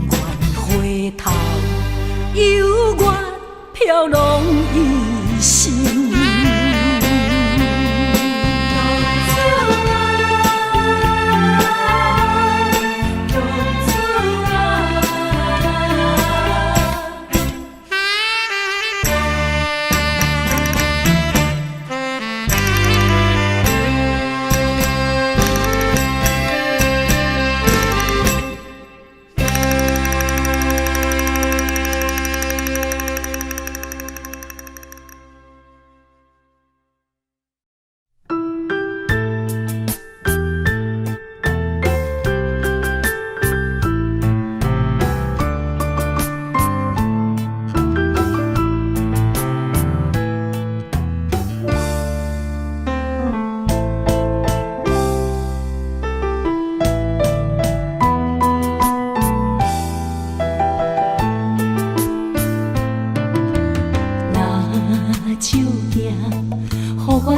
不愿回头，犹原飘浪一生。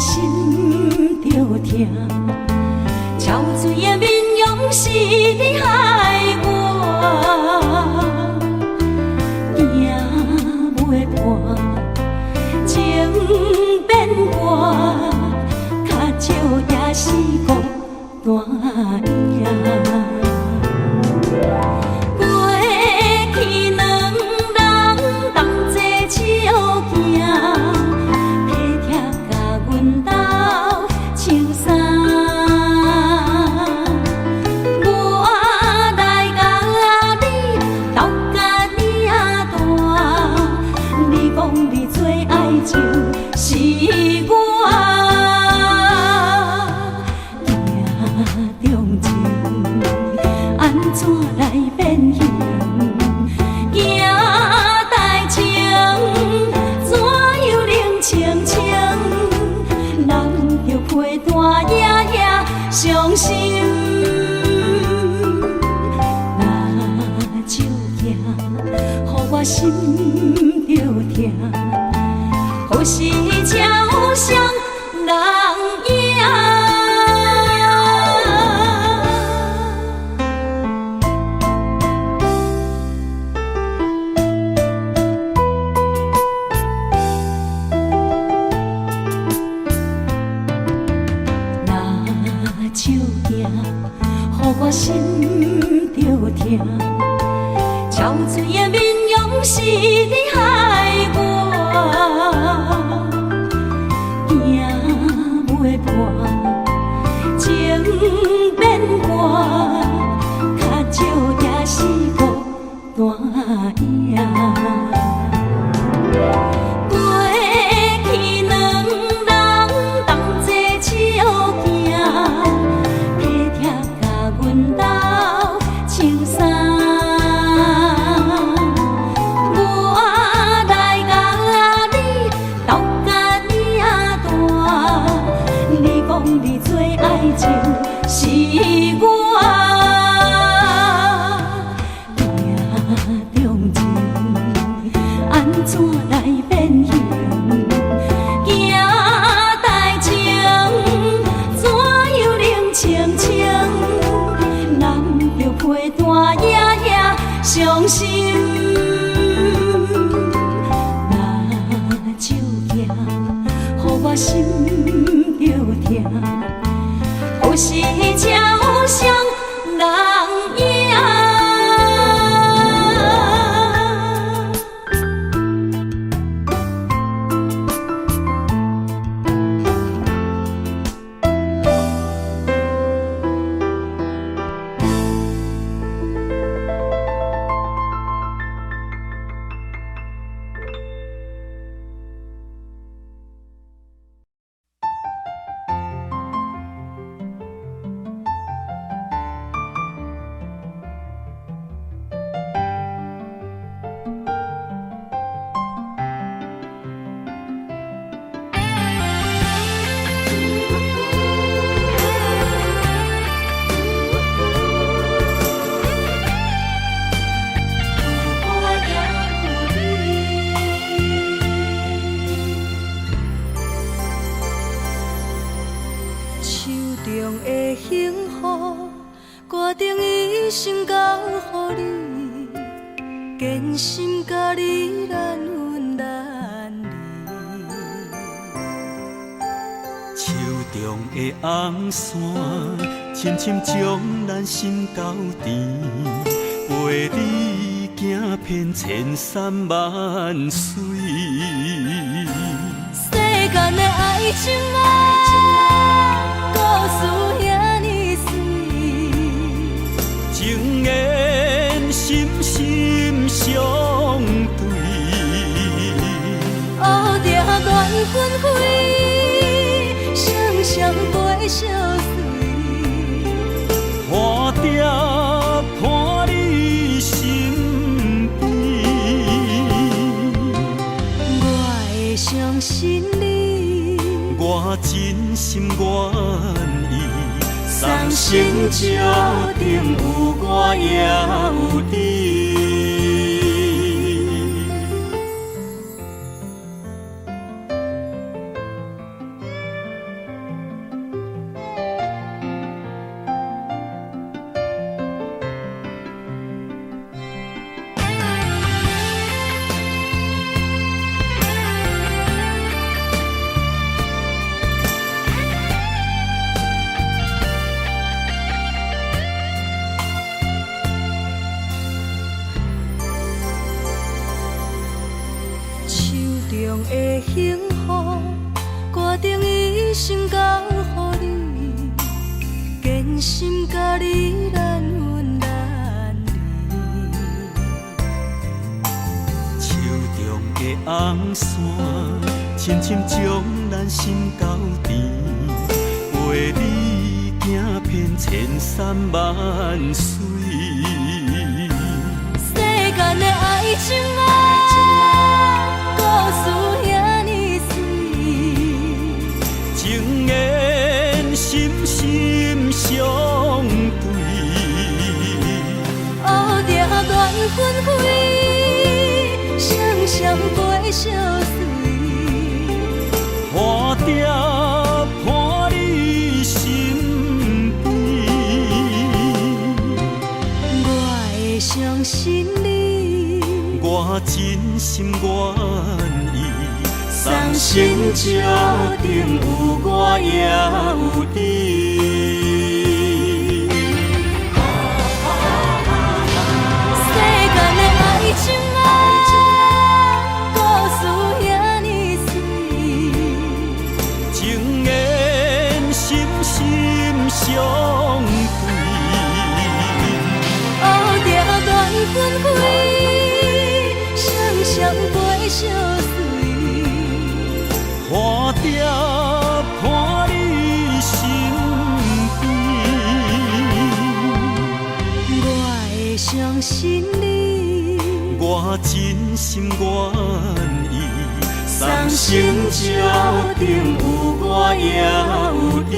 心着痛，憔悴的面容是你害我，行袂破，情变卦，较少也是孤单影。怎来变形？心。若照镜，予我心着痛，何时才有双人影？手行，予我心着痛。憔悴的面容是你害我，行袂破，情变寒，较少也是孤单影。是我命中情，安怎来变形？行代情，怎又冷清清？难着陪伴夜夜伤心。若照镜，予我心着痛。何时才有双人影？坚心甲你难分难离，手中的红线，深深将咱心交缠，陪你行遍千山万水。世间的爱情啊，故事遐尼水，情缘深深相对，乌蝶缘分开，双双陪相随，看着伴你身边，我会相信你，我真心愿意，三生石顶有我也有你。的幸福，决定一生交予你，坚心甲你难分难离。手中的红线，深深将咱心交缠，陪你行遍千山万水。世间的爱情啊，故事遐尼水，情缘深深相纷飞，双双陪相随。花蝶伴你身边，我会相信你，我真心愿意。送心石顶有我也有你。世间的爱情啊，故事遐尼水，情缘深深相对，乌蝶乱纷飞，双双陪相随。花蝶伴你身边，我会相信你，我真心愿意。送心石顶有我也有你。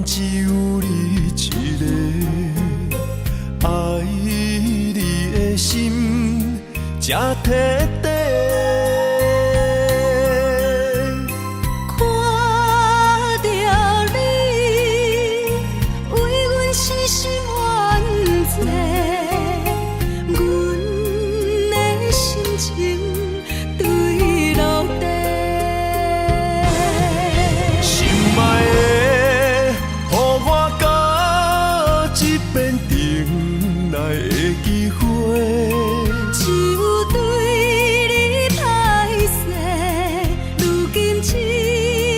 只有你一个，爱你的心才摕底。看着你，为阮死心愿做，阮的心情对落地。心爱的，予我到一遍重来的机会。只有对你歹势，如今只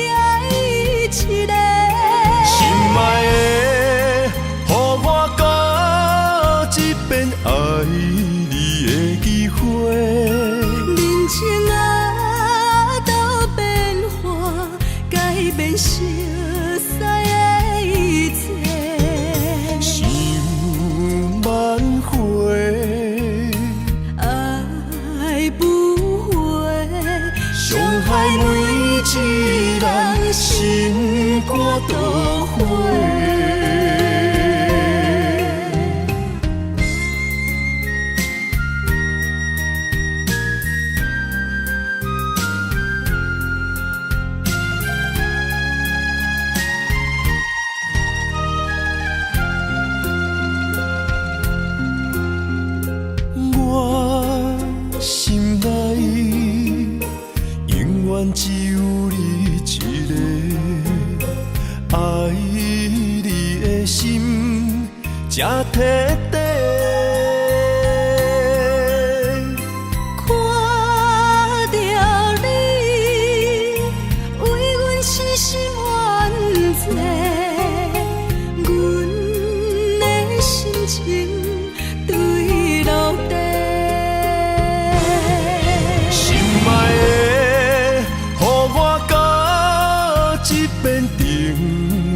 爱一个。心爱的，予我到一遍爱你的机会。人情啊，都变化，改变熟悉的一切。想挽回，爱不回，伤害每一人心肝都灰。我心内永远只有你一个，爱你的心才摕底。看着你，为阮死心愿做，阮的心情对落地。心爱的，予我到一遍重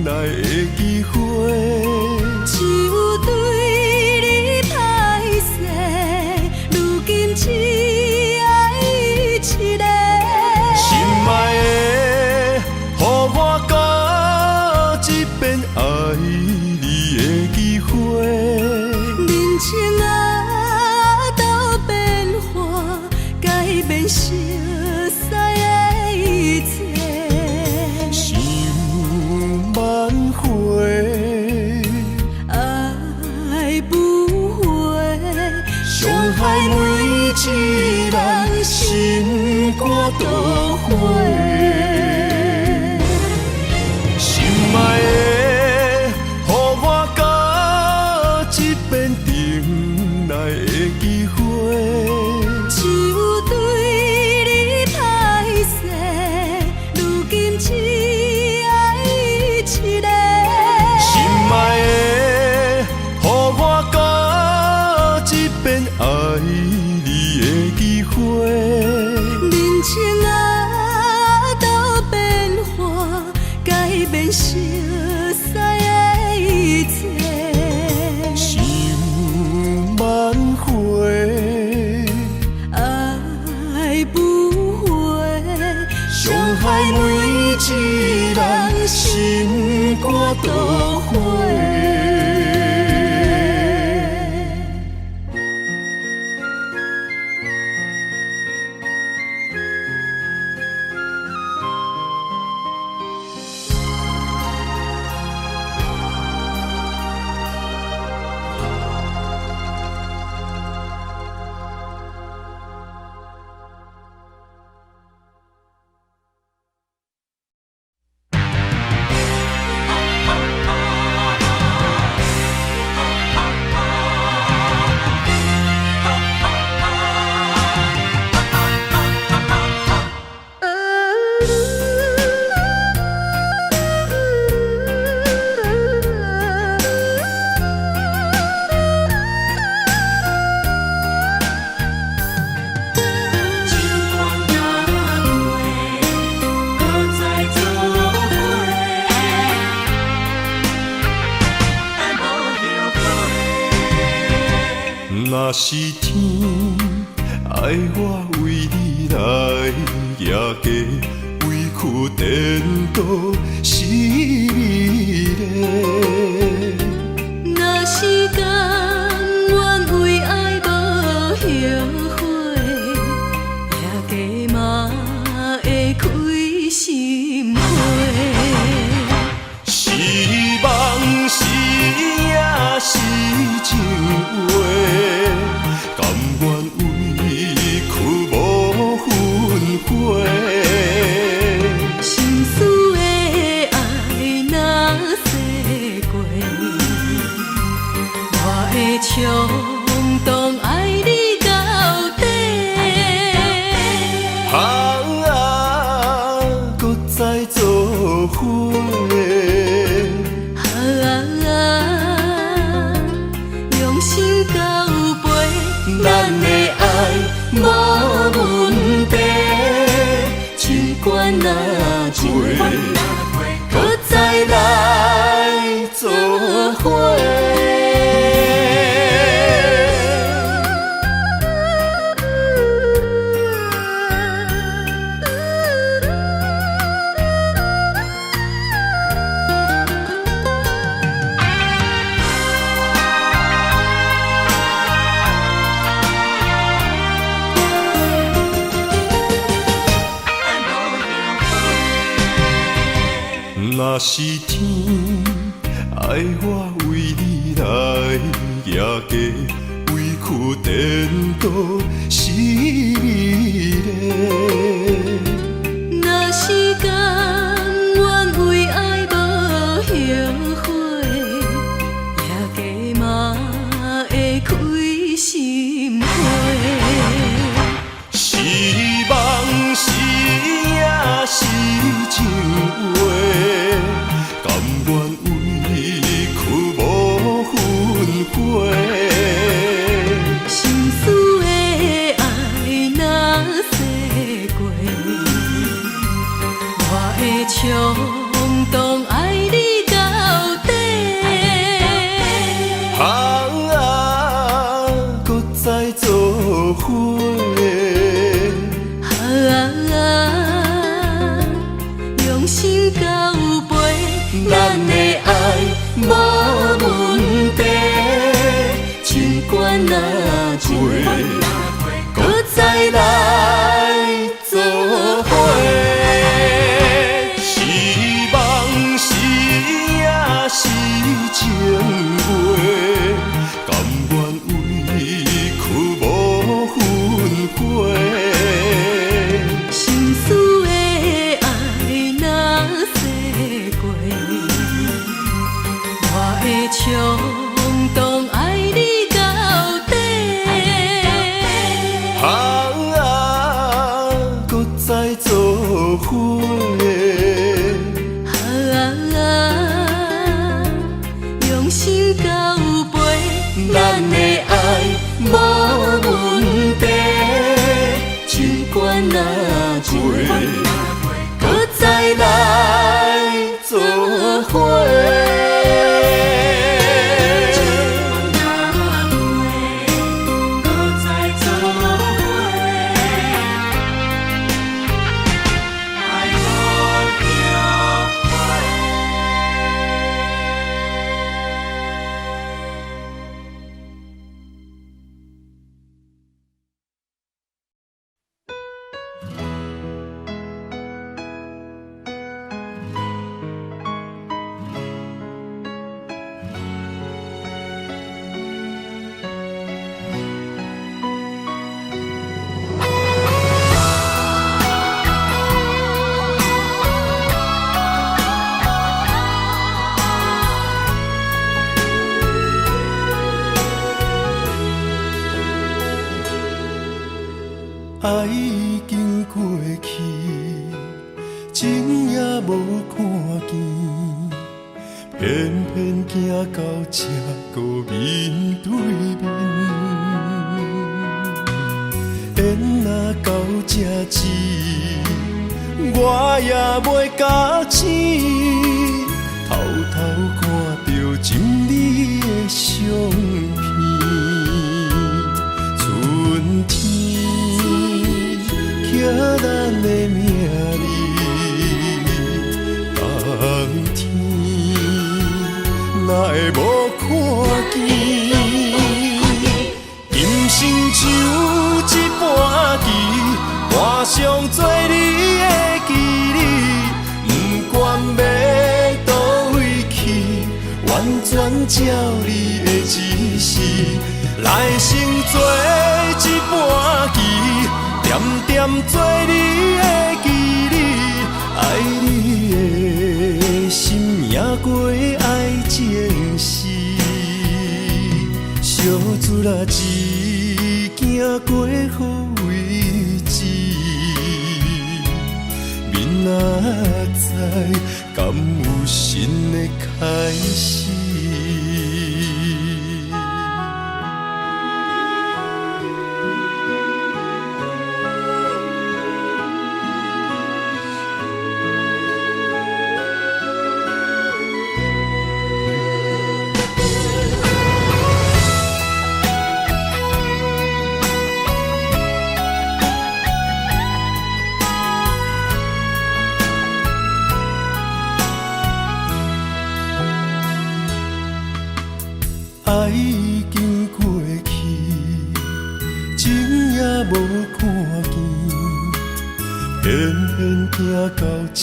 来的机会。只有对你歹势，如今只爱一个。心爱的，予我到一遍爱你的机会。人情啊，都变化，改变熟一人心肝都火。心爱的，予我到这边等来的机会。就对你歹势，如今只爱一个。心爱的，予我到这边爱你的机会。人情啊，都变化，改变熟悉的一切。想万回，爱不回，伤害每一人心肝都火。若是天爱我为你来夜家，委屈颠倒是你嘞。若是甘愿为爱无后悔，夜家嘛会开心花。是梦是也是情话，甘愿委屈无分悔。心思的爱若逝过，我会冲动爱你到底。搁再做伙。用心到背，咱的爱无问题，情关若过，搁再来做伙。若是天爱我为你来夜家，委屈颠倒是你嘞。若是甘愿为爱无后悔，夜家嘛会开心花。是梦是也是情话，甘愿委屈无分悔。心思的爱若逝过，我会冲动爱你到底。搁再做伙。用心到背，咱的爱无问题，情关若过，搁再来做伙。是梦是也是情话，甘愿委屈无分冲动爱你到底。搁再做伙。用心到背，咱的爱无问题，尽管哪过，搁再来做伙。爱已经过去，情也无看见，偏偏行到这个面对面。缘若到这止，我也袂假死，偷偷看到心里的相片，春天。寄咱的名字，冬天哪会无看见？今生像一盘棋，换上做你的记忆，不管要倒位去，完全照你的指示，来成做一盘棋。点点做你的记忆，爱你的心也过爱情诗，小船啊一行过好位置，明仔载敢有新的开始？爱已经过去，情也无看见，偏偏行到这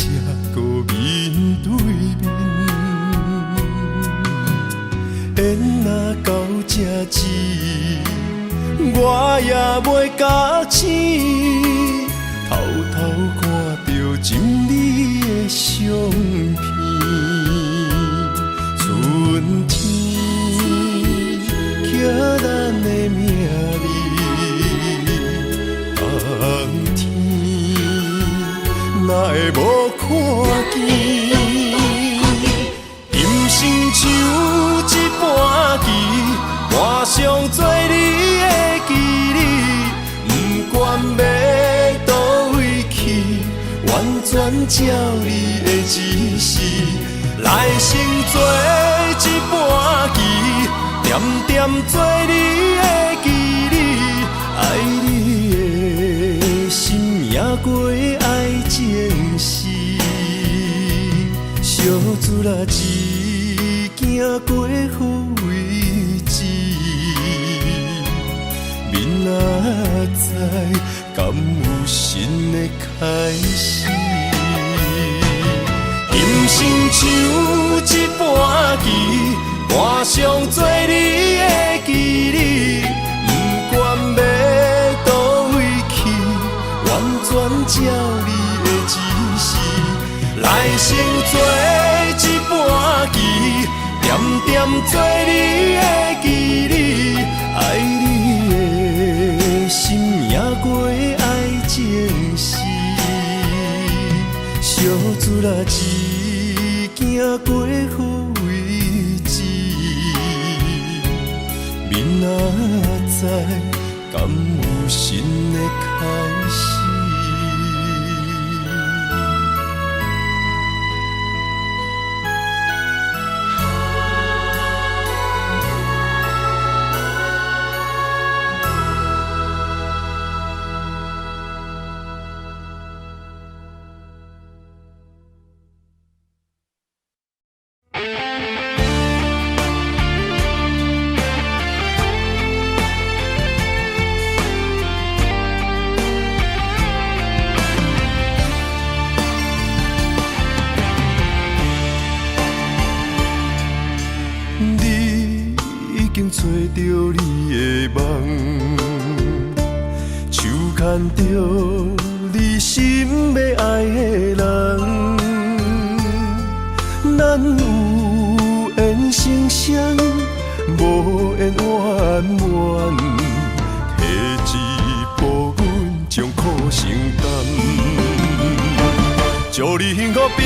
个面对面。缘若到这止，我也袂假死，偷偷看到心里的相片，春天。寄咱的名字，冬天哪会无看见？今生像一盘棋，换上做你的记忆，不管要倒位去，完全照你的指示，来成做一盘棋。点点做你的记忆，爱你的心也过爱情诗，小船啊一行过好位置，明仔载敢有新的开始？今生像一盘棋。换上做你的记忆，不管要倒位去，完全照你的指示，来成做一盘棋，点踮做你的记忆，爱你的心也过爱情诗，小珠啦一行过位置，明仔载敢有新的开始？找着你的梦，手牵着你心要爱的人，咱有缘成双，无缘怨怨，提一步阮将苦承担，祝你幸福平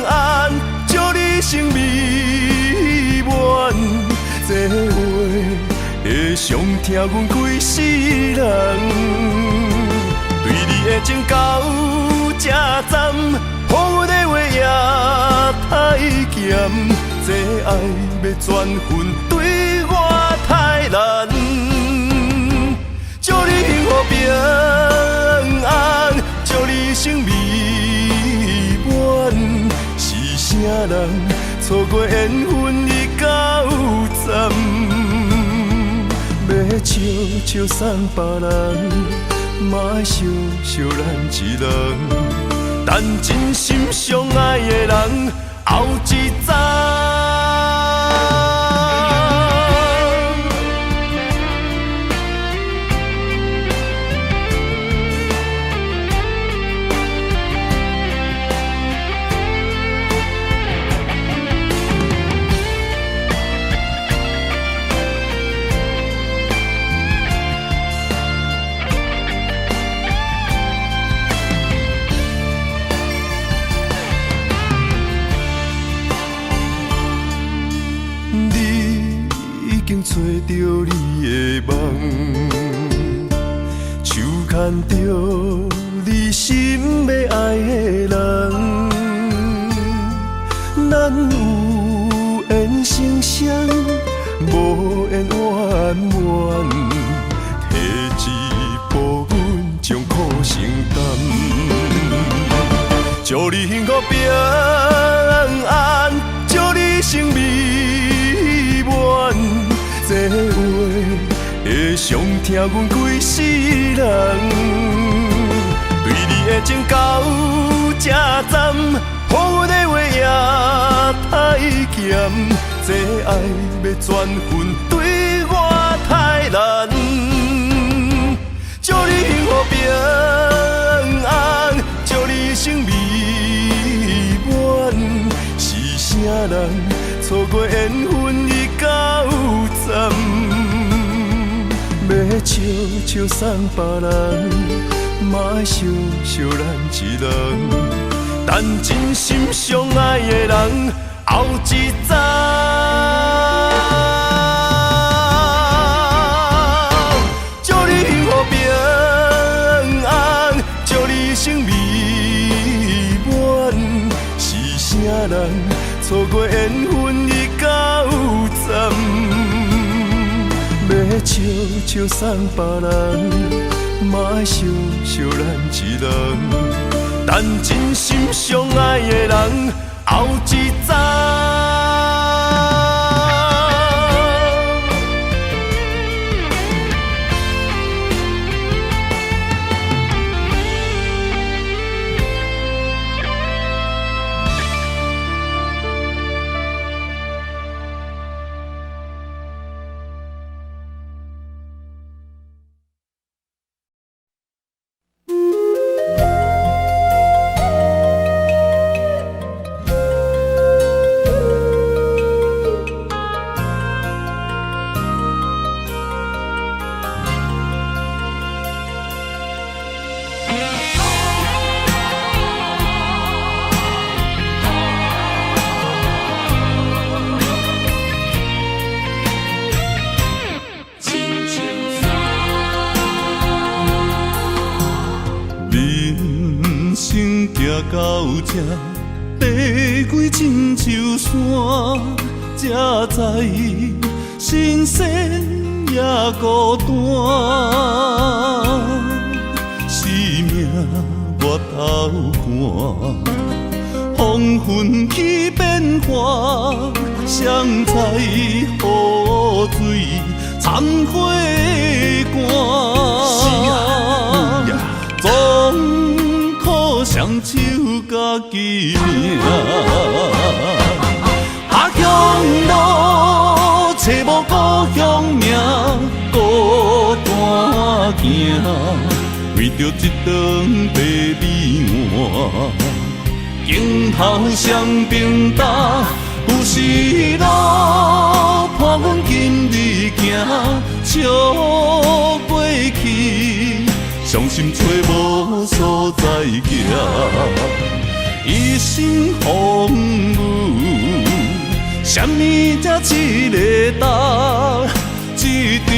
安，祝你生美满。这话会伤疼阮规世人，对你的情到这站，好阮的话也太咸，这爱要转分对我太难。祝你幸福平安，祝你生美满，是啥人错过缘分已到站，要笑笑送别人，嘛爱惜惜咱一人，等真心相爱的人后一站。找着你的梦，手牵着你心要爱的人，咱有缘成双，无缘怨怨，提一步阮将苦承担，祝你幸福平安，祝你生美满。这话会伤疼阮规世人，对你的情到这站，好阮的话也太咸，这爱要转分对我太难。祝你幸福平安，祝你生美满，是啥人错过缘分已到站，要笑笑送别人，嘛爱惜惜咱一人，等真心相爱的人后一站。祝你幸福平安，祝你生美满，是啥人错过缘分已到站，要笑笑送别人，嘛爱惜惜咱一人，等真心相爱的人后一站。到这，爬过亲像山，才知新鲜也孤单。生命越头寒，黄昏起变化，谁知雨水掺火寒。总靠双手家己命，下乡路找无故乡名，孤单行，为着一顿白米碗。镜头双平搭，有时路伴阮今日行，笑过去，伤心找无所在行。一生风雨，什么才一个答？一滴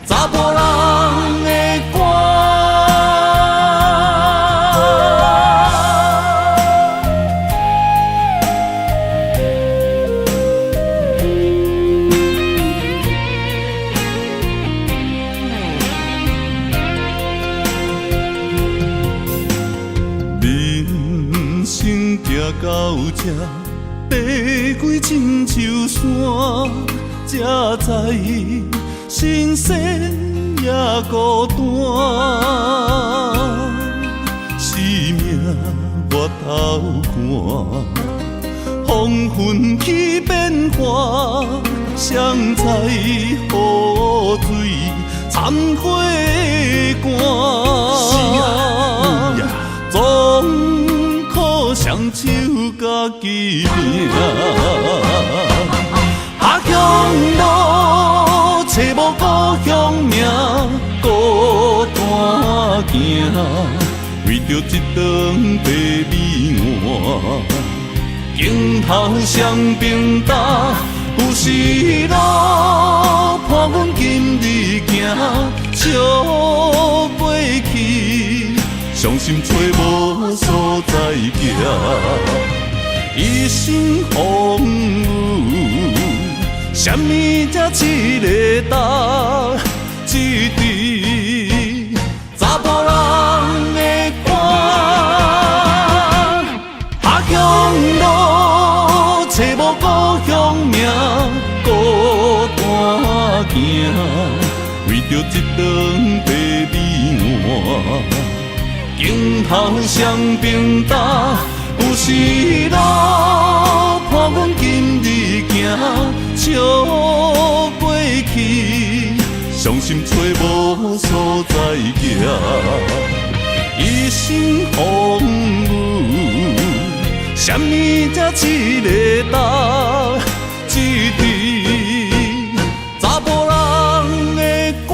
查甫人的歌。到这，爬过亲像山，才知新鲜也孤单。生命越头寒，黄昏起变化，谁知雨水掺火寒。总靠双手家己命，下乡路找无故乡名，孤单行，为着一顿白米碗。镜头双平搭，有时路伴阮今日行，笑过去，伤心找无所在行。一生风雨，什么才一个答？一滴查甫人的歌。下乡路找无故乡名，孤单行，为着一顿白米碗。镜头双平搭，有时路伴阮今日行，笑过去，伤心找无所在行。一生风雨，什么才一个答？一滴查甫人的歌。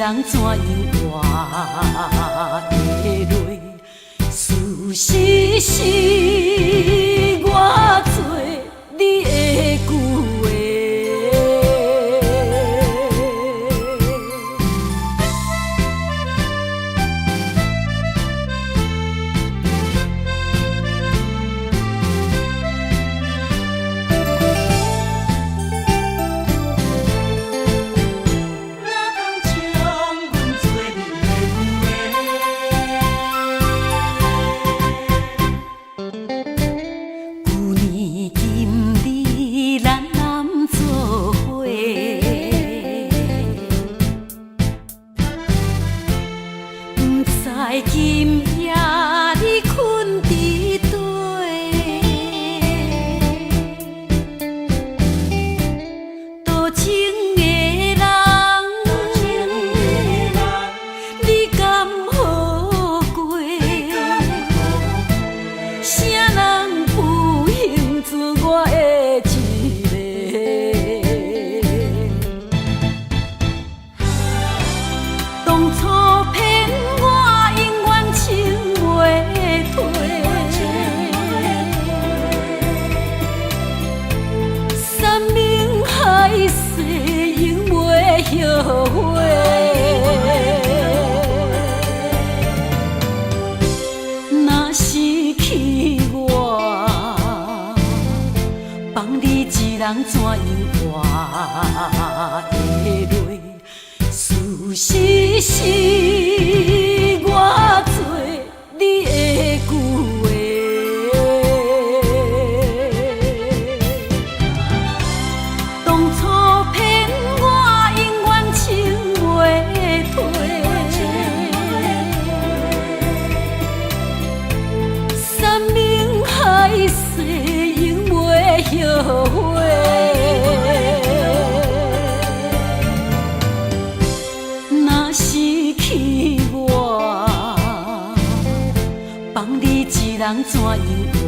人怎样活的落？事实是我做你的旧话。今夜你困伫底，多情的人，你敢好过？啥人不幸做我的一个？当初骗我。山盟海誓永袂后悔，若失去我，放你一人怎样活的落？事实是我做你的旧话。当初骗我永远情袂退，山盟海誓永袂后悔。若失去我，放你一人怎样活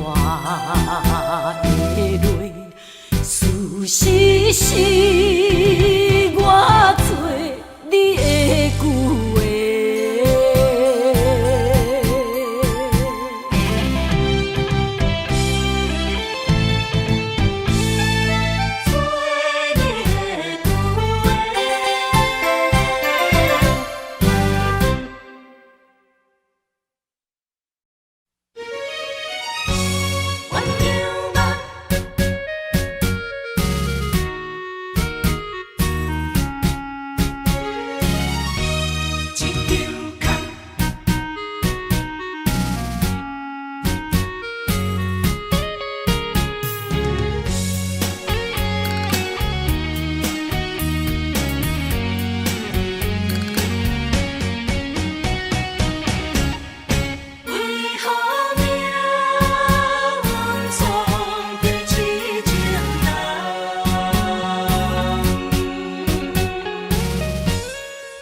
的落？事实是我做你的旧话。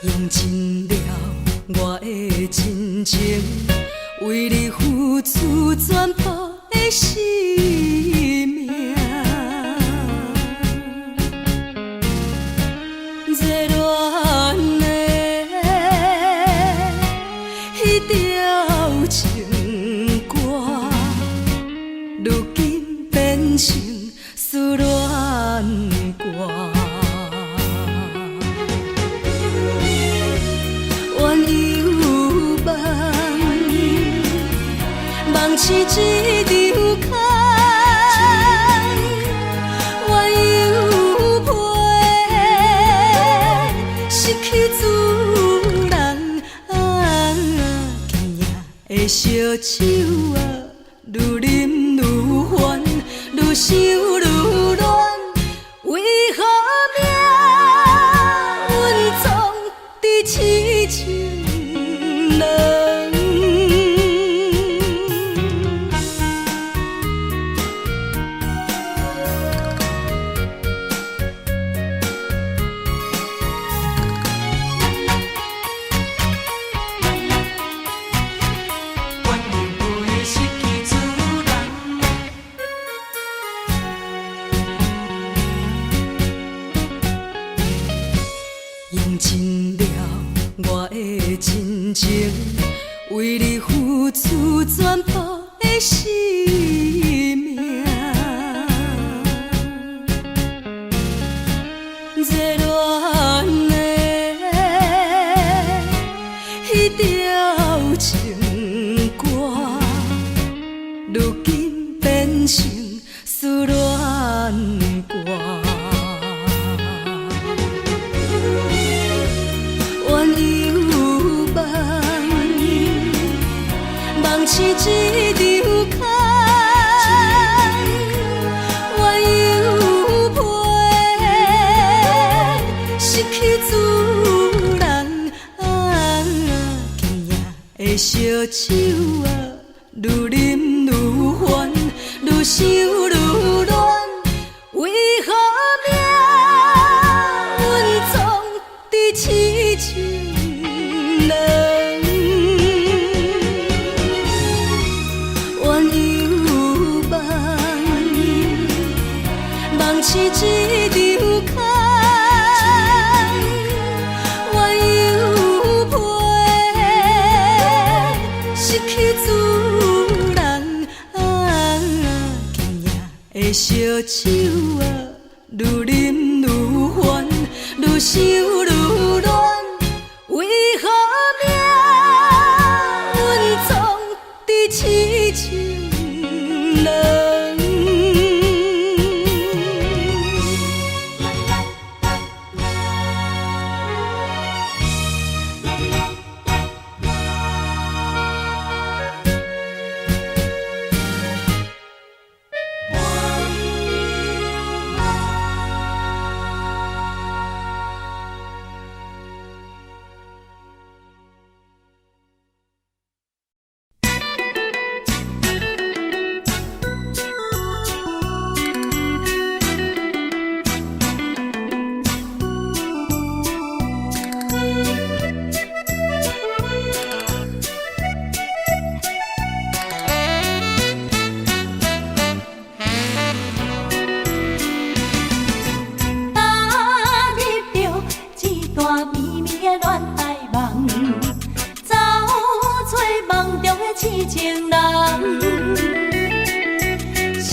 用尽了我的真情，为你付出全部的生命。热恋的彼条情歌，如今变成思恋歌。梦是一场空，怨犹陪，失去自人。今夜的烧酒啊，愈饮愈烦，愈想愈乱。为何命运总在痴情人？如今变成思恋歌。怨犹梦，梦是一场空。怨犹陪，失去自人。今夜的烧酒啊，愈啉愈烦，愈想愈乱。为何命运总在痴情人？怨犹梦，梦是一场空。怨犹陪，失去自人。今夜的烧酒啊，愈啉愈烦，愈想愈乱。为何命运总在痴情人？痴情人，谁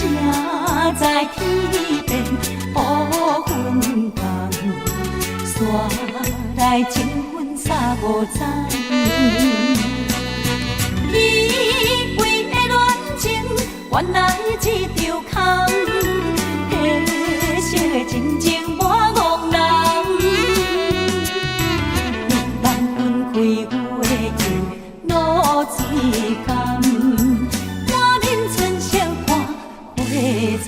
在天边乌云淡，山来情分三五载。以为的恋情，原来一场空，褪色的真情我憨人，日晚分开有的露水甘，满面春色看花丛。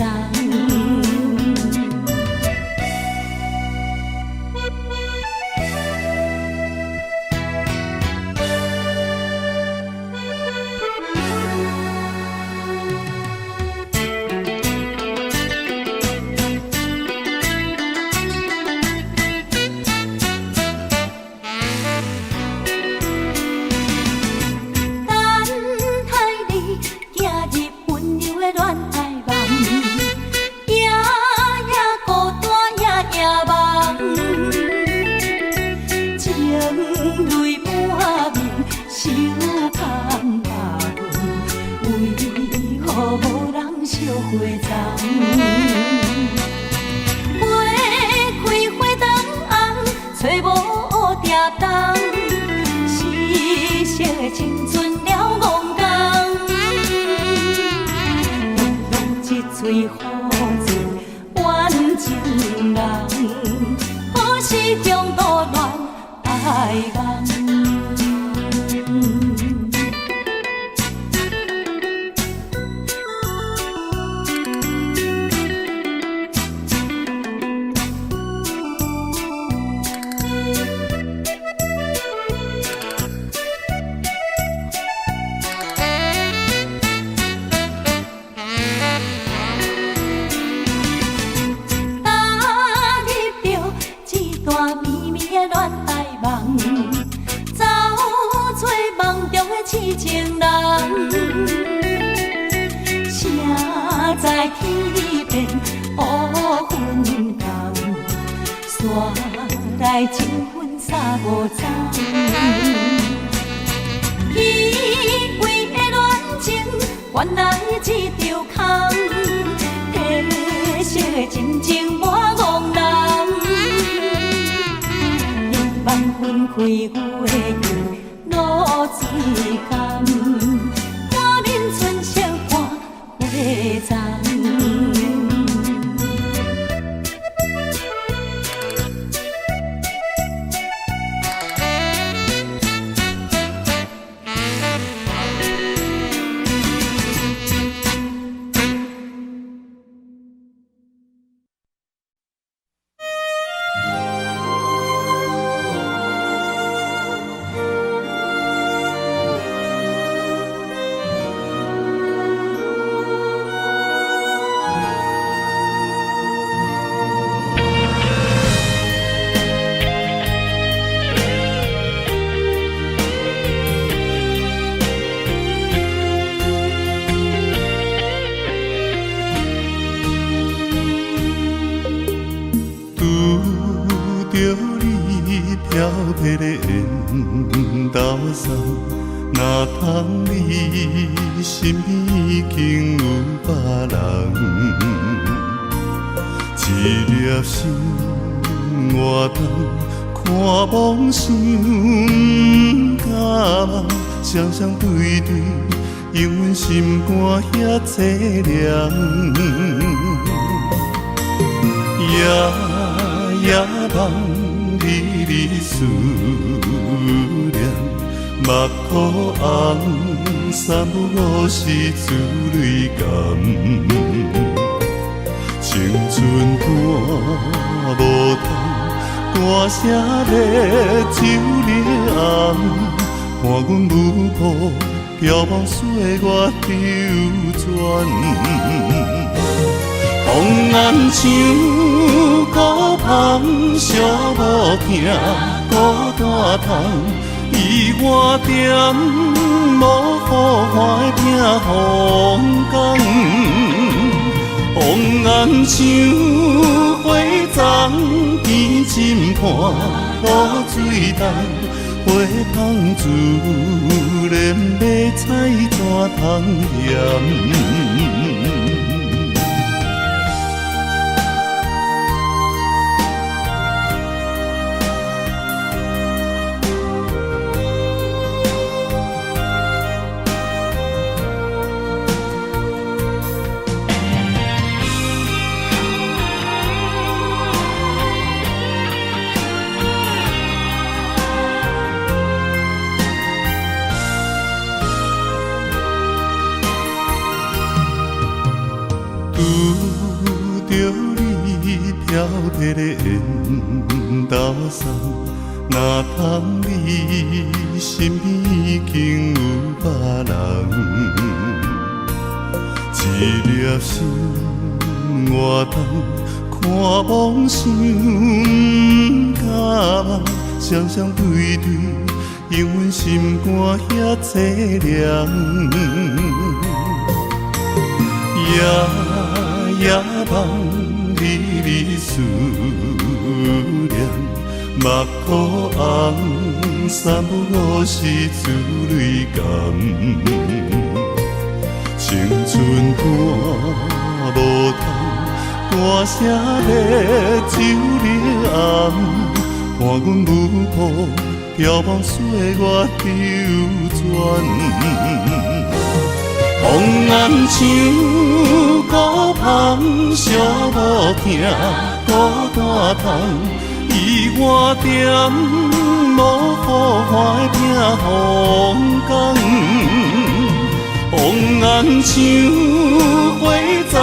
青春了憨江，一嘴雨水怨情人，何时中途乱爱人？痴情人，谁在天边乌云淡，山来情分三五载。以为的恋情，原来一场空，褪色的真情我憨人，日晚分开有的露水甘，满面春色看撇的缘投送，若通你身边已经有别人，一粒心活动看梦想，甲梦双双对对，因阮心肝遐凄凉。夜夜梦你的思念，目眶红，三不五时珠泪干。青春赶无通，歌声咧酒里暗，看阮舞步飘往岁月流转。风暗像孤帆，寂无行，孤单窗，伊我点无雨花的风光。风暗像花丛，边浸畔露水重，花香自然要采怎通嫌？拄着你飘撇的缘投送，若通你身边已经有别人，一粒心活动看梦想，甲梦双双对对，因阮心肝遐凄凉。夜梦你的思念，目眶红，三不五时珠泪干。青春赶无通，歌声咧酒里暗，看阮舞步飘往岁月流转。风暗像孤帆，寂无行，孤单窗，伊我点无雨花的风光。风暗像花丛，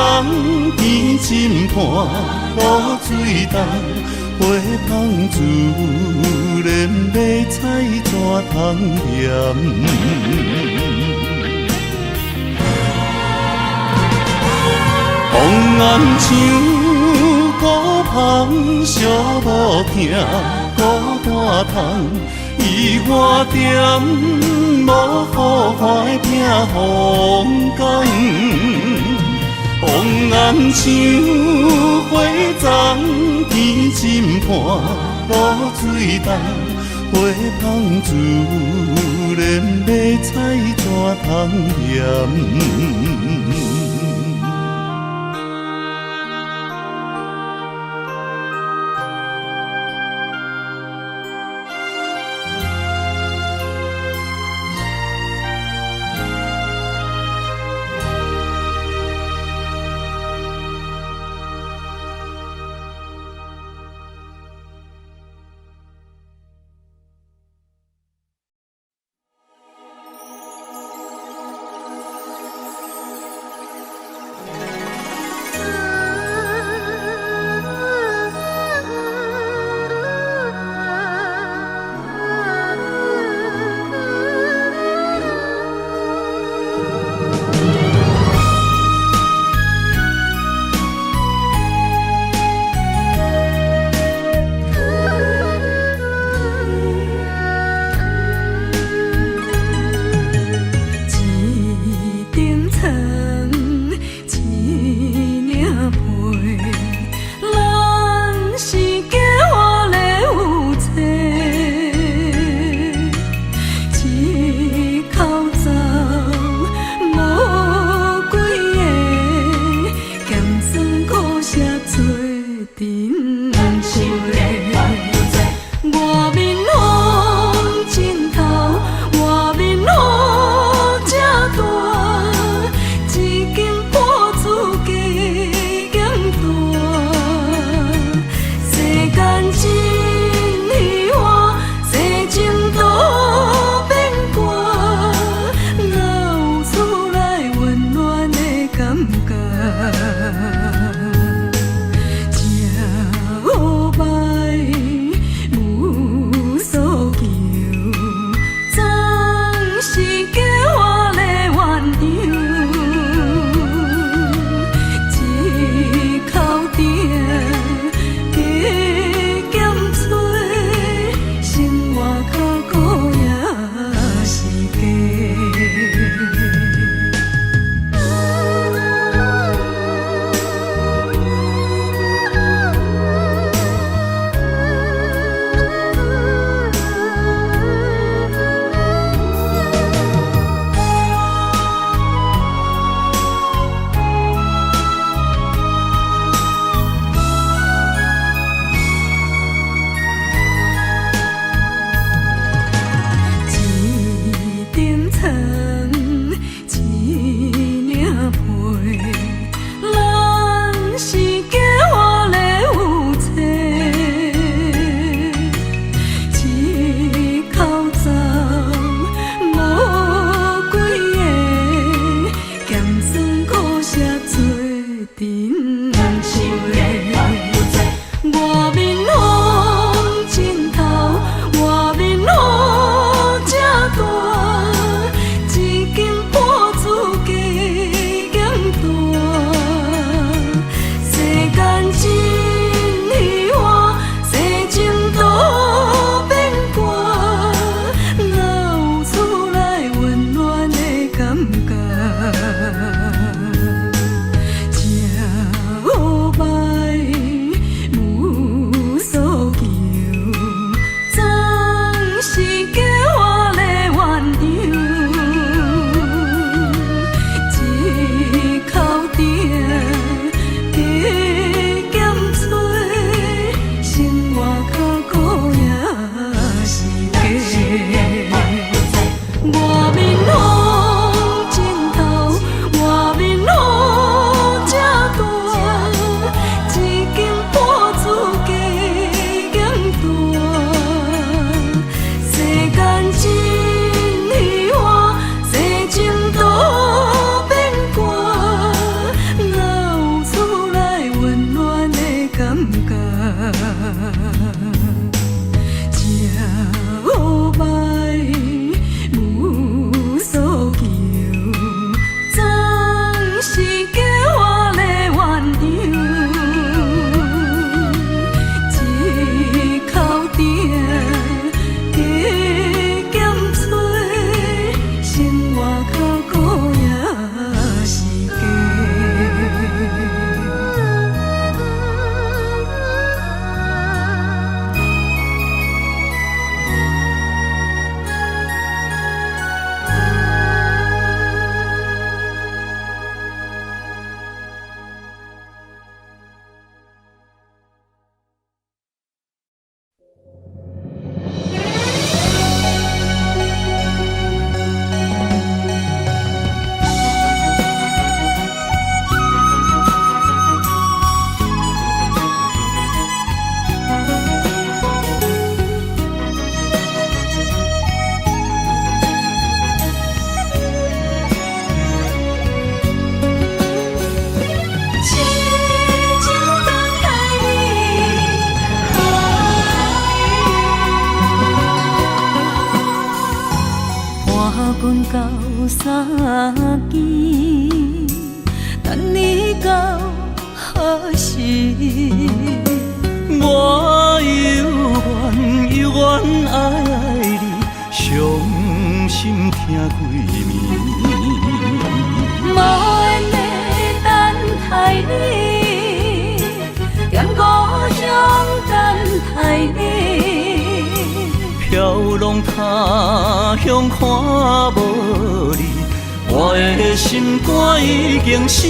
边浸畔露水重，花香自然要采怎通嫌？风暗像孤帆，寂无行，孤单窗，伊我点无雨花的风光。风暗像花丛，边浸畔露水重，花香自然要采怎通嫌？三更，等你到何时？我犹原爱你，伤心听几暝。无缘的等待你，踮故乡等待你。飘浪他乡看无你，我的心肝已经死。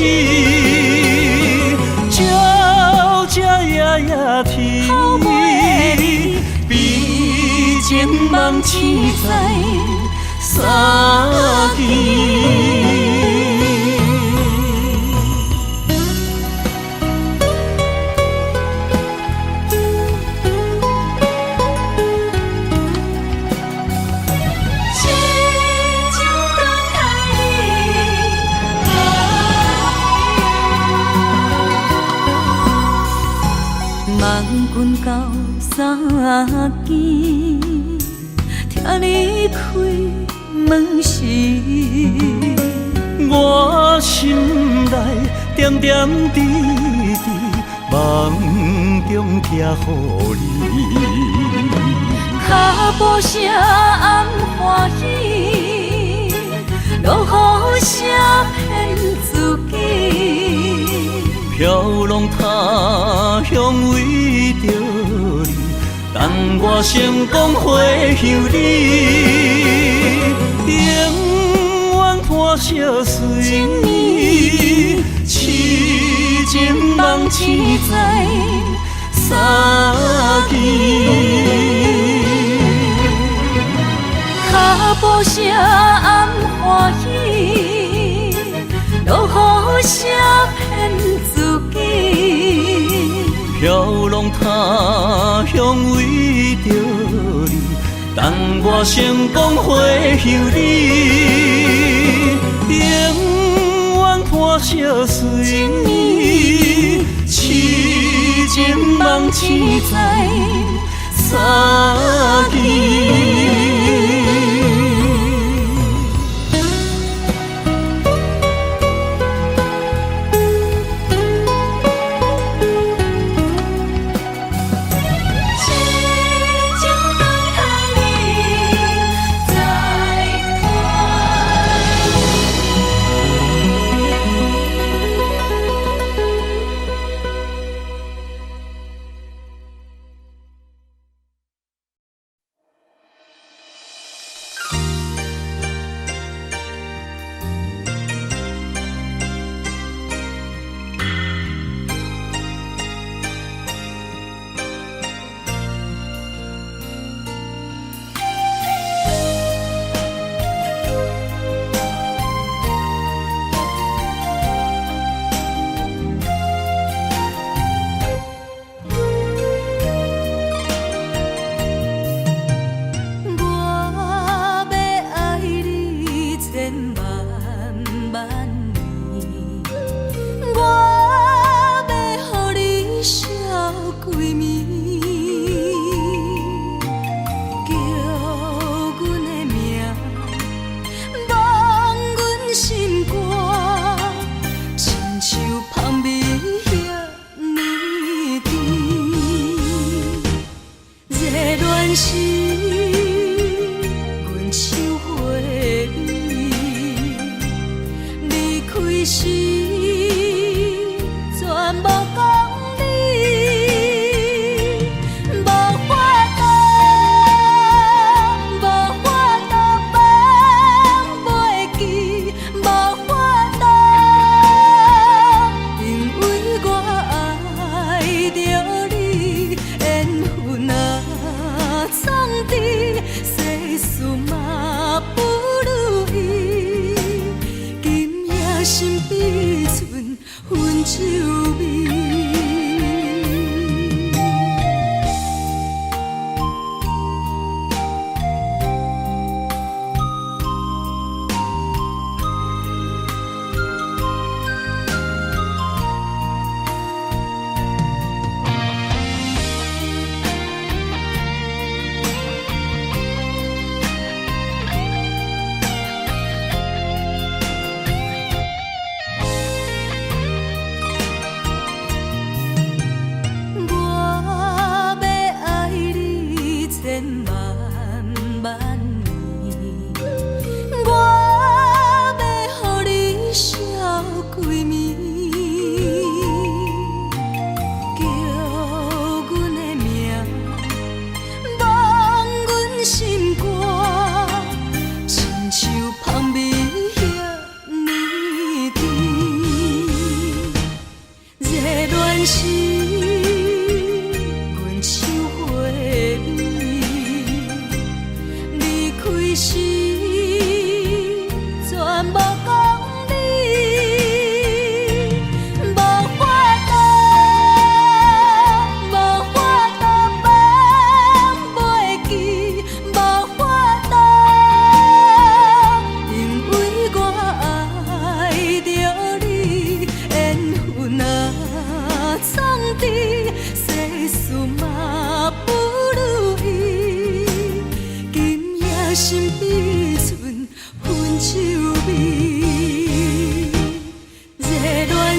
鸟只夜夜啼，比情梦痴在三更。望君到三更，听你开门时，我心内点点滴滴，梦中寄予你。脚步声暗欢喜，落雨声骗自己。飘浪他乡为着你，等我成功回乡你。永远伴相随你，痴情梦痴在三更。脚步声暗欢喜，落雨声骗自己。飘浪他乡为着你，等我成功回乡你。永远伴相随你，痴情梦痴在三更。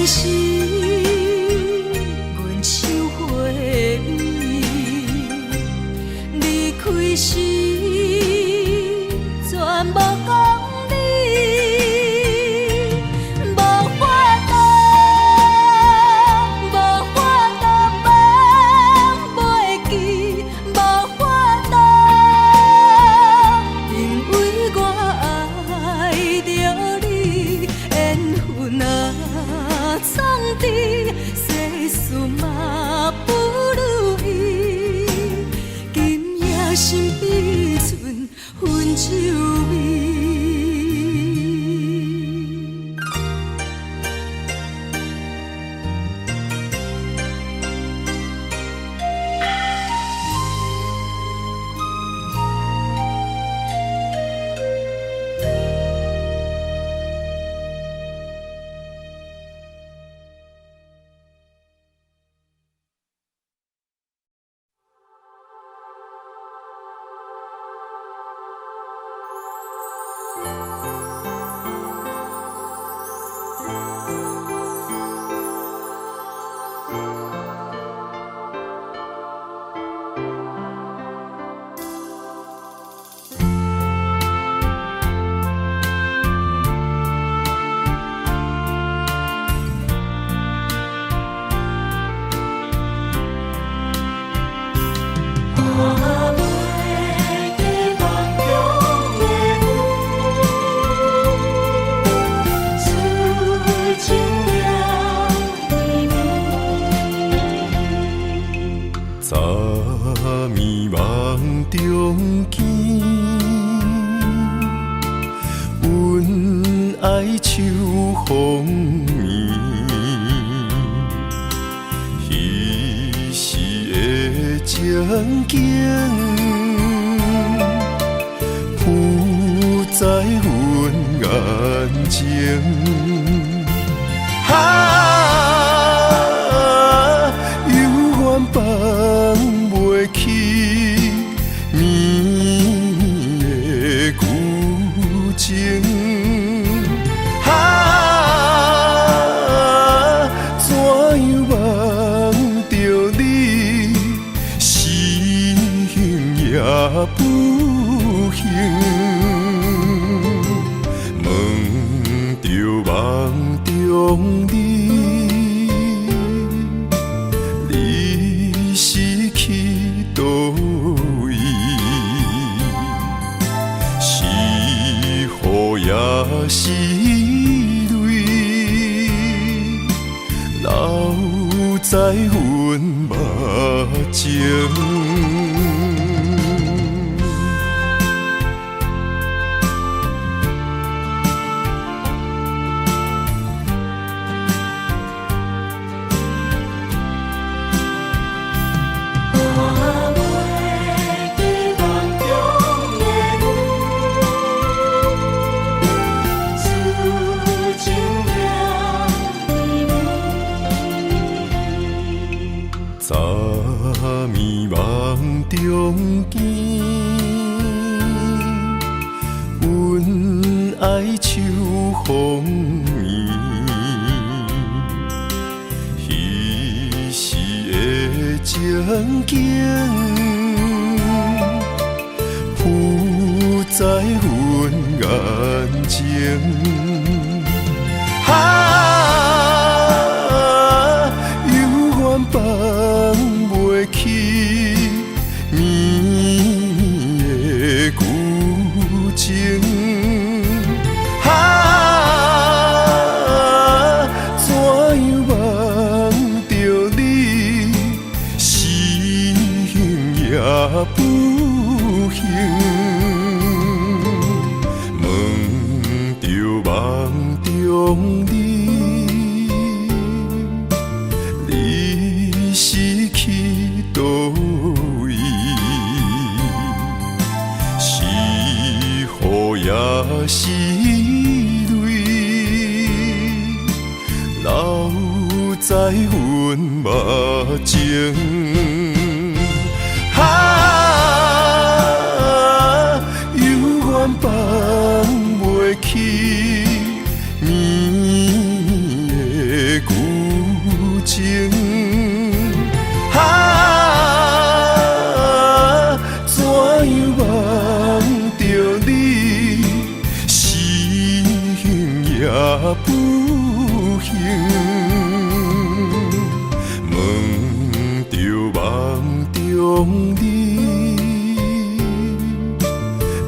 时，阮收回味；离开时，全无讲理。无法度，无法度忘袂记，无法度，因为我爱着你，缘分啊创治，世事嘛不如意，今夜心比剩分手味。早暝梦中见，阮爱秋风眠，彼时的情景，浮在阮眼前。放袂起绵的旧情，怎样忘着你，心也不幸，问着梦中你。倒位，是雨也是泪，留在阮目前。早暝梦中见，阮爱秋风眠，彼时的情景，浮在阮眼前。放袂起绵的旧情，怎样忘着你，心也不幸，问着梦中你。是去倒位，是雨也是泪，留在阮目前。永远放袂起绵的旧情。怎样望着你，是幸也不幸。问着梦中你，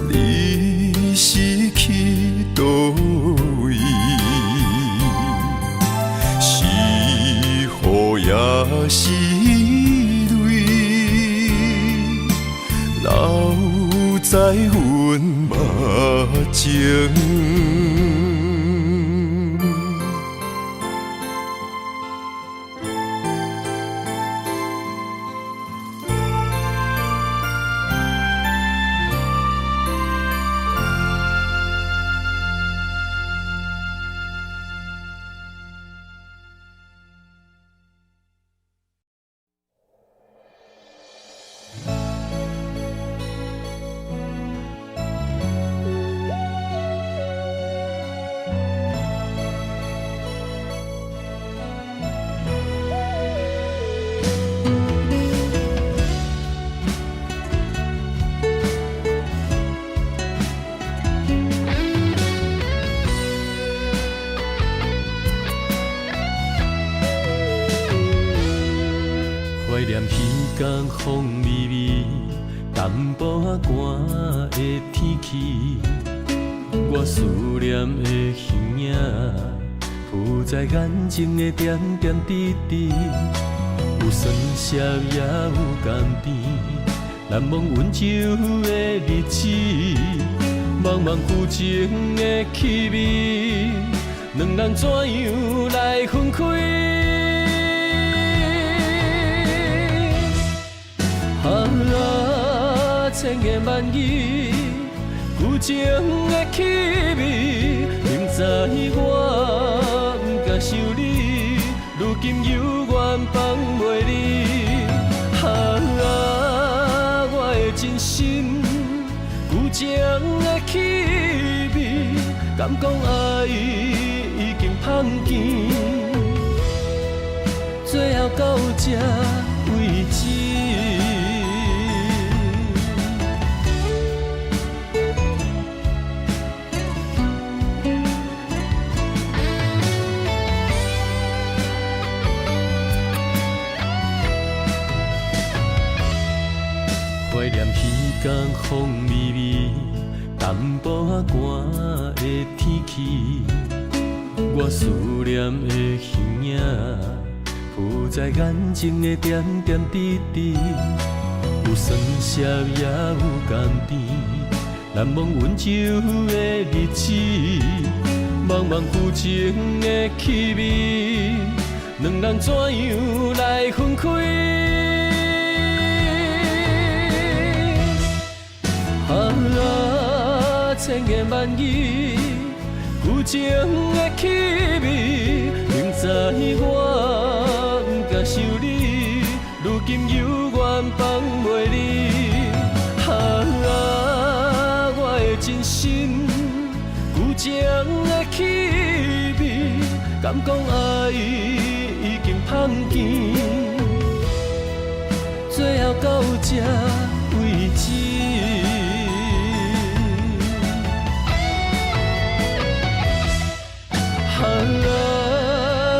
你是去倒位？是雨也是泪，留在阮目前。怀念彼天风微微，淡薄仔寒的天气，我思念的形影，浮在眼睛的点点滴滴，有酸涩也有甘甜，难忘温柔的日子，茫茫旧情的气味，两人怎样来分开？千言万语，旧情的气味，明知我不敢想你，如今犹原放袂离。我的真心，旧情的气味，敢讲爱已经芳甜，最后到这为止。怀念彼天风微微，淡薄仔寒的天气，我思念的形影，浮在眼睛的点点滴滴，有酸涩也有甘甜，难忘温柔的日子，茫茫旧情的气味，两人怎样来分开？千言万语，旧情的气味，明知我不敢想你，如今犹原放袂离。我的真心，旧情的气味，敢讲爱已经芳甜，最后到这为止。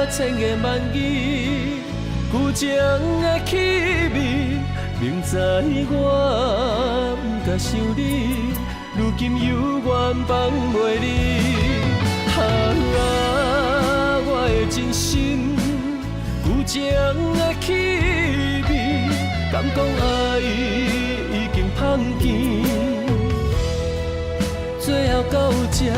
千言万语，旧情的气味，明知我不敢想你，如今犹原放袂离。我的真心，旧情的气味，敢讲爱已经芳甜，最后到这。